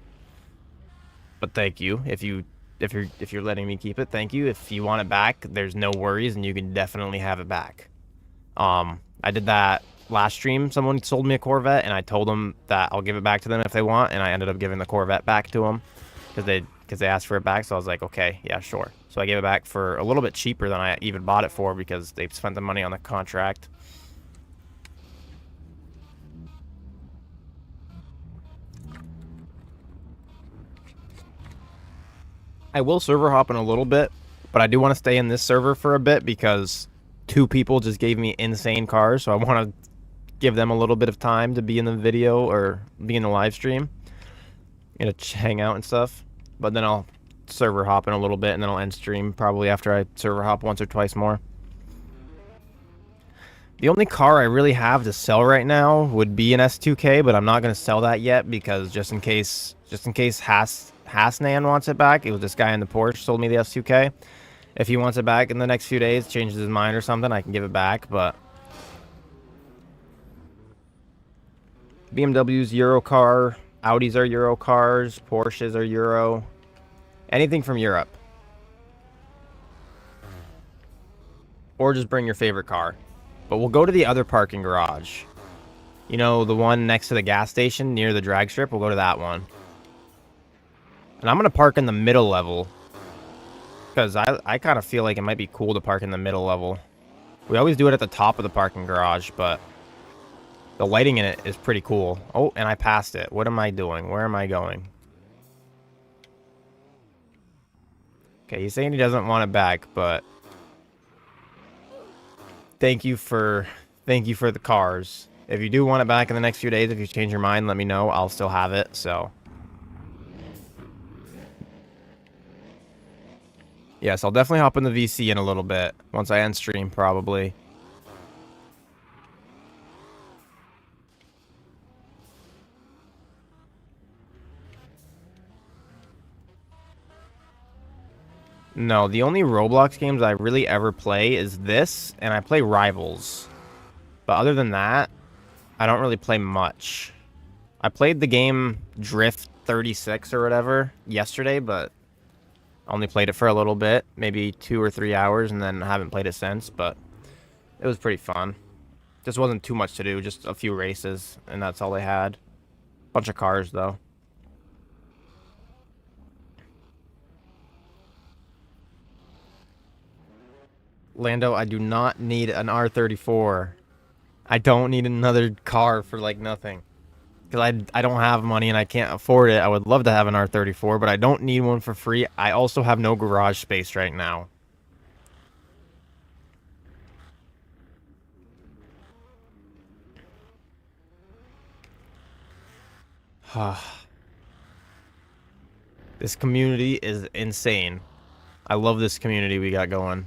But thank you. If you're letting me keep it, thank you. If you want it back, there's no worries, and you can definitely have it back. I did that last stream. Someone sold me a Corvette, and I told them that I'll give it back to them if they want, and I ended up giving the Corvette back to them because they asked for it back. So I was like, okay, yeah, sure. So I gave it back for a little bit cheaper than I even bought it for because they spent the money on the contract. I will server hop in a little bit, but I do want to stay in this server for a bit because 2 people just gave me insane cars, so I want to give them a little bit of time to be in the video or be in the live stream and to hang out and stuff. But then I'll server hop in a little bit, and then I'll end stream probably after I server hop once or twice more. The only car I really have to sell right now would be an S2K, but I'm not going to sell that yet because just in case Hasnan wants it back. It was this guy in the Porsche sold me the S2K. If he wants it back in the next few days, changes his mind or something, I can give it back, but BMW's Euro car, Audis are Euro cars, Porsches are Euro. Anything from Europe. Or just bring your favorite car. But we'll go to the other parking garage. You know, the one next to the gas station near the drag strip? We'll go to that one. And I'm going to park in the middle level. Because I kind of feel like it might be cool to park in the middle level. We always do it at the top of the parking garage, but the lighting in it is pretty cool. Oh, and I passed it. What am I doing? Where am I going? Okay, he's saying he doesn't want it back, but thank you for the cars. If you do want it back in the next few days, if you change your mind, let me know. I'll still have it, so. Yes, I'll definitely hop in the VC in a little bit. Once I end stream, probably. No, the only Roblox games I really ever play is this, and I play Rivals. But other than that, I don't really play much. I played the game Drift 36 or whatever yesterday, but I only played it for a little bit, maybe 2 or 3 hours, and then I haven't played it since, but it was pretty fun. Just wasn't too much to do, just a few races, and that's all they had. Bunch of cars, though. Lando, I do not need an R34. I don't need another car for, like, nothing. Because I don't have money and I can't afford it. I would love to have an R34, but I don't need one for free. I also have no garage space right now. This community is insane. I love this community we got going.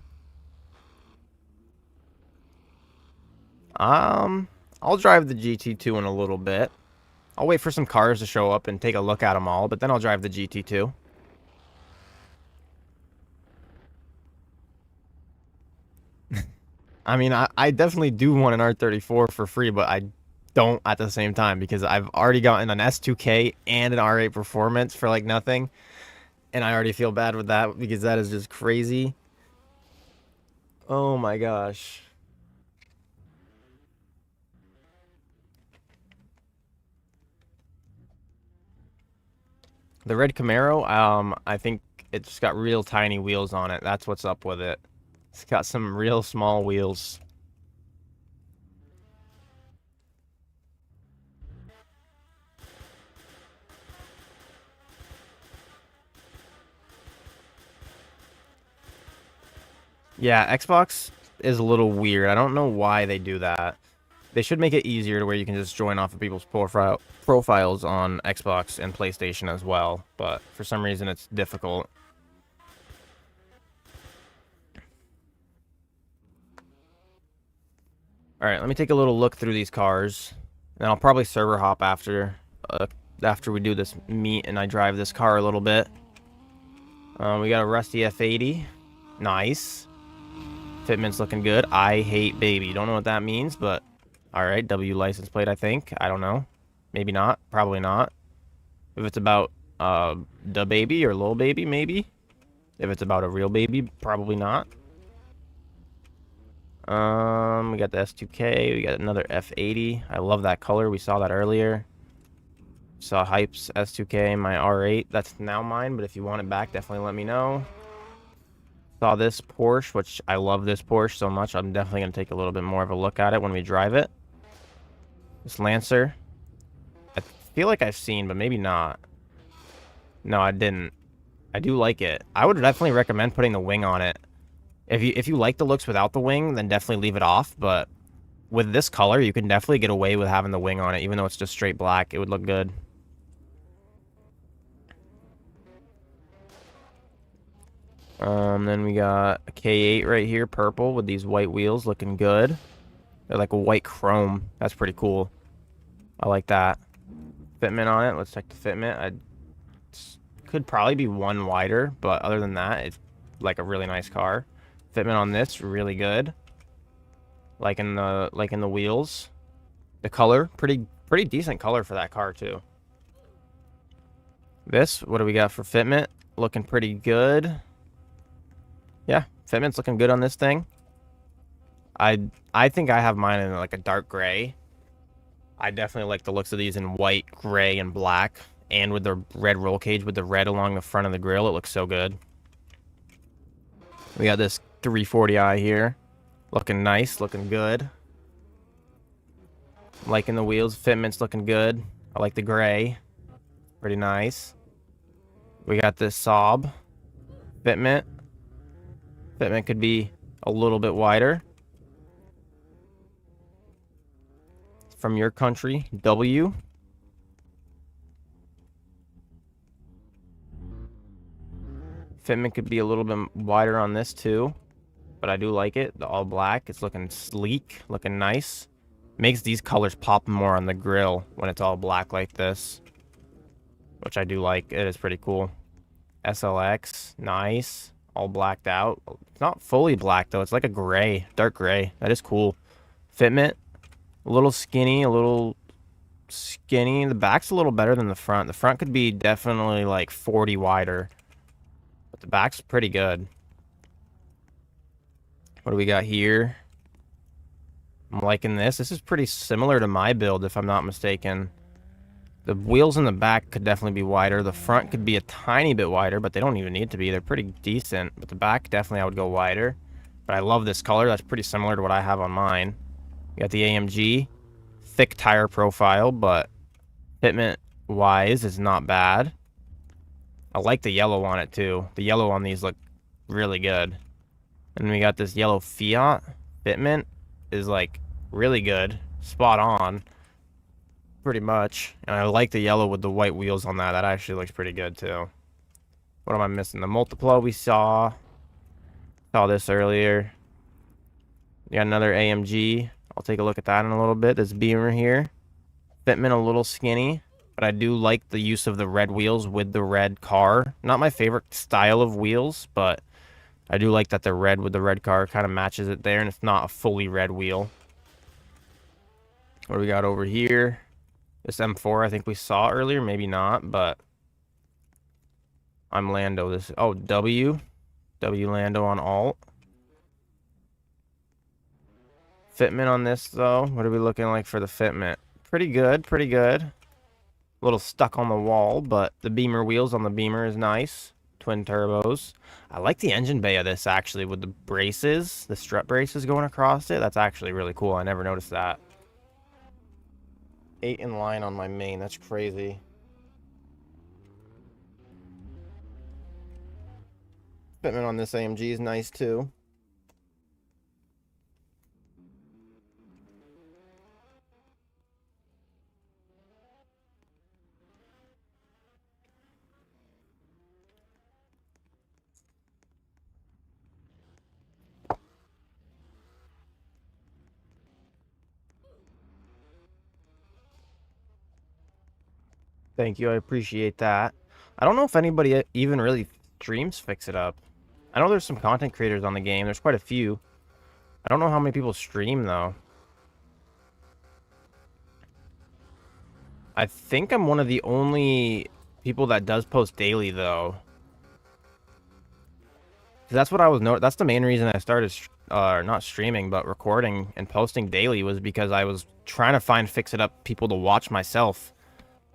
I'll drive the GT2 in a little bit. I'll wait for some cars to show up and take a look at them all, but then I'll drive the GT2. I mean, I definitely do want an R34 for free, but I don't at the same time because I've already gotten an S2K and an R8 Performance for like nothing. And I already feel bad with that because that is just crazy. Oh my gosh. The red Camaro, I think it just got real tiny wheels on it. That's what's up with it. It's got some real small wheels. Yeah, Xbox is a little weird. I don't know why they do that. They should make it easier to where you can just join off of people's profiles on Xbox and PlayStation as well. But for some reason, it's difficult. Alright, let me take a little look through these cars. And I'll probably server hop after we do this meet and I drive this car a little bit. We got a rusty F80. Nice. Fitment's looking good. I hate baby. Don't know what that means, but alright. W license plate, I think. I don't know. Maybe not. Probably not. If it's about the baby or Lil Baby, maybe. If it's about a real baby, probably not. We got the S2K. We got another F80. I love that color. We saw that earlier. Saw Hype's S2K, my R8. That's now mine, but if you want it back, definitely let me know. Saw this Porsche, which I love this Porsche so much. I'm definitely going to take a little bit more of a look at it when we drive it. This Lancer. I feel like I've seen, but maybe not. No, I didn't. I do like it. I would definitely recommend putting the wing on it. If you like the looks without the wing, then definitely leave it off. But with this color, you can definitely get away with having the wing on it. Even though it's just straight black, it would look good. Then we got a K8 right here, purple, with these white wheels, looking good. They're like a white chrome. That's pretty cool. I like that. Fitment on it. Let's check the fitment. I could probably be one wider, but other than that, it's like a really nice car. Fitment on this, really good. Like in the wheels. The color, pretty decent color for that car too. This, what do we got for fitment? Looking pretty good. Yeah, fitment's looking good on this thing. I think I have mine in like a dark gray. I definitely like the looks of these in white, gray, and black. And with the red roll cage, with the red along the front of the grill, it looks so good. We got this 340i here. Looking nice, looking good. I'm liking the wheels. Fitment's looking good. I like the gray. Pretty nice. We got this Saab. Fitment. Fitment could be a little bit wider. From your country, W. Fitment could be a little bit wider on this too, but I do like it. The all black, it's looking sleek, looking nice. Makes these colors pop more on the grill when it's all black like this, which I do like. It is pretty cool. SLX, nice, all blacked out. It's not fully black though. It's like a gray, dark gray. That is cool. Fitment, a little skinny, The back's a little better than the front. The front could be definitely like 40 wider. But the back's pretty good. What do we got here? I'm liking this. This is pretty similar to my build, if I'm not mistaken. The wheels in the back could definitely be wider. The front could be a tiny bit wider, but they don't even need to be. They're pretty decent. But the back, definitely I would go wider. But I love this color. That's pretty similar to what I have on mine. You got the AMG. Thick tire profile, but fitment-wise is not bad. I like the yellow on it, too. The yellow on these look really good. And we got this yellow Fiat. Fitment is, like, really good. Spot on. Pretty much. And I like the yellow with the white wheels on that. That actually looks pretty good, too. What am I missing? The Multipla we saw. Saw this earlier. You got another AMG. I'll take a look at that in a little bit. This Beamer here. Fitment a little skinny. But I do like the use of the red wheels with the red car. Not my favorite style of wheels, but I do like that the red with the red car kind of matches it there, and it's not a fully red wheel. What do we got over here? This M4 I think we saw earlier, maybe not, but I'm Lando. This W Lando on alt. Fitment on this though, what are we looking like for the fitment? Pretty good, pretty good. A little stuck on the wall, but the Beamer wheels on the Beamer is nice. Twin turbos. I like the engine bay of this actually with the braces, the strut braces going across it. That's actually really cool. I never noticed that. 8 in line on my main. That's crazy. Fitment on this AMG is nice too. Thank you. I appreciate that. I don't know if anybody even really streams Fix It Up. I know there's some content creators on the game. There's quite a few. I don't know how many people stream, though. I think I'm one of the only people that does post daily, though. That's what I was that's the main reason I started, not streaming, but recording and posting daily was because I was trying to find Fix It Up people to watch myself.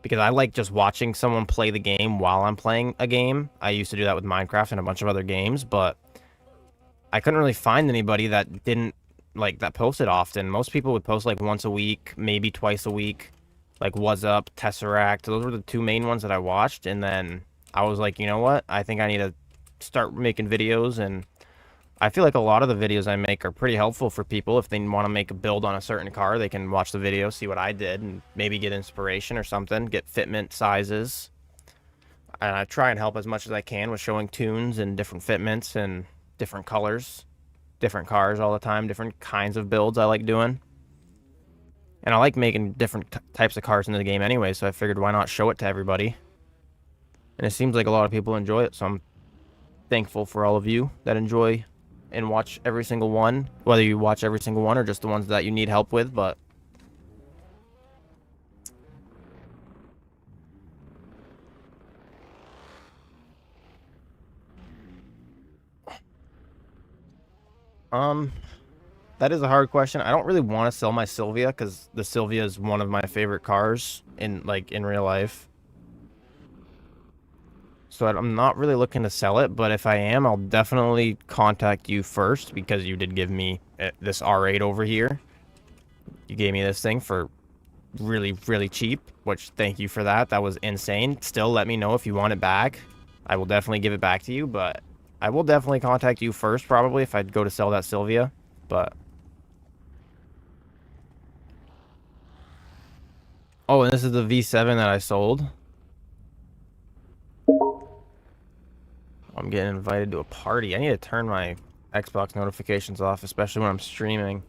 Because I like just watching someone play the game while I'm playing a game. I used to do that with Minecraft and a bunch of other games, but I couldn't really find anybody that didn't, like, that posted often. Most people would post, like, once a week, maybe twice a week. Like, What's Up, Tesseract. Those were the two main ones that I watched, and then I was like, you know what? I think I need to start making videos, and I feel like a lot of the videos I make are pretty helpful for people. If they want to make a build on a certain car, they can watch the video, see what I did, and maybe get inspiration or something, get fitment sizes. And I try and help as much as I can with showing tunes and different fitments and different colors, different cars all the time, different kinds of builds I like doing. And I like making different types of cars in the game anyway, so I figured why not show it to everybody. And it seems like a lot of people enjoy it, so I'm thankful for all of you that enjoy and watch every single one, whether you watch every single one or just the ones that you need help with, but that is a hard question. I don't really want to sell my Sylvia because the Sylvia is one of my favorite cars in real life. So I'm not really looking to sell it, but if I am, I'll definitely contact you first because you did give me this R8 over here. You gave me this thing for really, really cheap, which thank you for that. That was insane. Still, let me know if you want it back. I will definitely give it back to you, but I will definitely contact you first probably if I'd go to sell that Sylvia, but... Oh, and this is the V7 that I sold. I'm getting invited to a party. I need to turn my Xbox notifications off, especially when I'm streaming.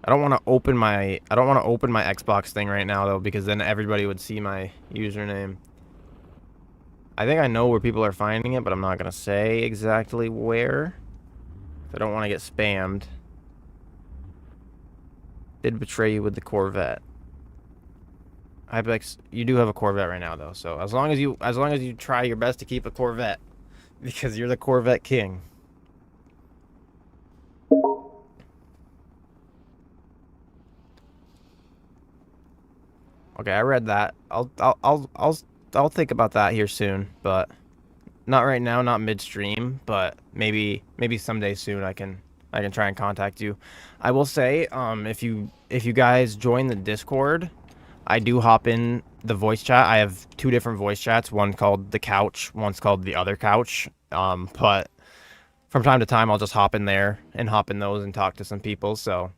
I don't want to open my Xbox thing right now though, because then everybody would see my username. I think I know where people are finding it, but I'm not gonna say exactly where. I don't want to get spammed. Did betray you with the Corvette. Ibex, you do have a Corvette right now though, so as long as you try your best to keep a Corvette, because you're the Corvette king. Okay, I read that. I'll think about that here soon, but not right now, not midstream, but maybe someday soon I can try and contact you. I will say, if you guys join the Discord, I do hop in the voice chat. I have 2 different voice chats, one called The Couch, one's called The Other Couch. But from time to time, I'll just hop in there and hop in those and talk to some people. So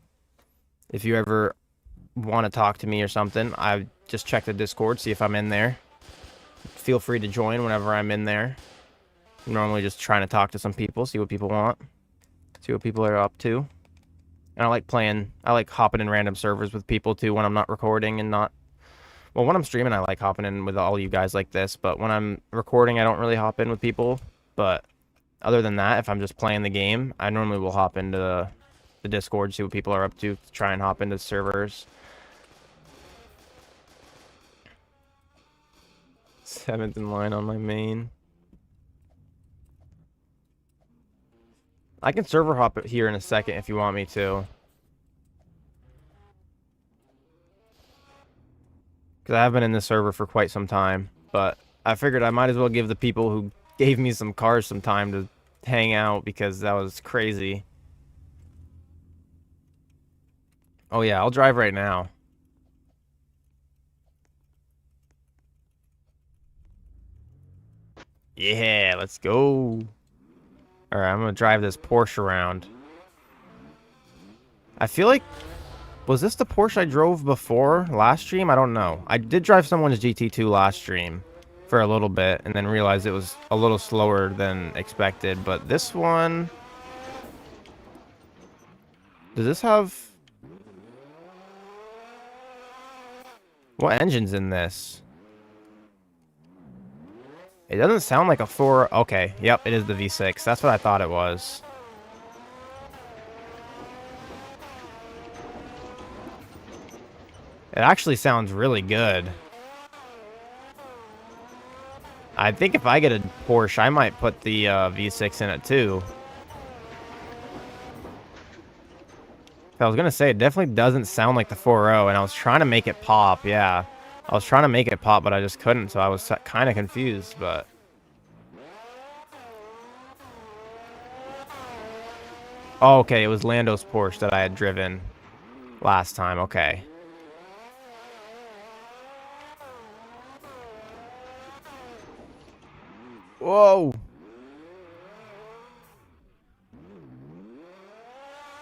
if you ever want to talk to me or something, I just check the Discord, see if I'm in there. Feel free to join whenever I'm in there. I'm normally just trying to talk to some people, see what people want, see what people are up to. And I like hopping in random servers with people too when I'm not recording and not... Well, when I'm streaming, I like hopping in with all you guys like this, but when I'm recording, I don't really hop in with people. But other than that, if I'm just playing the game, I normally will hop into the Discord, see what people are up to, try and hop into servers. 7th in line on my main. I can server hop it here in a second if you want me to. Because I have been in this server for quite some time. But I figured I might as well give the people who gave me some cars some time to hang out because that was crazy. Oh yeah, I'll drive right now. Yeah, let's go. Alright, I'm gonna drive this Porsche around. I feel like... Was this the Porsche I drove before last stream? I don't know. I did drive someone's GT2 last stream for a little bit and then realized it was a little slower than expected. But this one... Does this have... What engine's in this? It doesn't sound like a 4... Okay, yep, it is the V6. That's what I thought it was. It actually sounds really good. I think if I get a Porsche, I might put the V6 in it too. I was gonna say, it definitely doesn't sound like the 4.0, and I was trying to make it pop, yeah. I was trying to make it pop, but I just couldn't, so I was kind of confused, but... Oh, okay, it was Lando's Porsche that I had driven last time, okay. Whoa!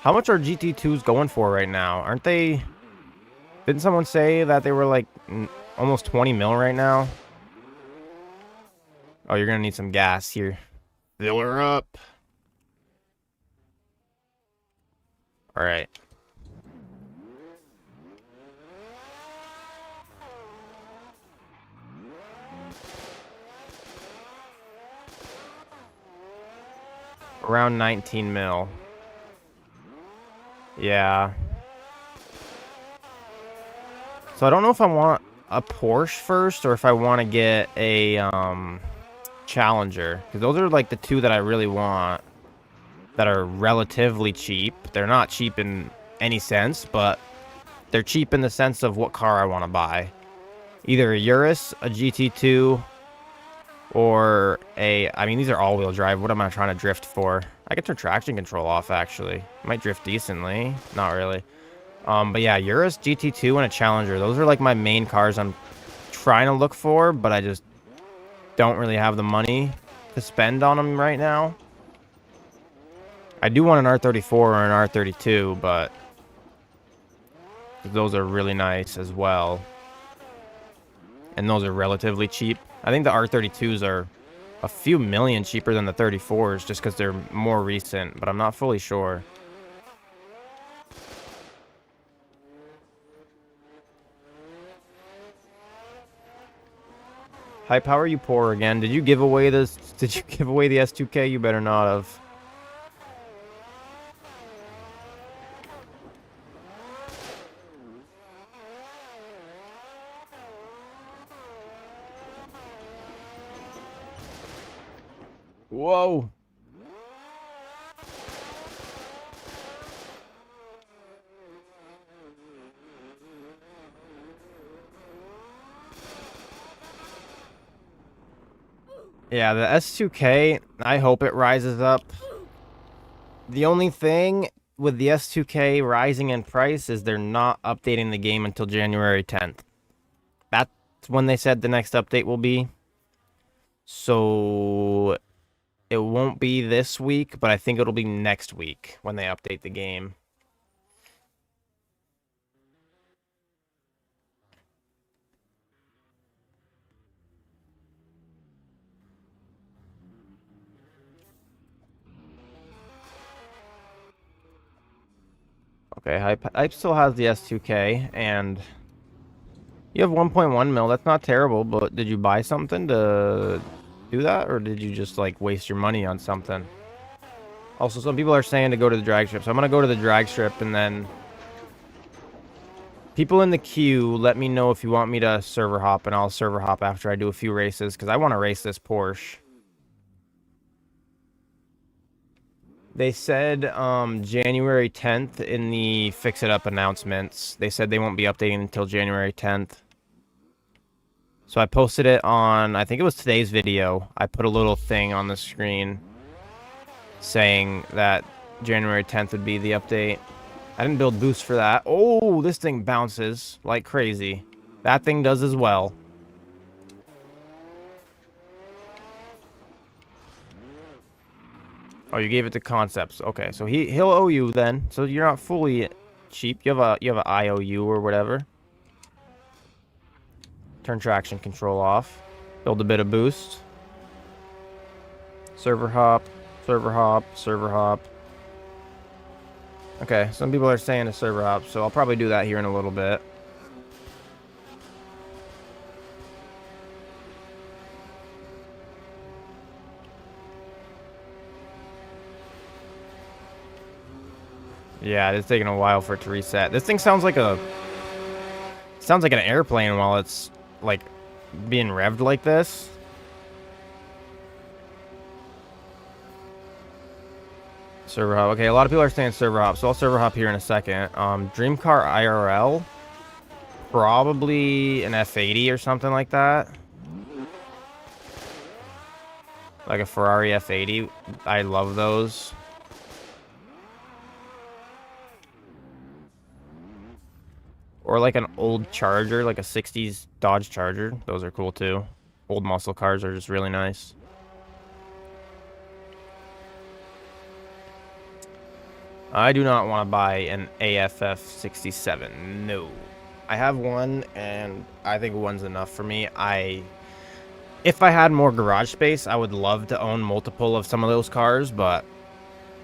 How much are GT2s going for right now? Aren't they... Didn't someone say that they were like almost 20 mil right now? Oh, you're gonna need some gas here. Fill her up. Alright. Around 19 mil. Yeah. So I don't know if I want a Porsche first or if I want to get a Challenger, because those are like the two that I really want that are relatively cheap. They're not cheap in any sense, but they're cheap in the sense of what car I want to buy. Either a Urus, a GT2, or a... I mean, these are all-wheel drive. What am I trying to drift for? I can turn traction control off, actually. Might drift decently. Not really. But yeah, Urus, GT2, and a Challenger. Those are like my main cars I'm trying to look for, but I just don't really have the money to spend on them right now. I do want an R34 or an R32, but those are really nice as well. And those are relatively cheap. I think the R32s are a few million cheaper than the 34s just because they're more recent, but I'm not fully sure. Hype, how are you poor again? Did you give away this? Did you give away the S2K? You better not have. Whoa. Yeah, the S2K, I hope it rises up. The only thing with the S2K rising in price is they're not updating the game until January 10th. That's when they said the next update will be. So it won't be this week, but I think it'll be next week when they update the game. Okay, Hype still has the S2K, and you have 1.1 mil. That's not terrible, but did you buy something to do that, or did you just, like, waste your money on something? Also, some people are saying to go to the drag strip, so I'm going to go to the drag strip, and then... People in the queue, let me know if you want me to server hop, and I'll server hop after I do a few races, because I want to race this Porsche. They said January 10th in the Fix It Up announcements. They said they won't be updating until January 10th. So I posted it on, I think it was today's video. I put a little thing on the screen saying that January 10th would be the update. I didn't build boost for that. Oh, this thing bounces like crazy. That thing does as well. Oh, you gave it to Concepts. Okay, so he'll owe you then. So you're not fully cheap. You have a IOU or whatever. Turn traction control off. Build a bit of boost. Server hop, server hop, server hop. Okay, some people are saying a server hop, so I'll probably do that here in a little bit. Yeah, it's taking a while for it to reset. This thing sounds like an airplane while it's like being revved like this. Server hop. Okay, a lot of people are saying server hop, so I'll server hop here in a second. Dream car IRL, probably an F80 or something like that. Like a Ferrari F80. I love those. Or like an old Charger, like a 60s Dodge Charger. Those are cool too. Old muscle cars are just really nice. I do not want to buy an AFF 67. No. I have one, and I think one's enough for me. If I had more garage space, I would love to own multiple of some of those cars, but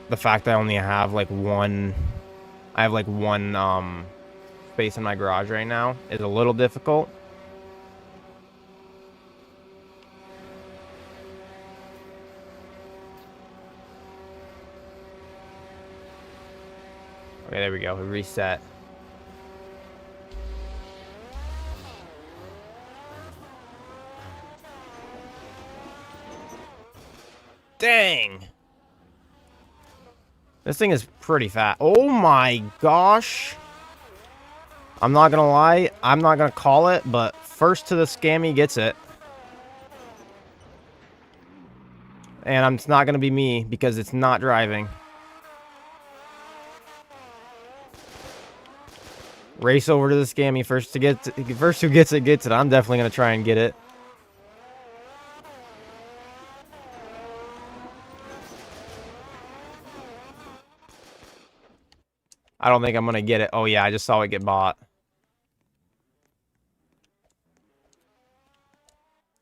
the fact that I only have like one... I have like one space in my garage right now is a little difficult. Okay, there we go. We reset. Dang! This thing is pretty fast. Oh my gosh! I'm not gonna lie. I'm not gonna call it, but first to the scammy gets it. And it's not gonna be me because it's not driving. Race over to the scammy first to get first who gets it gets it. I'm definitely gonna try and get it. I don't think I'm gonna get it. Oh yeah, I just saw it get bought.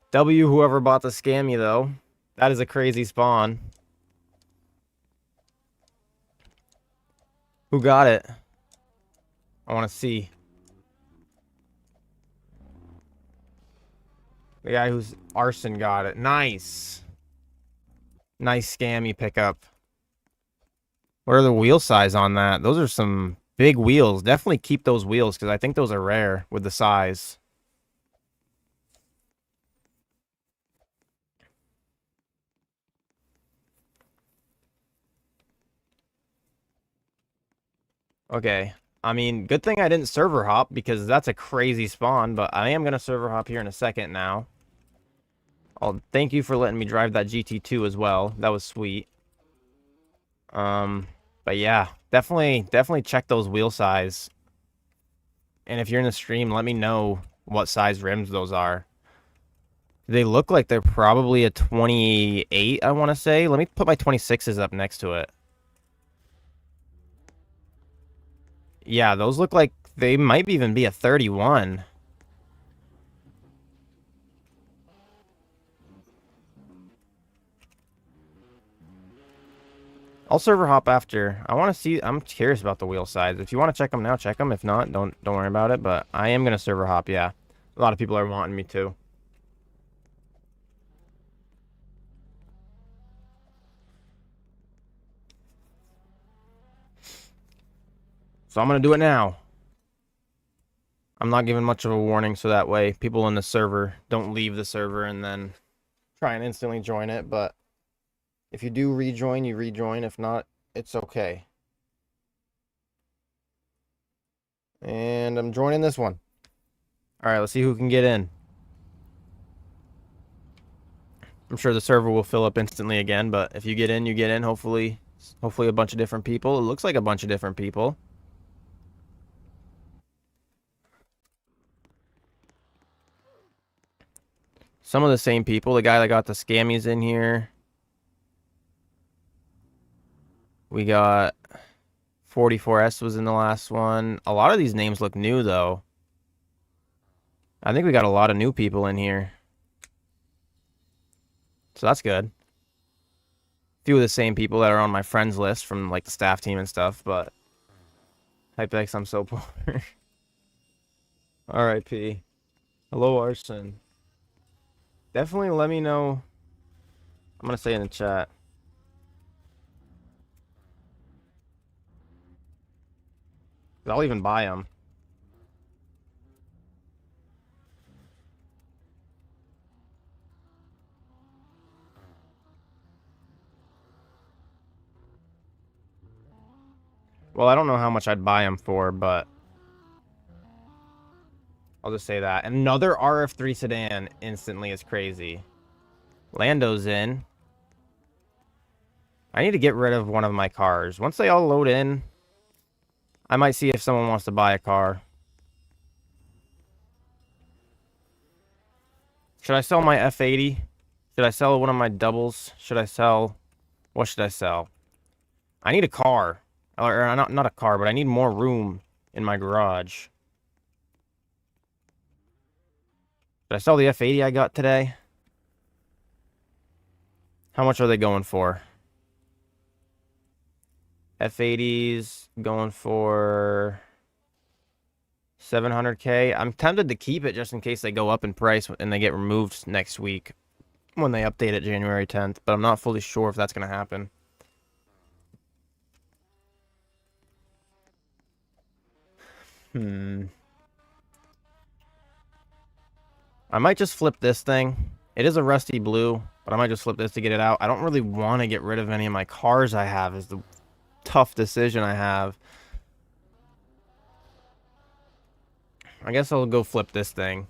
W, whoever bought the scammy though. That is a crazy spawn. Who got it? I want to see. The guy who's arson got it. Nice. Nice scammy pickup. What are the wheel size on that? Those are some big wheels. Definitely keep those wheels because I think those are rare with the size. Okay. I mean, good thing I didn't server hop because that's a crazy spawn, but I am going to server hop here in a second now. I'll thank you for letting me drive that GT2 as well. That was sweet. But yeah, definitely check those wheel size. And if you're in the stream, let me know what size rims those are. They look like they're probably a 28, I want to say. Let me put my 26s up next to it. Yeah, those look like they might even be a 31. I'll server hop after. I want to see. I'm curious about the wheel size. If you want to check them now, check them. If not, don't worry about it. But I am gonna server hop. Yeah, a lot of people are wanting me to. So I'm gonna do it now. I'm not giving much of a warning, so that way people in the server don't leave the server and then try and instantly join it. But if you do rejoin, you rejoin. If not, it's okay. And I'm joining this one. All right, let's see who can get in. I'm sure the server will fill up instantly again, but if you get in, you get in. Hopefully a bunch of different people. It looks like a bunch of different people. Some of the same people. The guy that got the scammies in here. We got 44S was in the last one. A lot of these names look new, though. I think we got a lot of new people in here. So that's good. A few of the same people that are on my friends list from, like, the staff team and stuff, but Hypex, I'm so poor. R.I.P. Hello, Arson. Definitely let me know. I'm going to say in the chat. I'll even buy them. Well, I don't know how much I'd buy them for, but I'll just say that. Another RF3 sedan instantly is crazy. Lando's in. I need to get rid of one of my cars. Once they all load in, I might see if someone wants to buy a car. Should I sell my F80? Should I sell one of my doubles? Should I sell... What should I sell? I need a car. Or not a car, but I need more room in my garage. Did I sell the F80 I got today? How much are they going for? F80's going for 700K. I'm tempted to keep it just in case they go up in price and they get removed next week when they update it January 10th, but I'm not fully sure if that's going to happen. I might just flip this thing. It is a rusty blue, but I might just flip this to get it out. I don't really want to get rid of any of my cars I have is the tough decision I have. I guess I'll go flip this thing.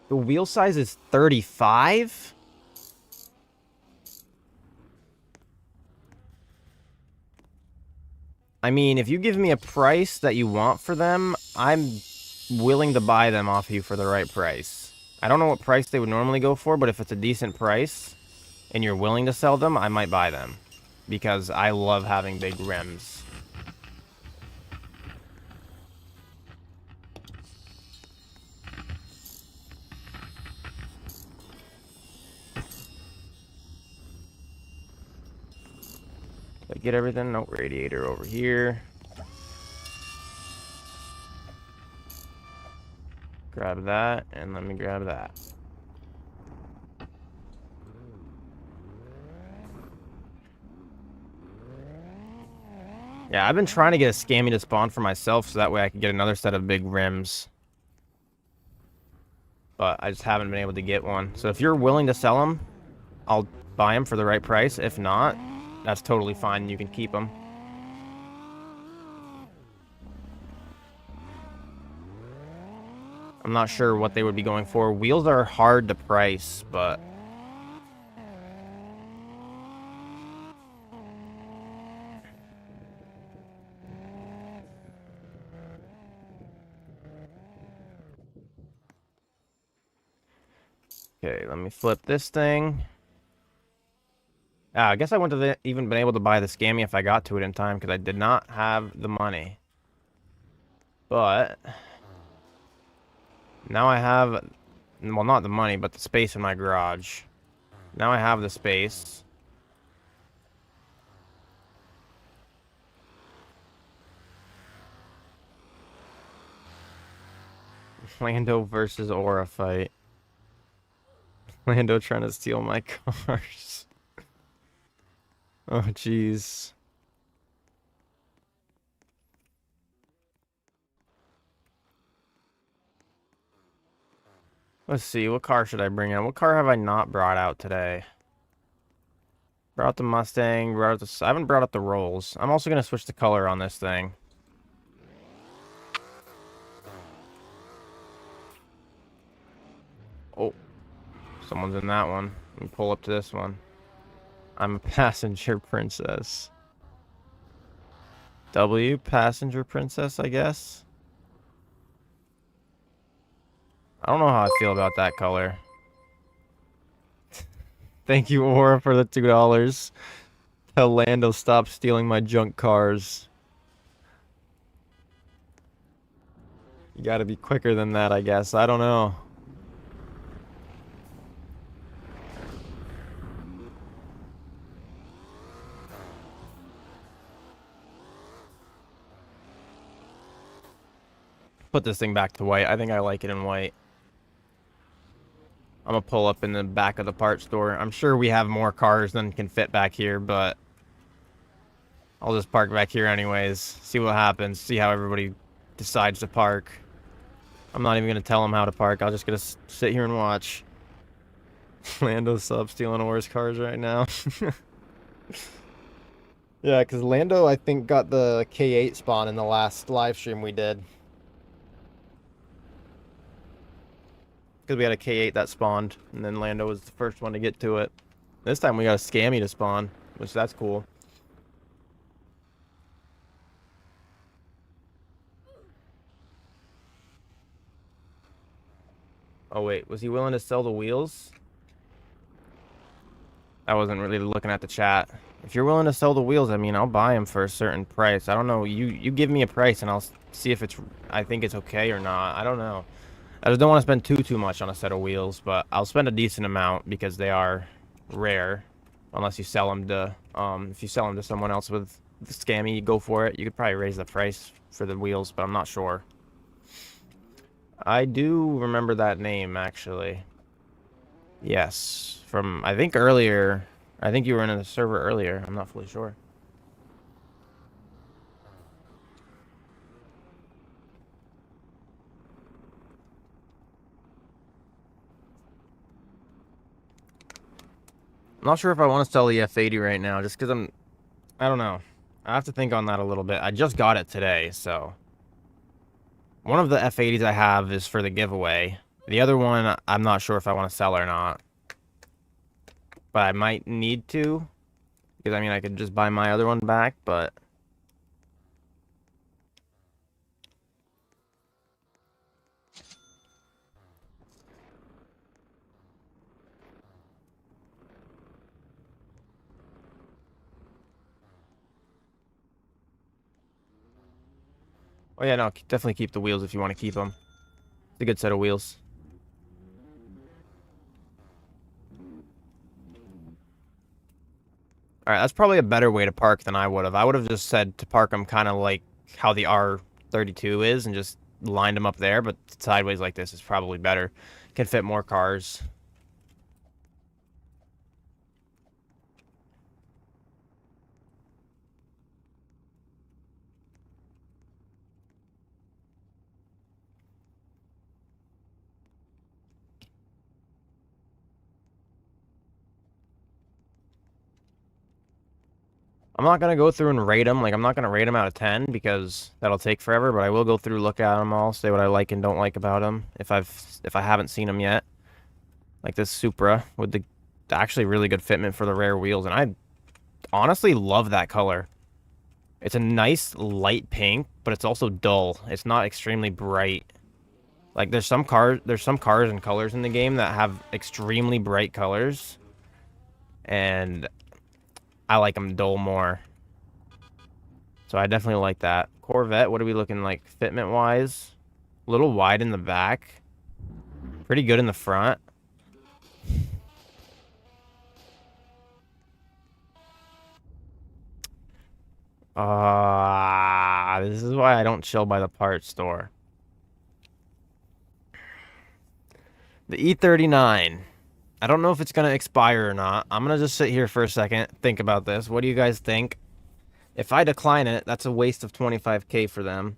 The wheel size is 35? I mean, if you give me a price that you want for them, I'm willing to buy them off you for the right price. I don't know what price they would normally go for, but if it's a decent price and you're willing to sell them, I might buy them. Because I love having big rims. Get everything. No radiator over here. Grab that, and let me grab that. Yeah, I've been trying to get a scammy to spawn for myself so that way I can get another set of big rims. But I just haven't been able to get one. So if you're willing to sell them, I'll buy them for the right price. If not, that's totally fine. You can keep them. I'm not sure what they would be going for. Wheels are hard to price, but... Okay, let me flip this thing. I guess I wouldn't have even been able to buy the scammy if I got to it in time, because I did not have the money. But... now I have... well, not the money, but the space in my garage. Now I have the space. Lando versus Aura fight. Lando trying to steal my cars. Oh, jeez. Let's see, what car should I bring in? What car have I not brought out today? Brought out the Mustang, brought out the... I haven't brought out the Rolls. I'm also going to switch the color on this thing. Oh. Someone's in that one. Let me pull up to this one. I'm a passenger princess. W, passenger princess, I guess. I don't know how I feel about that color. Thank you, Aura, for the $2. Tell Lando stop stealing my junk cars. You gotta be quicker than that, I guess. I don't know. Put this thing back to white. I think I like it in white. I'm gonna pull up in the back of the parts store. I'm sure we have more cars than can fit back here, but I'll just park back here anyways. See what happens. See how everybody decides to park. I'm not even gonna tell them how to park. I'm just gonna sit here and watch. Lando's sub stealing Aura's cars right now. Yeah, because Lando, I think, got the K8 spawn in the last live stream we did. Because we had a K8 that spawned, and then Lando was the first one to get to it. This time we got a scammy to spawn, which that's cool. Oh wait, was he willing to sell the wheels? I wasn't really looking at the chat. If you're willing to sell the wheels, I mean, I'll buy them for a certain price. I don't know. You give me a price, and I'll see if I think it's okay or not. I don't know. I just don't want to spend too much on a set of wheels, but I'll spend a decent amount because they are rare. Unless you sell them to, if you sell them to someone else with the scammy, go for it. You could probably raise the price for the wheels, but I'm not sure. I do remember that name, actually. Yes, from, I think earlier. I think you were in the server earlier. I'm not fully sure. I'm not sure if I want to sell the F80 right now, just because I don't know. I have to think on that a little bit. I just got it today, so. One of the F80s I have is for the giveaway. The other one, I'm not sure if I want to sell or not. But I might need to. Because, I mean, I could just buy my other one back, but... Oh, yeah, no, definitely keep the wheels if you want to keep them. It's a good set of wheels. Alright, that's probably a better way to park than I would have. I would have just said to park them kind of like how the R32 is and just lined them up there, but sideways like this is probably better. Can fit more cars. I'm not going to go through and rate them. Like, I'm not going to rate them out of 10 because that'll take forever, but I will go through, look at them all, say what I like and don't like about them if I haven't seen them yet. Like this Supra with the actually really good fitment for the rear wheels, and I honestly love that color. It's a nice light pink, but it's also dull. It's not extremely bright. Like there's some cars and colors in the game that have extremely bright colors, and I like them dull more. So I definitely like that. Corvette, what are we looking like fitment wise? A little wide in the back. Pretty good in the front. This is why I don't chill by the parts store. The E39. I don't know if it's going to expire or not. I'm going to just sit here for a second, think about this. What do you guys think? If I decline it, that's a waste of 25K for them.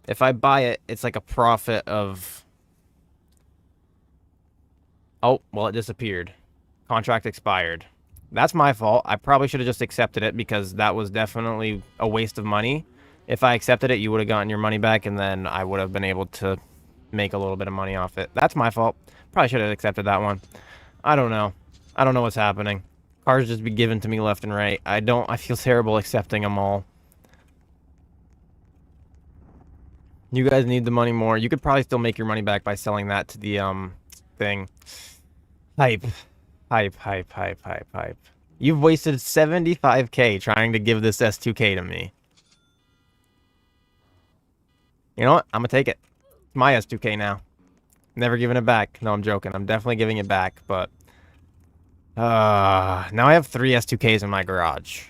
If I buy it, it's like a profit of... Oh, well, it disappeared. Contract expired. That's my fault. I probably should have just accepted it because that was definitely a waste of money. If I accepted it, you would have gotten your money back, and then I would have been able to make a little bit of money off it. That's my fault. Probably should have accepted that one. I don't know. I don't know what's happening. Cars just be given to me left and right. I feel terrible accepting them all. You guys need the money more. You could probably still make your money back by selling that to the, thing. Hype. Hype, hype, hype, hype, hype. You've wasted 75K trying to give this S2K to me. You know what? I'm gonna take it. It's my S2K now. Never giving it back. No, I'm joking. I'm definitely giving it back, but... now I have 3 S2Ks in my garage.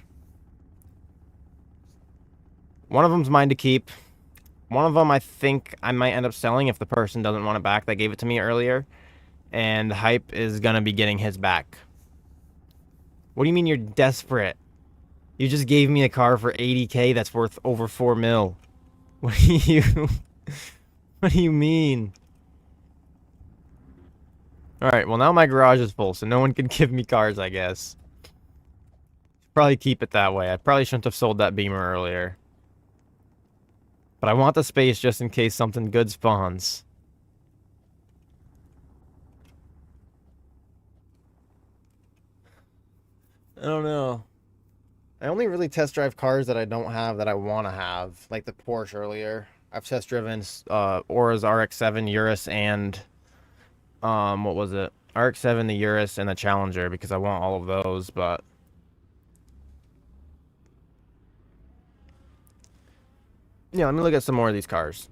One of them's mine to keep. One of them I think I might end up selling if the person doesn't want it back that gave it to me earlier. And Hype is gonna be getting his back. What do you mean you're desperate? You just gave me a car for 80K that's worth over 4 mil. What do you... What do you mean? Alright, well now my garage is full, so no one can give me cars, I guess. Probably keep it that way. I probably shouldn't have sold that Beamer earlier. But I want the space just in case something good spawns. I don't know. I only really test drive cars that I don't have that I want to have. Like the Porsche earlier. I've test driven Aura's RX-7, Urus, and... what was it? RX-7, the Urus, and the Challenger, because I want all of those, but... Yeah, let me look at some more of these cars.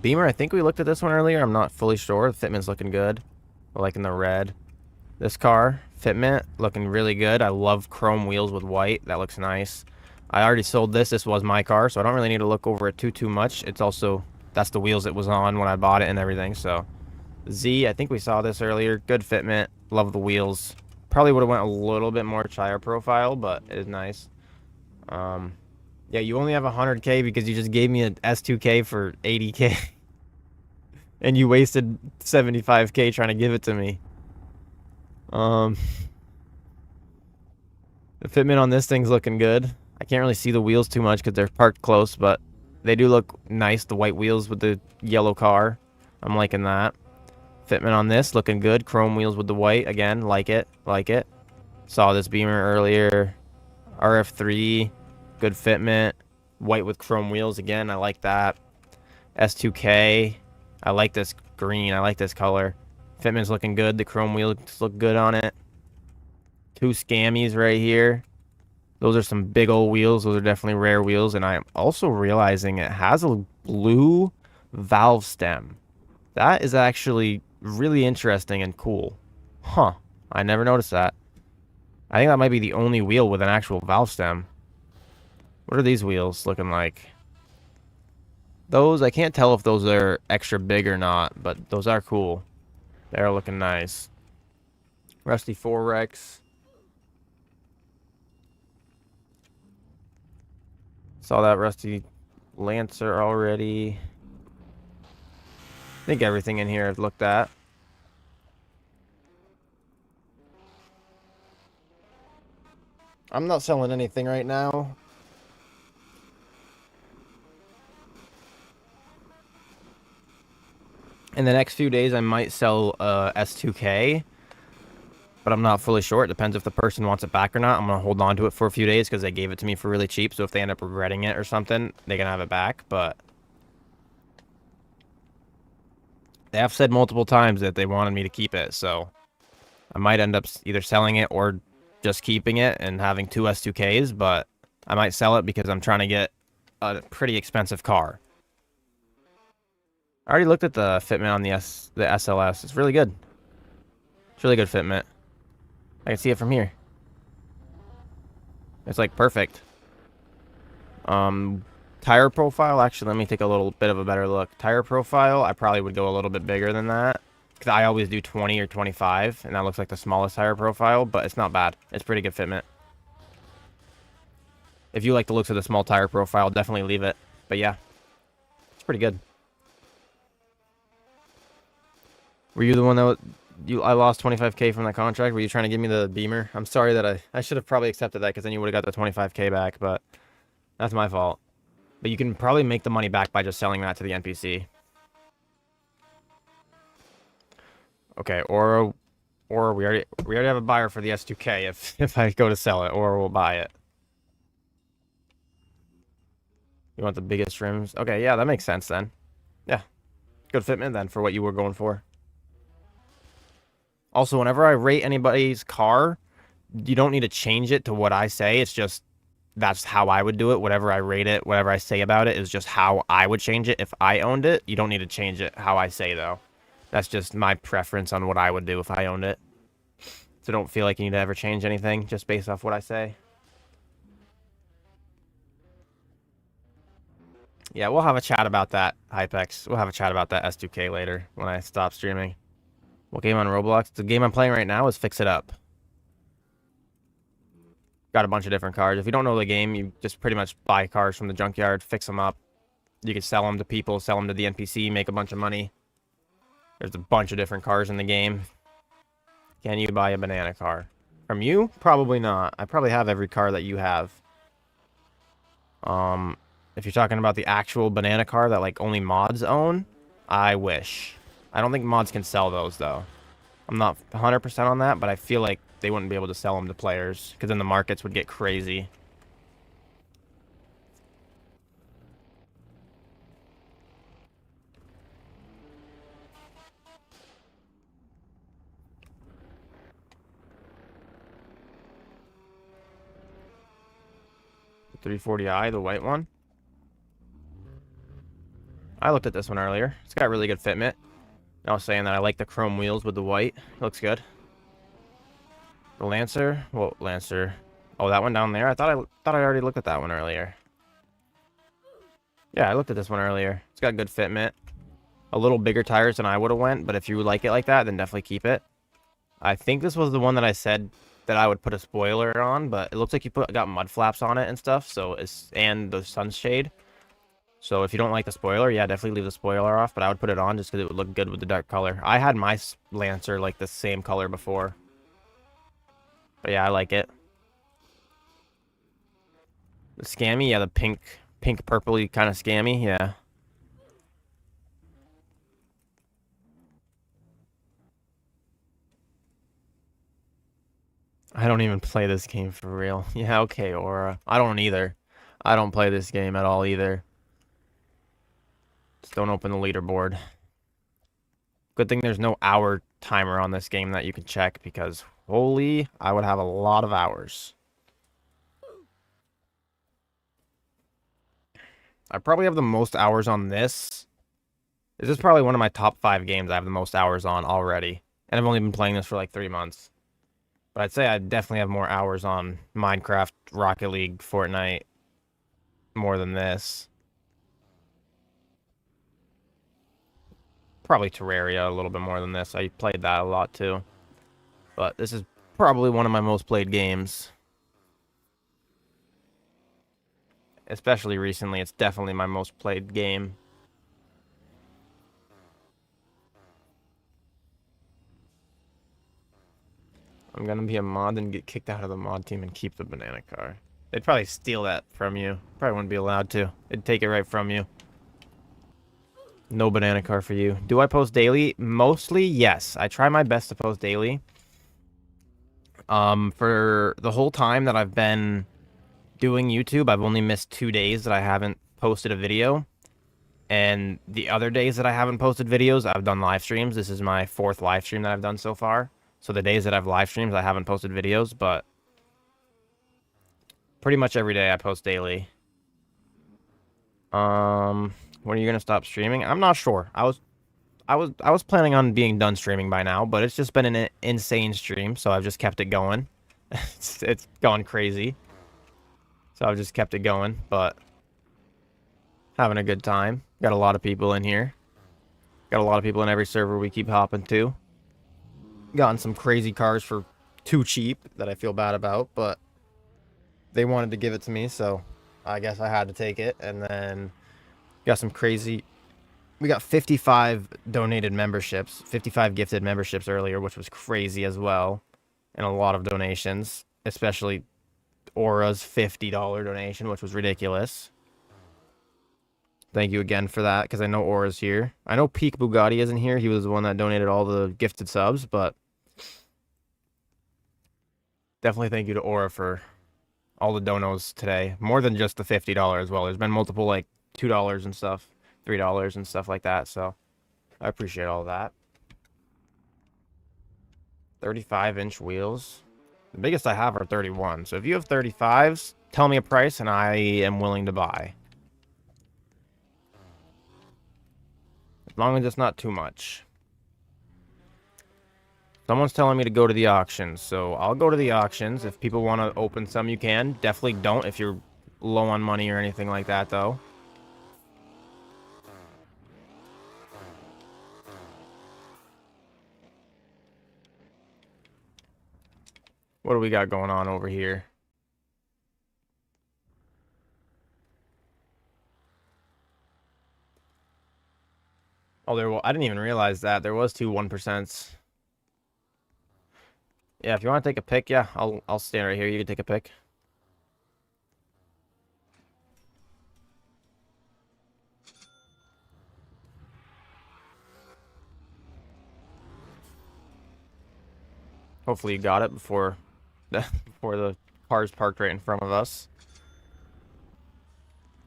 Beamer, I think we looked at this one earlier. I'm not fully sure. The fitment's looking good. I like in the red. This car, fitment, looking really good. I love chrome wheels with white. That looks nice. I already sold this. This was my car, so I don't really need to look over it too much. It's also that's the wheels it was on when I bought it and everything. So Z, I think we saw this earlier. Good fitment. Love the wheels. Probably would have went a little bit more tire profile, but it is nice. Yeah, you only have 100K because you just gave me an S2K for 80K. And you wasted 75K trying to give it to me. The fitment on this thing's looking good. I can't really see the wheels too much because they're parked close, but they do look nice. The white wheels with the yellow car. I'm liking that. Fitment on this looking good. Chrome wheels with the white. Again, like it. Like it. Saw this Beamer earlier. RF3. Good fitment. White with chrome wheels. Again, I like that. S2K. I like this green. I like this color. Fitment's looking good. The chrome wheels look good on it. Two scammies right here. Those are some big old wheels. Those are definitely rare wheels. And I'm also realizing it has a blue valve stem. That is actually really interesting and cool. Huh. I never noticed that. I think that might be the only wheel with an actual valve stem. What are these wheels looking like? Those, I can't tell if those are extra big or not, but those are cool. They're looking nice. Rusty 4Rex. Saw that Rusty Lancer already. I think everything in here I've looked at. I'm not selling anything right now. In the next few days, I might sell S2K, but I'm not fully sure. It depends if the person wants it back or not. I'm going to hold on to it for a few days because they gave it to me for really cheap. So if they end up regretting it or something, they can have it back. But they have said multiple times that they wanted me to keep it. So I might end up either selling it or just keeping it and having two S2Ks. But I might sell it because I'm trying to get a pretty expensive car. I already looked at the fitment on the SLS. It's really good. It's really good fitment. I can see it from here. It's like perfect. Tire profile. Actually, let me take a little bit of a better look. Tire profile, I probably would go a little bit bigger than that. Because I always do 20 or 25. And that looks like the smallest tire profile. But it's not bad. It's pretty good fitment. If you like the looks of the small tire profile, definitely leave it. But yeah. It's pretty good. Were you the one that I lost 25K from that contract? Were you trying to give me the Beamer? I'm sorry that I should have probably accepted that because then you would have got the 25K back, but that's my fault. But you can probably make the money back by just selling that to the NPC. Okay, or we already have a buyer for the S2K if I go to sell it, or we'll buy it. You want the biggest rims? Okay, yeah, that makes sense then. Yeah. Good fitment then for what you were going for. Also, whenever I rate anybody's car, you don't need to change it to what I say. It's just, that's how I would do it. Whatever I rate it, whatever I say about it is just how I would change it if I owned it. You don't need to change it how I say, though. That's just my preference on what I would do if I owned it. So don't feel like you need to ever change anything just based off what I say. Yeah, we'll have a chat about that, Hypex. We'll have a chat about that S2K later when I stop streaming. What game on Roblox? The game I'm playing right now is Fix It Up. Got a bunch of different cars. If you don't know the game, you just pretty much buy cars from the junkyard, fix them up. You can sell them to people, sell them to the NPC, make a bunch of money. There's a bunch of different cars in the game. Can you buy a banana car? From you? Probably not. I probably have every car that you have. If you're talking about the actual banana car that like only mods own, I wish. I don't think mods can sell those, though. I'm not 100% on that, but I feel like they wouldn't be able to sell them to players, because then the markets would get crazy. The 340i, the white one. I looked at this one earlier. It's got really good fitment. I was saying that I like the chrome wheels with the white. It looks good. The Lancer? Whoa, Lancer. Oh, that one down there? I thought I already looked at that one earlier. Yeah, I looked at this one earlier. It's got good fitment. A little bigger tires than I would have went, but if you like it like that, then definitely keep it. I think this was the one that I said that I would put a spoiler on, but it looks like you got mud flaps on it and stuff, so and the sunshade. So if you don't like the spoiler, yeah, definitely leave the spoiler off, but I would put it on just because it would look good with the dark color. I had my Lancer like the same color before. But yeah, I like it. The scammy, yeah, the pink purpley kind of scammy, yeah. I don't even play this game for real. Yeah, okay, Aura. I don't either. I don't play this game at all either. Just don't open the leaderboard. Good thing there's no hour timer on this game that you can check because holy, I would have a lot of hours. I probably have the most hours on this. This is probably one of my top 5 games I have the most hours on already. And I've only been playing this for like 3 months. But I'd say I definitely have more hours on Minecraft, Rocket League, Fortnite, more than this. Probably Terraria a little bit more than this. I played that a lot too. But this is probably one of my most played games. Especially recently, it's definitely my most played game. I'm gonna be a mod and get kicked out of the mod team and keep the banana car. They'd probably steal that from you. Probably wouldn't be allowed to. They'd take it right from you. No banana car for you. Do I post daily? Mostly, yes. I try my best to post daily. For the whole time that I've been doing YouTube, I've only missed 2 days that I haven't posted a video. And the other days that I haven't posted videos, I've done live streams. This is my 4th live stream that I've done so far. So the days that I've live streams, I haven't posted videos, but pretty much every day I post daily. When are you gonna stop streaming? I'm not sure. I was planning on being done streaming by now, but it's just been an insane stream, so I've just kept it going. It's gone crazy. So I've just kept it going, but having a good time. Got a lot of people in here. Got a lot of people in every server we keep hopping to. Gotten some crazy cars for too cheap that I feel bad about, but they wanted to give it to me, so I guess I had to take it. And then got some crazy... We got 55 donated memberships, 55 gifted memberships earlier, which was crazy as well. And a lot of donations, especially Aura's $50 donation, which was ridiculous. Thank you again for that, because I know Aura's here. I know Peak Bugatti isn't here. He was the one that donated all the gifted subs, but definitely thank you to Aura for all the donos today. More than just the $50 as well. There's been multiple, like, $2 and stuff, $3 and stuff like that, so I appreciate all that. 35-inch wheels. The biggest I have are 31, so if you have 35s, tell me a price and I am willing to buy. As long as it's not too much. Someone's telling me to go to the auctions, so I'll go to the auctions. If people want to open some, you can. Definitely don't if you're low on money or anything like that, though. What do we got going on over here? Oh, I didn't even realize that. There was 2 1%s. Yeah, if you want to take a pic, yeah, I'll stand right here. You can take a pic. Hopefully you got it before the car's parked right in front of us.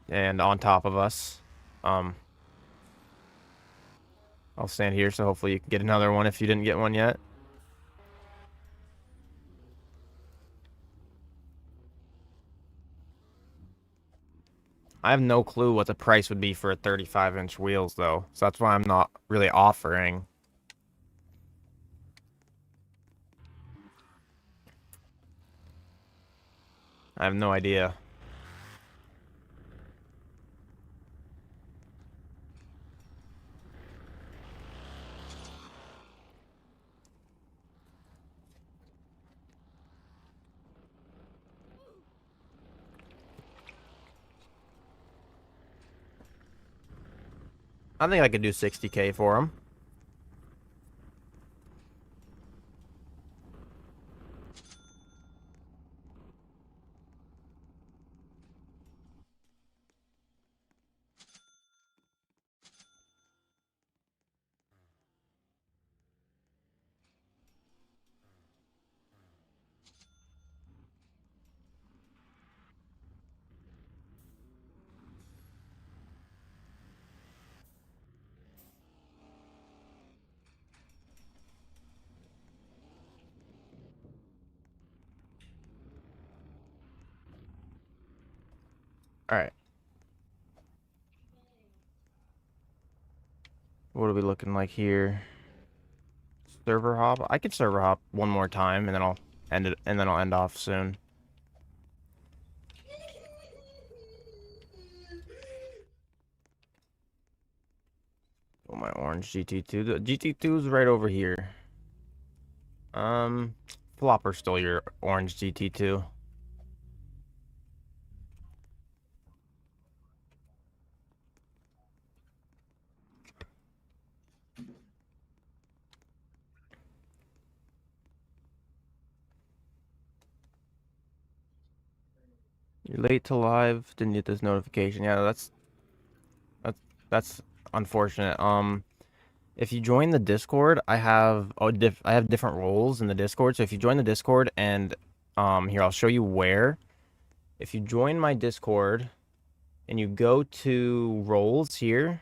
And on top of us. I'll stand here, so hopefully you can get another one if you didn't get one yet. I have no clue what the price would be for a 35-inch wheels, though. So that's why I'm not really offering. I have no idea. I think I could do 60K for him. All right. What are we looking like here? Server hop. I could server hop one more time, and then I'll end it, and then I'll end off soon. Oh, my orange GT2. The GT2 is right over here. Flopper stole your orange GT2. You're late to live. Didn't get this notification. Yeah, that's that's unfortunate. If you join the Discord, I have I have different roles in the Discord. So if you join the Discord and here I'll show you where. If you join my Discord and you go to roles here,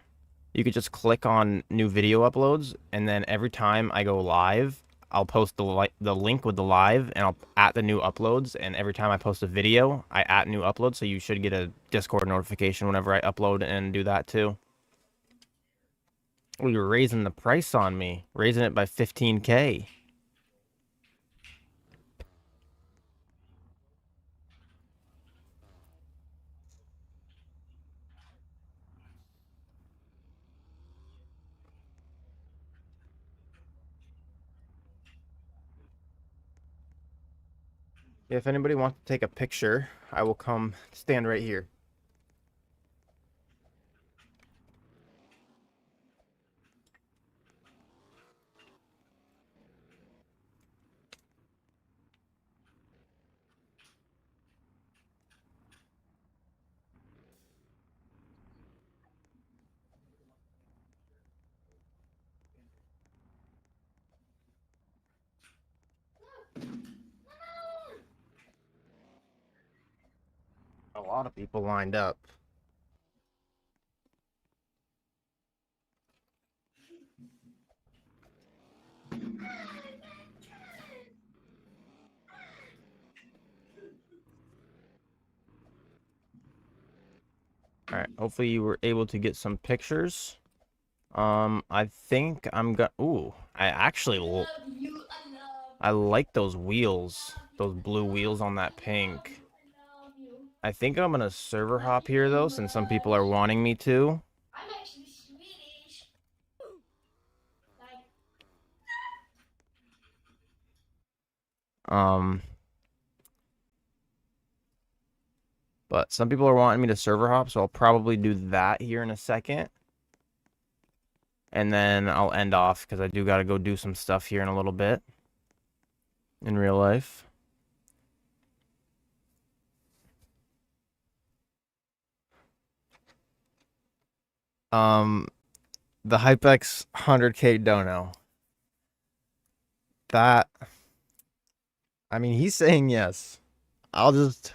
you could just click on new video uploads, and then every time I go live, I'll post the link with the live, and I'll at the new uploads. And every time I post a video, I at new uploads. So you should get a Discord notification whenever I upload and do that too. Oh, you're raising the price on me, raising it by 15K. If anybody wants to take a picture, I will come stand right here. A lot of people lined up. All right, hopefully you were able to get some pictures. I think I'm gonna. Ooh, I like those wheels, those blue wheels on that pink. I think I'm gonna server hop here though, since some people are wanting me to. Um, but some people are wanting me to server hop, so I'll probably do that here in a second. And then I'll end off because I do gotta go do some stuff here in a little bit in real life. The HypeX 100K dono. That, I mean, he's saying yes. I'll just,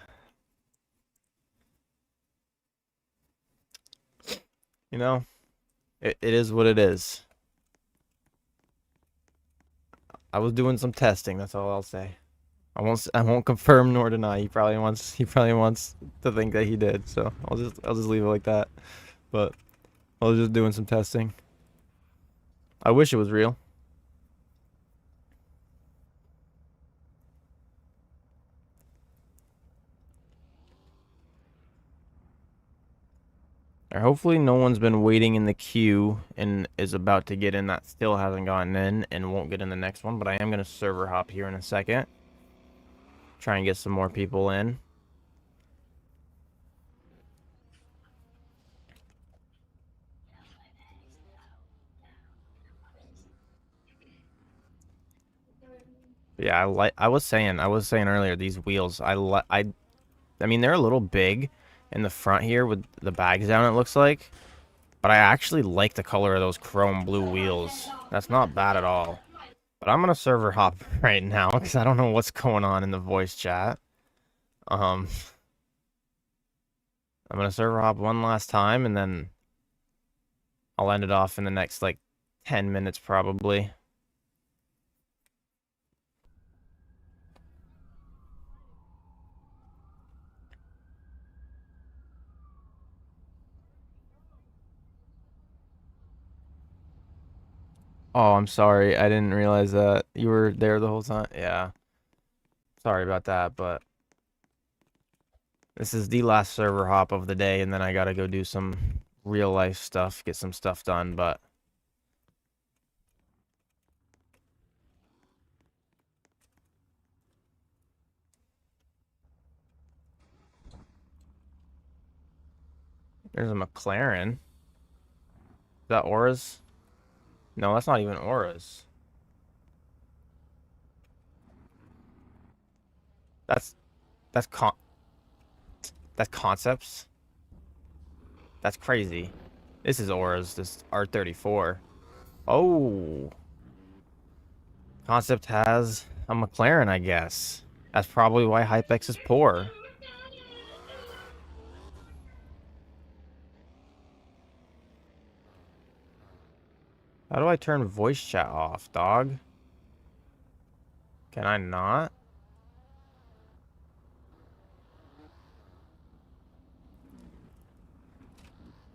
you know, it is what it is. I was doing some testing, that's all I'll say. I won't confirm nor deny. He probably wants to think that he did, so I'll just leave it like that. But I was just doing some testing. I wish it was real. Hopefully no one's been waiting in the queue and is about to get in that still hasn't gotten in and won't get in the next one, but I am going to server hop here in a second. Try and get some more people in. Yeah, I was saying earlier, these wheels, I mean, they're a little big in the front here with the bags down, it looks like. But I actually like the color of those chrome blue wheels. That's not bad at all. But I'm gonna server hop right now because I don't know what's going on in the voice chat. Um, I'm gonna server hop one last time and then I'll end it off in the next like 10 minutes probably. Oh, I'm sorry. I didn't realize that you were there the whole time. Yeah. Sorry about that, but this is the last server hop of the day, and then I gotta go do some real life stuff, get some stuff done, but there's a McLaren. Is that Aura's? No, that's not even Aura's. That's that's con that's Concepts. That's crazy. This is Aura's, this R34. Oh, Concept has a McLaren, I guess. That's probably why HypeX is poor. How do I turn voice chat off, dog? Can I not?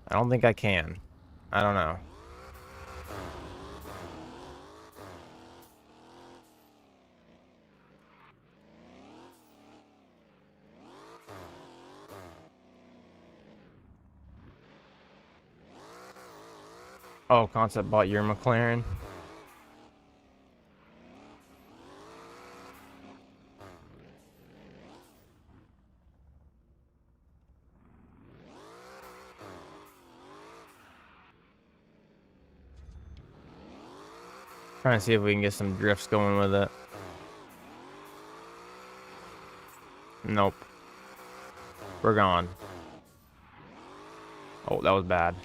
I don't think I can. I don't know. Oh, Concept bought your McLaren. Trying to see if we can get some drifts going with it. Nope. We're gone. Oh, that was bad.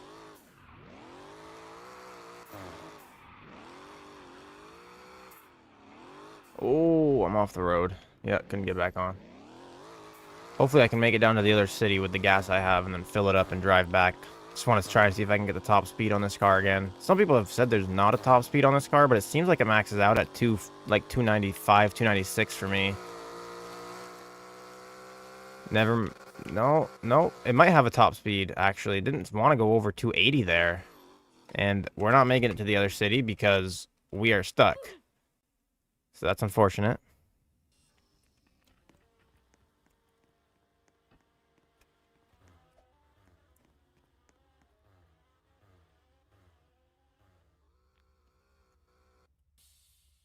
Oh, I'm off the road. Yeah, couldn't get back on. Hopefully I can make it down to the other city with the gas I have and then fill it up and drive back. Just want to try to see if I can get the top speed on this car again. Some people have said there's not a top speed on this car, but it seems like it maxes out at 295, 296 for me. Never, no. It might have a top speed, actually. It didn't want to go over 280 there. And we're not making it to the other city because we are stuck. So that's unfortunate.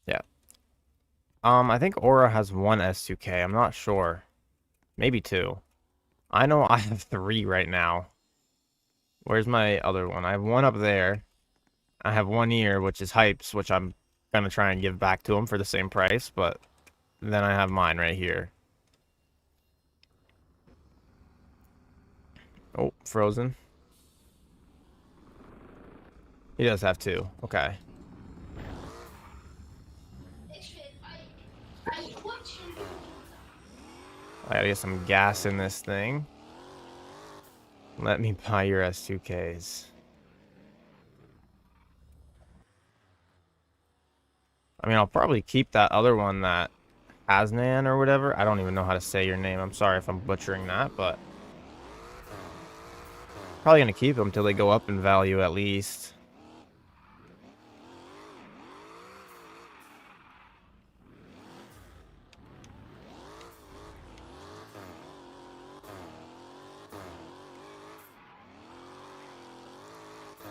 Yeah. I think Aura has one S2K. I'm not sure. Maybe two. I know I have three right now. Where's my other one? I have one up there. I have one here, which is Hype's, which I'm gonna try and give back to him for the same price, but then I have mine right here. Oh, frozen. He does have two. Okay. I gotta get some gas in this thing. Let me buy your S2Ks. I mean, I'll probably keep that other one, that Asnan or whatever. I don't even know how to say your name. I'm sorry if I'm butchering that, but probably gonna keep them until they go up in value at least.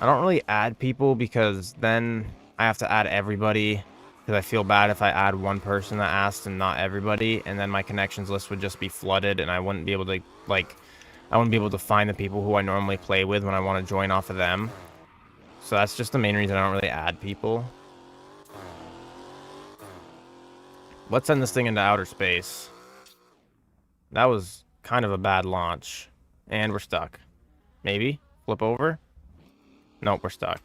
I don't really add people because then I have to add everybody because I feel bad if I add one person that asked and not everybody, and then my connections list would just be flooded and I wouldn't be able to, like, I wouldn't be able to find the people who I normally play with when I want to join off of them. So that's just the main reason I don't really add people. Let's send this thing into outer space. That was kind of a bad launch. And we're stuck. Maybe? Flip over? Nope, we're stuck.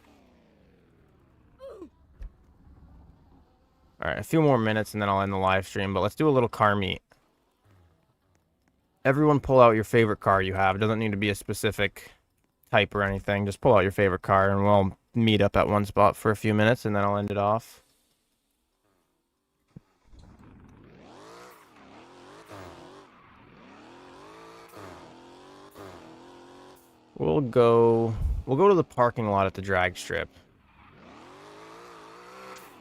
Alright, a few more minutes and then I'll end the live stream, but let's do a little car meet. Everyone pull out your favorite car you have. It doesn't need to be a specific type or anything. Just pull out your favorite car and we'll meet up at one spot for a few minutes and then I'll end it off. We'll go to the parking lot at the drag strip.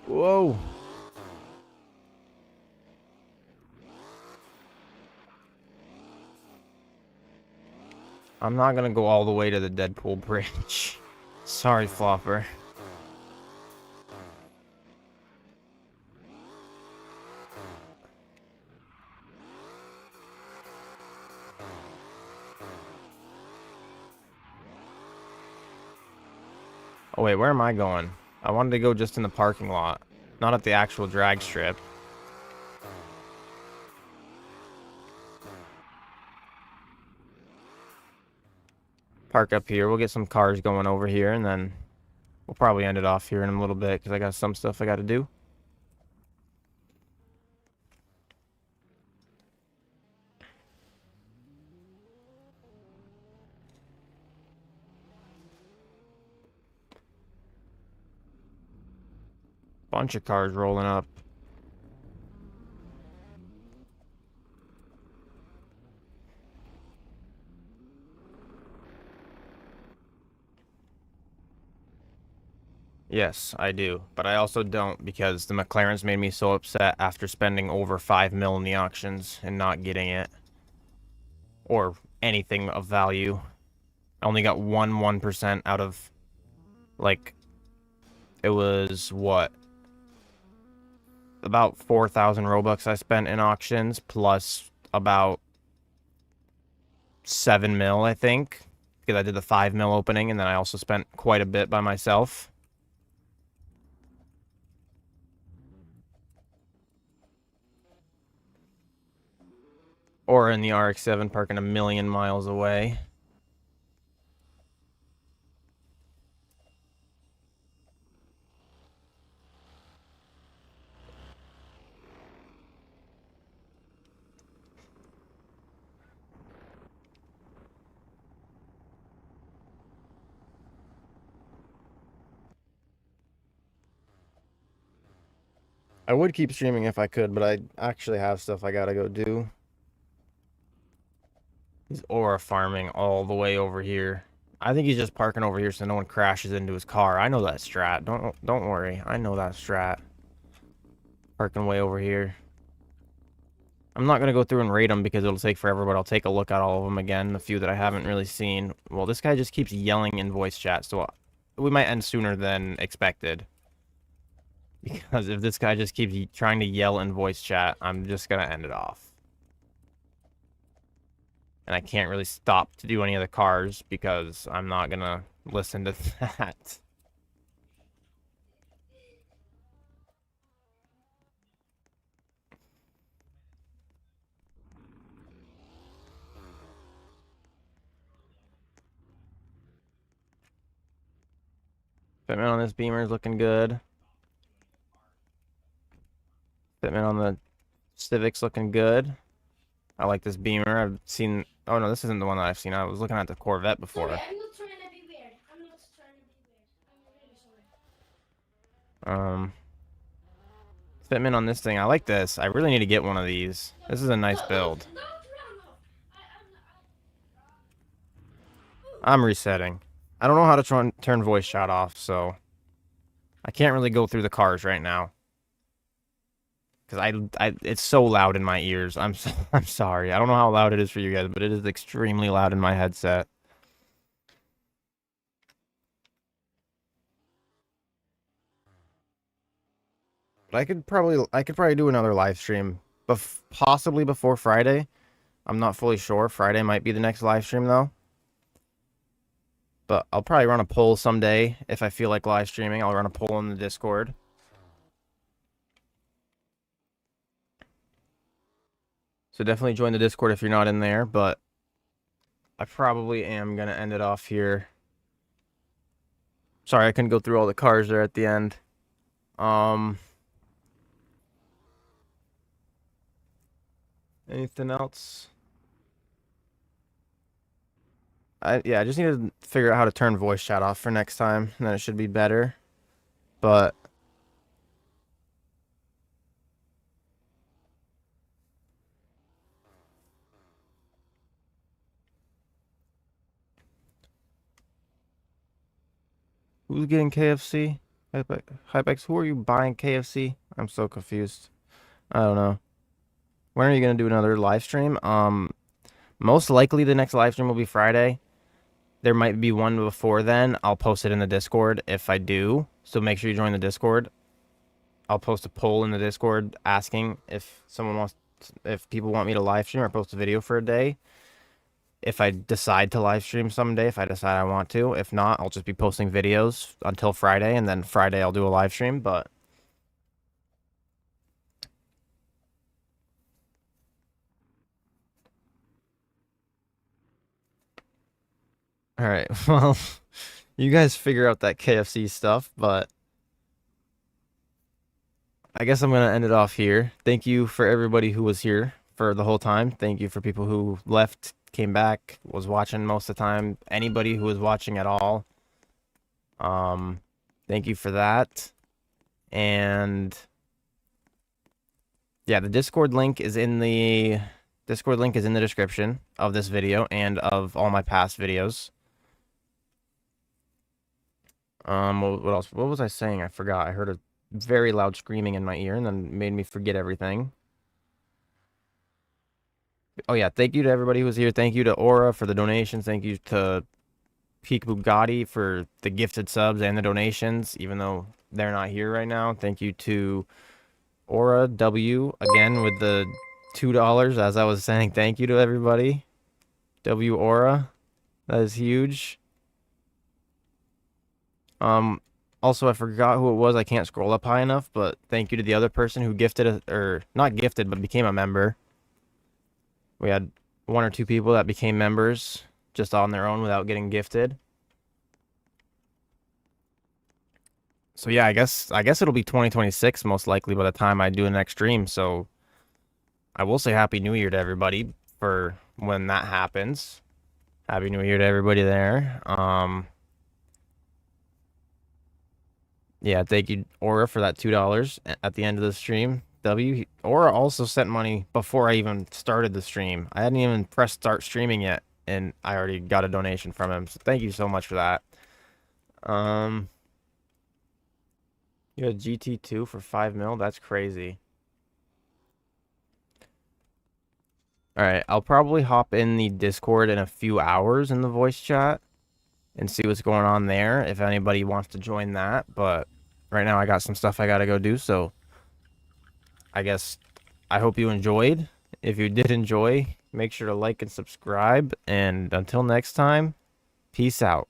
Whoa. I'm not gonna go all the way to the Deadpool bridge. Sorry, Flopper. Oh wait, where am I going? I wanted to go just in the parking lot, not at the actual drag strip. Park up here. We'll get some cars going over here, and then we'll probably end it off here in a little bit because I got some stuff I got to do. Bunch of cars rolling up. Yes, I do. But I also don't because the McLaren's made me so upset after spending over 5 mil in the auctions and not getting it. Or anything of value. I only got 1% out of, like, it was, what? About 4,000 Robux I spent in auctions, plus about 7 mil, I think. Because I did the 5 mil opening, and then I also spent quite a bit by myself. Or in the RX-7 parking a million miles away. I would keep streaming if I could, but I actually have stuff I gotta go do. He's aura farming all the way over here. I think he's just parking over here so no one crashes into his car. I know that strat. Don't worry. I know that strat. Parking way over here. I'm not going to go through and rate them because it'll take forever, but I'll take a look at all of them again, the few that I haven't really seen. Well, this guy just keeps yelling in voice chat, so we might end sooner than expected. Because if this guy just keeps trying to yell in voice chat, I'm just going to end it off. And I can't really stop to do any of the cars because I'm not going to listen to that. Fitment on this Beamer is looking good. Fitment on the Civic's looking good. I like this Beamer. I've seen... Oh, no, this isn't the one that I've seen. I was looking at the Corvette before. Sorry, I'm not trying to be weird. I'm not trying to be weird. I'm really sorry. Fitment on this thing. I like this. I really need to get one of these. This is a nice build. Don't run off. I'm resetting. I don't know how to turn voice chat off, so... I can't really go through the cars right now. Because it's so loud in my ears. I'm sorry. I don't know how loud it is for you guys, but it is extremely loud in my headset. But I could probably do another live stream, possibly before Friday. I'm not fully sure. Friday might be the next live stream though. But I'll probably run a poll someday if I feel like live streaming. I'll run a poll in the Discord. So definitely join the Discord if you're not in there, but I probably am going to end it off here. Sorry, I couldn't go through all the cars there at the end. Anything else? I just need to figure out how to turn voice chat off for next time, and then it should be better. But who's getting KFC? Hypex, who are you buying KFC? I'm so confused. I don't know. When are you gonna do another live stream? Most likely the next live stream will be Friday. There might be one before then. I'll post it in the Discord if I do. So make sure you join the Discord. I'll post a poll in the Discord asking if people want me to live stream or post a video for a day. If I decide to live stream someday, if I decide I want to. If not, I'll just be posting videos until Friday, and then Friday I'll do a live stream, but all right. Well, you guys figure out that KFC stuff, but I guess I'm going to end it off here. Thank you for everybody who was here for the whole time. Thank you for people who left, came back, was watching most of the time. Anybody who was watching at all. Thank you for that. And yeah, the Discord link is in the description of this video and of all my past videos. What else? What was I saying? I forgot. I heard a very loud screaming in my ear and then made me forget everything. Oh yeah, thank you to everybody who was here. Thank you to Aura for the donations. Thank you to Peak Bugatti for the gifted subs and the donations, even though they're not here right now. Thank you to Aura W again with the $2. As I was saying, thank you to everybody. W Aura, that is huge. Also, I forgot who it was. I can't scroll up high enough, but thank you to the other person who gifted, or not gifted, but became a member. We had one or two people that became members just on their own without getting gifted. So yeah, I guess it'll be 2026 most likely by the time I do the next stream. So I will say Happy New Year to everybody for when that happens. Happy New Year to everybody there. Yeah, thank you, Aura, for that $2 at the end of the stream. Aura also sent money before I even started the stream. I hadn't even pressed start streaming yet, and I already got a donation from him. So thank you so much for that. You had GT2 for 5 mil? That's crazy. Alright, I'll probably hop in the Discord in a few hours in the voice chat and see what's going on there if anybody wants to join that. But right now I got some stuff I gotta go do, so I guess I hope you enjoyed. If you did enjoy, make sure to like and subscribe. And until next time, peace out.